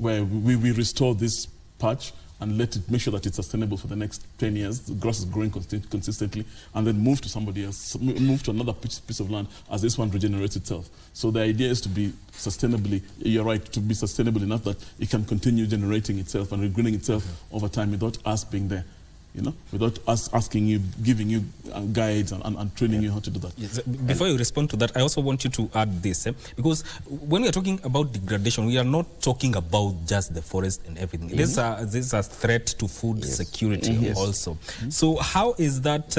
we restore this patch and make sure that it's sustainable for the next 10 years. The grass is growing consistently, and then move to somebody else, move to another piece of land as this one regenerates itself. So the idea is to be sustainably, you're right, to be sustainable enough that it can continue generating itself and regreening itself over time without us being there. You know, without us asking you, giving you guides and training you how to do that. Yes. Before you respond to that, I also want you to add this, because when we are talking about degradation, we are not talking about just the forest and everything. This is a threat to food security also. So how is that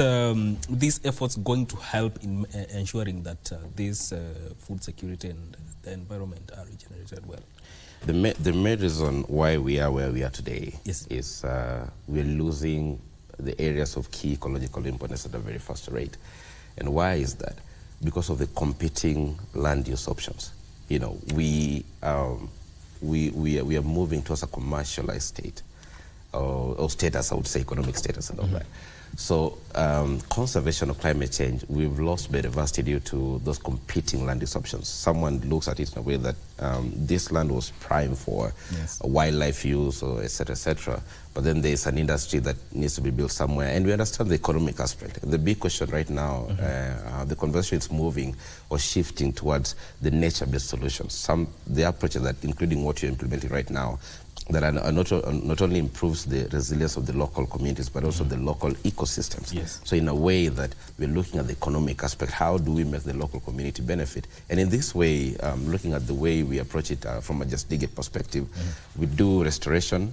these efforts going to help in ensuring that this food security and the environment are regenerated well? The main reason why we are where we are today is we're losing the areas of key ecological importance at a very fast rate. And why is that? Because of the competing land use options. You know, we are moving towards a commercialized state, or status, I would say, economic status and all that. So conservation of climate change, we've lost biodiversity due to those competing land use options. Someone looks at it in a way that this land was prime for wildlife use, or et cetera, but then there's an industry that needs to be built somewhere, and we understand the economic aspect. The big question right now, the conversation is moving or shifting towards the nature-based solutions. The approaches that, including what you're implementing right now, that are not only improves the resilience of the local communities, but also the local ecosystems. So in a way that we're looking at the economic aspect, how do we make the local community benefit? And in this way, looking at the way we approach it from a just dig it perspective, we do restoration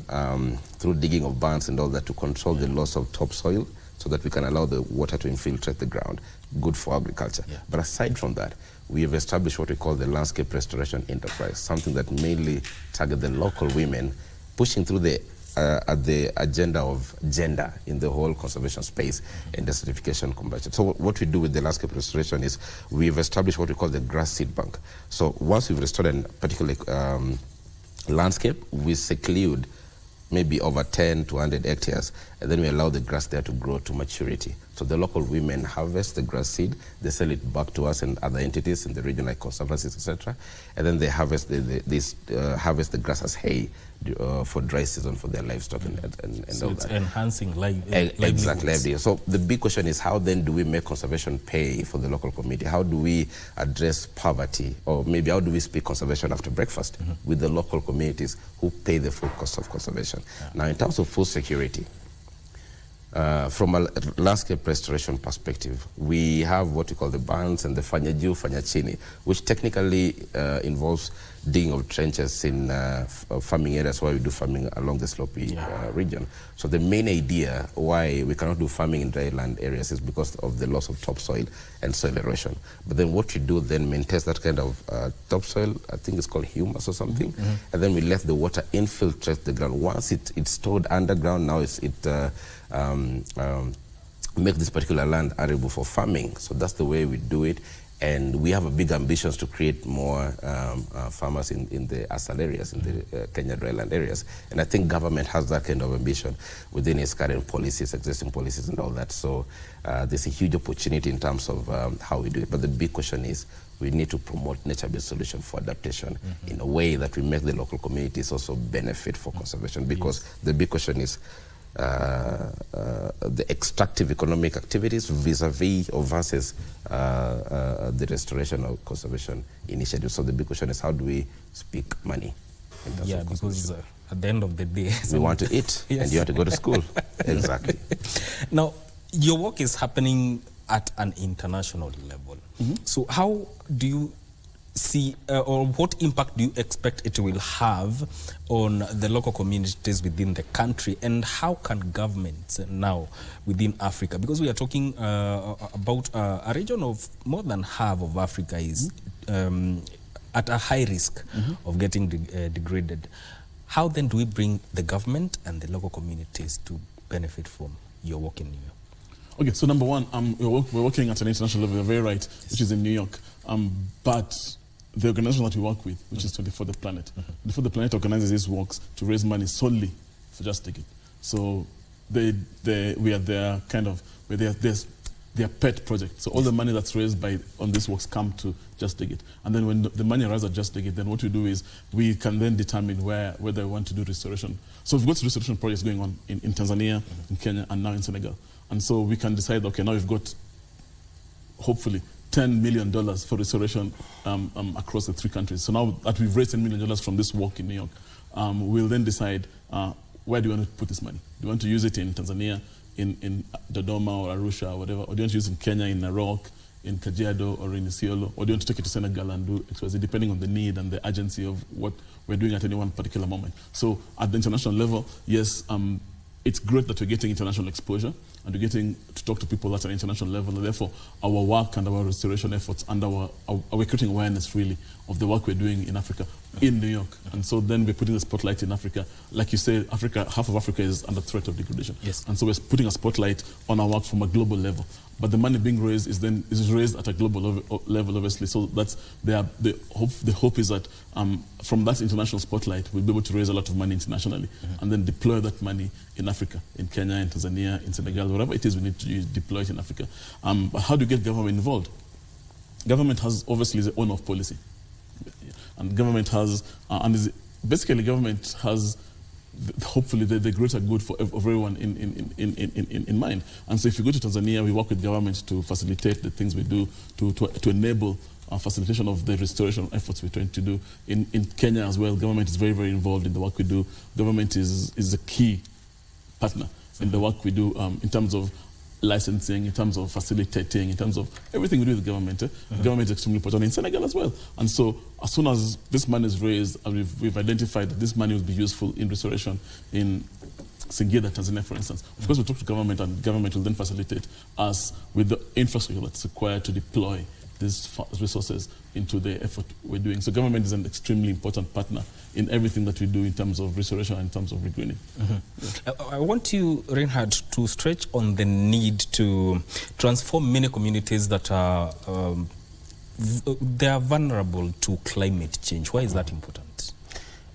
through digging of bands and all that to control the loss of topsoil, so that we can allow the water to infiltrate the ground, good for agriculture. But aside from that, we have established what we call the landscape restoration enterprise, something that mainly targets the local women, pushing through the agenda of gender in the whole conservation space and desertification combatant. So what we do with the landscape restoration is we've established what we call the grass seed bank. So once we've restored a particular landscape, we seclude maybe over 10 to 100 hectares, and then we allow the grass there to grow to maturity. So the local women harvest the grass seed, they sell it back to us and other entities in the region like conservancies, etc. And then they harvest the grass as hay for dry season for their livestock and so all it's that. enhancing Exactly. So the big question is, how then do we make conservation pay for the local community? How do we address poverty, or maybe how do we speak conservation after breakfast with the local communities who pay the full cost of conservation? Now, in terms of food security, From a landscape restoration perspective, we have what we call the bands and the fanya juu, fanya chini, which technically involves digging of trenches in farming areas where we do farming along the slopey region. So the main idea why we cannot do farming in dry land areas is because of the loss of topsoil and soil erosion. But then what we do then maintains that kind of topsoil, I think it's called humus or something, and then we let the water infiltrate the ground. Once it's stored underground, now make this particular land arable for farming. So that's the way we do it. And we have a big ambitions to create more farmers in the ASAL areas, in the Kenya dryland areas. And I think government has that kind of ambition within its current policies, existing policies and all that. So there's a huge opportunity in terms of how we do it. But the big question is we need to promote nature-based solutions for adaptation in a way that we make the local communities also benefit for conservation. Because the big question is the extractive economic activities vis-a-vis or versus the restoration or conservation initiatives. So the big question is, how do we speak money? Yeah, because at the end of the day, we want to eat and you have to go to school. Exactly. Now, your work is happening at an international level. So how do you see, or what impact do you expect it will have on the local communities within the country, and how can governments now within Africa, because we are talking about a region of more than half of Africa is at a high risk of getting degraded. How then do we bring the government and the local communities to benefit from your work in New York? Okay, so number one, we're working at an international level, you're very right, which is in New York. But the organization that we work with, which is 24 The Planet. 24 The Planet organizes these works to raise money solely for Just Dig It. So we are their kind of, their pet project. So all the money that's raised on these works come to Just Dig It. And then when the money arrives at Just Dig It, then what we do is we can then determine whether we want to do restoration. So we've got restoration projects going on in Tanzania, in Kenya, and now in Senegal. And so we can decide, okay, now we've got, hopefully, $10 million for restoration across the 3 countries. So now that we've raised $10 million from this work in New York, we'll then decide where do you want to put this money? Do you want to use it in Tanzania, in Dodoma or Arusha or whatever? Or do you want to use it in Kenya, in Narok, in Kajiado or in Isiolo? Or do you want to take it to Senegal and do XYZ, depending on the need and the urgency of what we're doing at any one particular moment? So at the international level, yes, it's great that we're getting international exposure and we're getting to talk to people at an international level, and therefore our work and our restoration efforts and we're creating awareness really of the work we're doing in Africa, in New York. And so then we're putting the spotlight in Africa. Like you say, Africa, half of Africa is under threat of degradation. Yes. And so we're putting a spotlight on our work from a global level. But the money being raised is raised at a global level, obviously. So that's the hope is that from that international spotlight, we'll be able to raise a lot of money internationally and then deploy that money in Africa, in Kenya, in Tanzania, in Senegal, wherever it is we need to deploy it in Africa. But how do you get government involved? Government has obviously the owner of policy. And government has, basically government has hopefully the greater good for everyone in mind. And so if you go to Tanzania, we work with government to facilitate the things we do, to enable facilitation of the restoration efforts we're trying to do. In Kenya as well, government is very, very involved in the work we do. Government is a key partner in the work we do in terms of licensing, in terms of facilitating, in terms of everything we do with the government. Government is extremely important in Senegal as well. And so as soon as this money is raised, and we've identified that this money will be useful in restoration in Singida, Tanzania, for instance. Of course, we'll talk to government, and government will then facilitate us with the infrastructure that's required to deploy these resources into the effort we're doing. So government is an extremely important partner in everything that we do in terms of restoration and in terms of regreening. I want you, Reinhard, to stretch on the need to transform many communities that are they are vulnerable to climate change. Why is that important?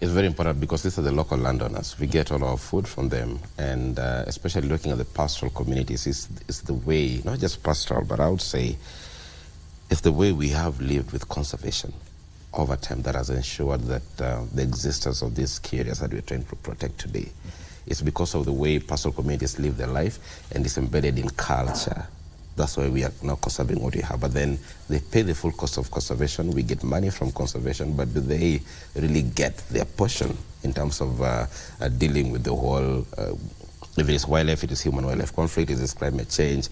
It's very important because these are the local landowners. We get all our food from them, and especially looking at the pastoral communities, is the way, not just pastoral, but I would say it's the way we have lived with conservation over time that has ensured that the existence of these key areas that we're trying to protect today is because of the way pastoral communities live their life, and it's embedded in culture That's why we are now conserving what we have. But then they pay the full cost of conservation. We get money from conservation, but do they really get their portion in terms of dealing with the whole, if it is wildlife, it is human-wildlife conflict, it is climate change,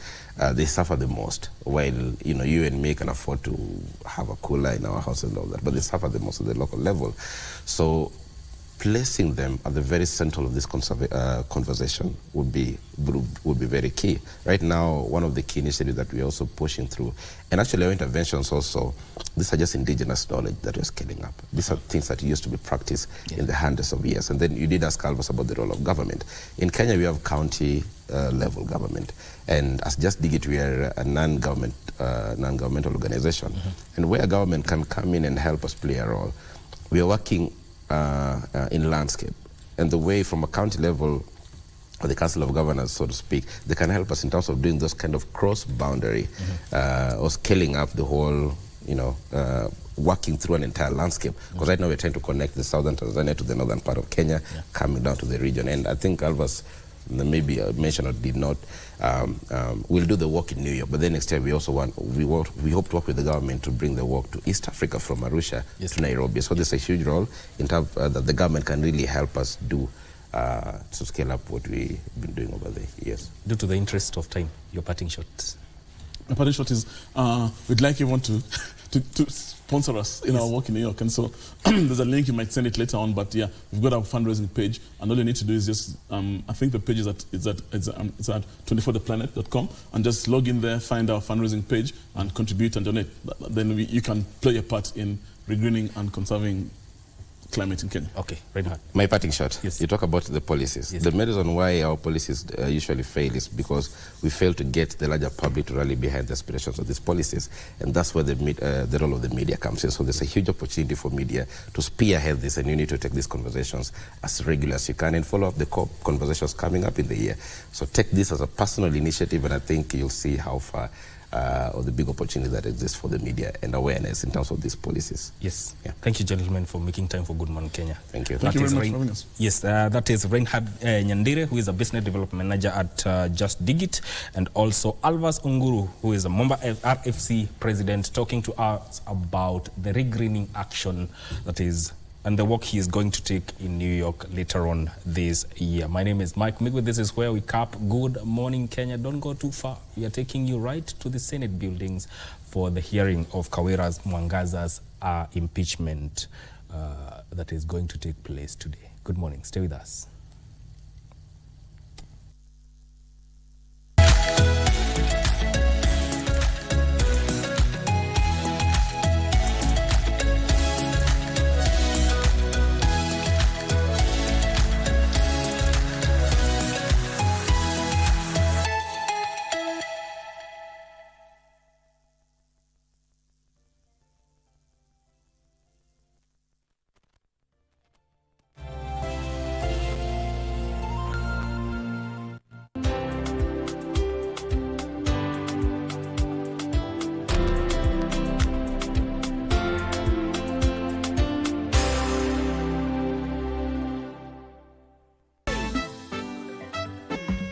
they suffer the most. While, you and me can afford to have a cooler in our house and all that, but they suffer the most at the local level. So placing them at the very center of this conversation would be very key. Right now, one of the key initiatives that we're also pushing through, and actually our interventions also, these are just indigenous knowledge that we're scaling up. These are things that used to be practiced in the hundreds of years. And then you did ask Alvas about the role of government. In Kenya, we have county level government. And as Just Dig It, we are a non-governmental organization. And where government can come in and help us play a role, we are working in landscape, and the way from a county level, or the Council of Governors, so to speak, they can help us in terms of doing those kind of cross-boundary or scaling up the whole, working through an entire landscape. Because right now we're trying to connect the southern Tanzania to the northern part of Kenya, coming down to the region. And I think Alvas maybe mentioned or did not, we'll do the work in New York, but then next year we also we hope to work with the government to bring the work to East Africa from Arusha to Nairobi. So there's a huge role in terms that the government can really help us do to scale up what we've been doing over the years. Due to the interest of time, your parting shot. My parting shot is we'd like everyone to sponsor us in our work in New York. And so there's a link, you might send it later on, but yeah, we've got our fundraising page, and all you need to do is just, I think the page is at 24theplanet.com, and just log in there, find our fundraising page, and contribute and donate. Then you can play a part in regreening and conserving climate in Kenya. Okay, Reinhard. My parting shot. Yes. You talk about the policies. Yes. The main reason why our policies usually fail is because we fail to get the larger public to rally behind the aspirations of these policies, and that's where the role of the media comes in. So there's a huge opportunity for media to spearhead this, and you need to take these conversations as regular as you can and follow up the conversations coming up in the year. So take this as a personal initiative, and I think you'll see how far or the big opportunity that exists for the media and awareness in terms of these policies. Yes. Yeah. Thank you, gentlemen, for making time for Good Morning Kenya. Thank you. Thank you very much for having us. Yes, that is Reinhard Nyandire, who is a business development manager at Just Dig It, and also Alvas Onguru, who is a member of RFC president, talking to us about the regreening action that is and the work he is going to take in New York later on this year. My name is Mike Migwe. This is where we cap Good Morning Kenya. Don't go too far. We are taking you right to the Senate buildings for the hearing of Kawira's Mwangaza's impeachment that is going to take place today. Good morning. Stay with us.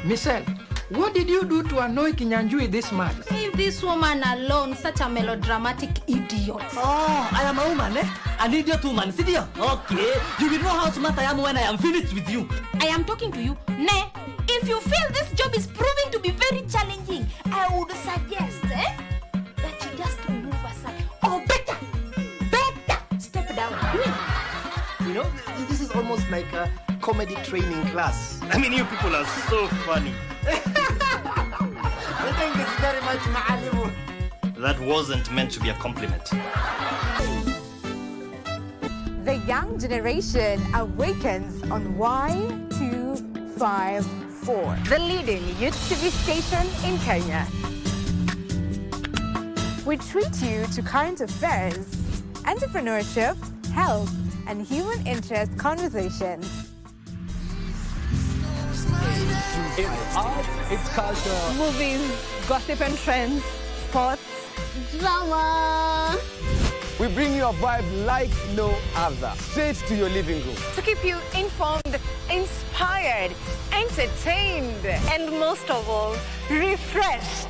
Michelle, what did you do to annoy Kinyanjui this much? Leave this woman alone, such a melodramatic idiot. Oh, I am a woman, eh? An idiot woman, sit here. Okay, you will know how smart I am when I am finished with you. I am talking to you. Ne, if you feel this job is proving to be very challenging, I would suggest that you just move aside. Or better, step down. You know, this is almost like a comedy training class. I mean, you people are so funny. I think it's very much ma'alimu. That wasn't meant to be a compliment. The young generation awakens on Y254, the leading youth TV station in Kenya. We treat you to current affairs, entrepreneurship, health, and human interest conversations. It's art, it's culture. Movies, gossip and trends, sports, Drama. We bring you a vibe like no other, straight to your living room. to keep you informed, inspired, entertained, and most of all, refreshed.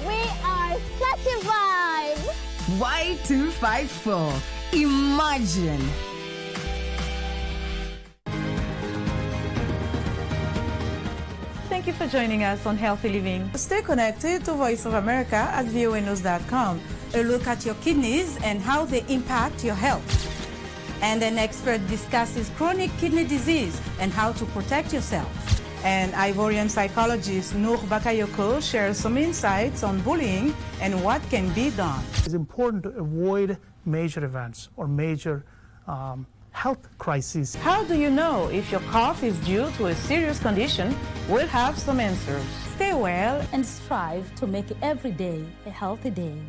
We are certified. Y254. Imagine. Thank you for joining us on Healthy Living. Stay connected to Voice of America at voanews.com. A look at your kidneys and how they impact your health. And an expert discusses chronic kidney disease and how to protect yourself. And Ivorian psychologist Noor Bakayoko shares some insights on bullying and what can be done. It's important to avoid major events or major health crises. How do you know if your cough is due to a serious condition? We'll have some answers. Stay well and strive to make every day a healthy day.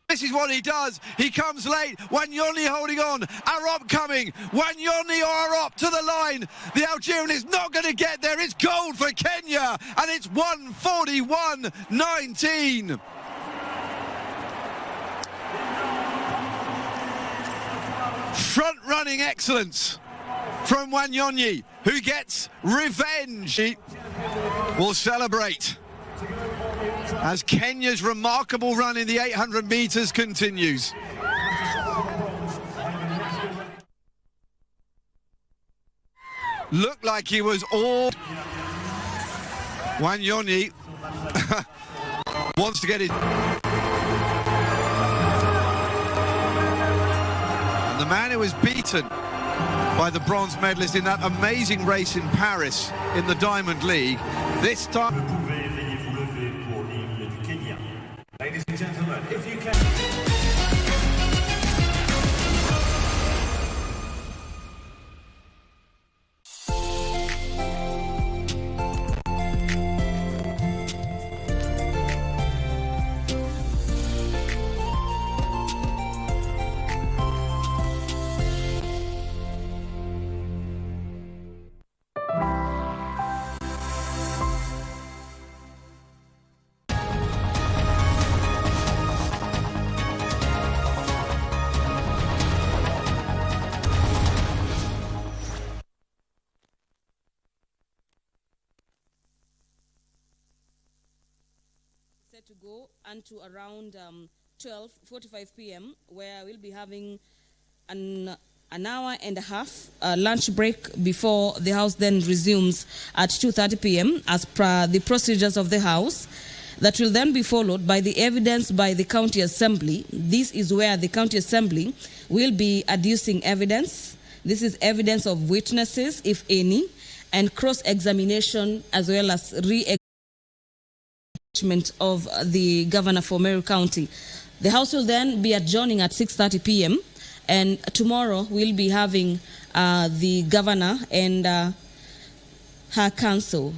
This is what he does. He comes late. Wanyoni holding on. Arop coming. Wanyoni or Arop to the line. The Algerian is not going to get there. It's gold for Kenya. And it's 1:41.19. Front-running excellence from Wanyoni, who gets revenge. He will celebrate as Kenya's remarkable run in the 800 meters continues. Looked like he was all... Wanyoni wants to get it. And the man who was beaten by the bronze medalist in that amazing race in Paris in the Diamond League, this time... Ladies and gentlemen, if you can... To go unto around 12:45 p.m. where we'll be having an hour and a half lunch break before the House then resumes at 2:30 p.m. as per the procedures of the House. That will then be followed by the evidence by the County Assembly. This is where the County Assembly will be adducing evidence. This is evidence of witnesses, if any, and cross-examination as well as of the governor for Meru County. The House will then be adjourning at 6:30 p.m. and tomorrow we'll be having the governor and her council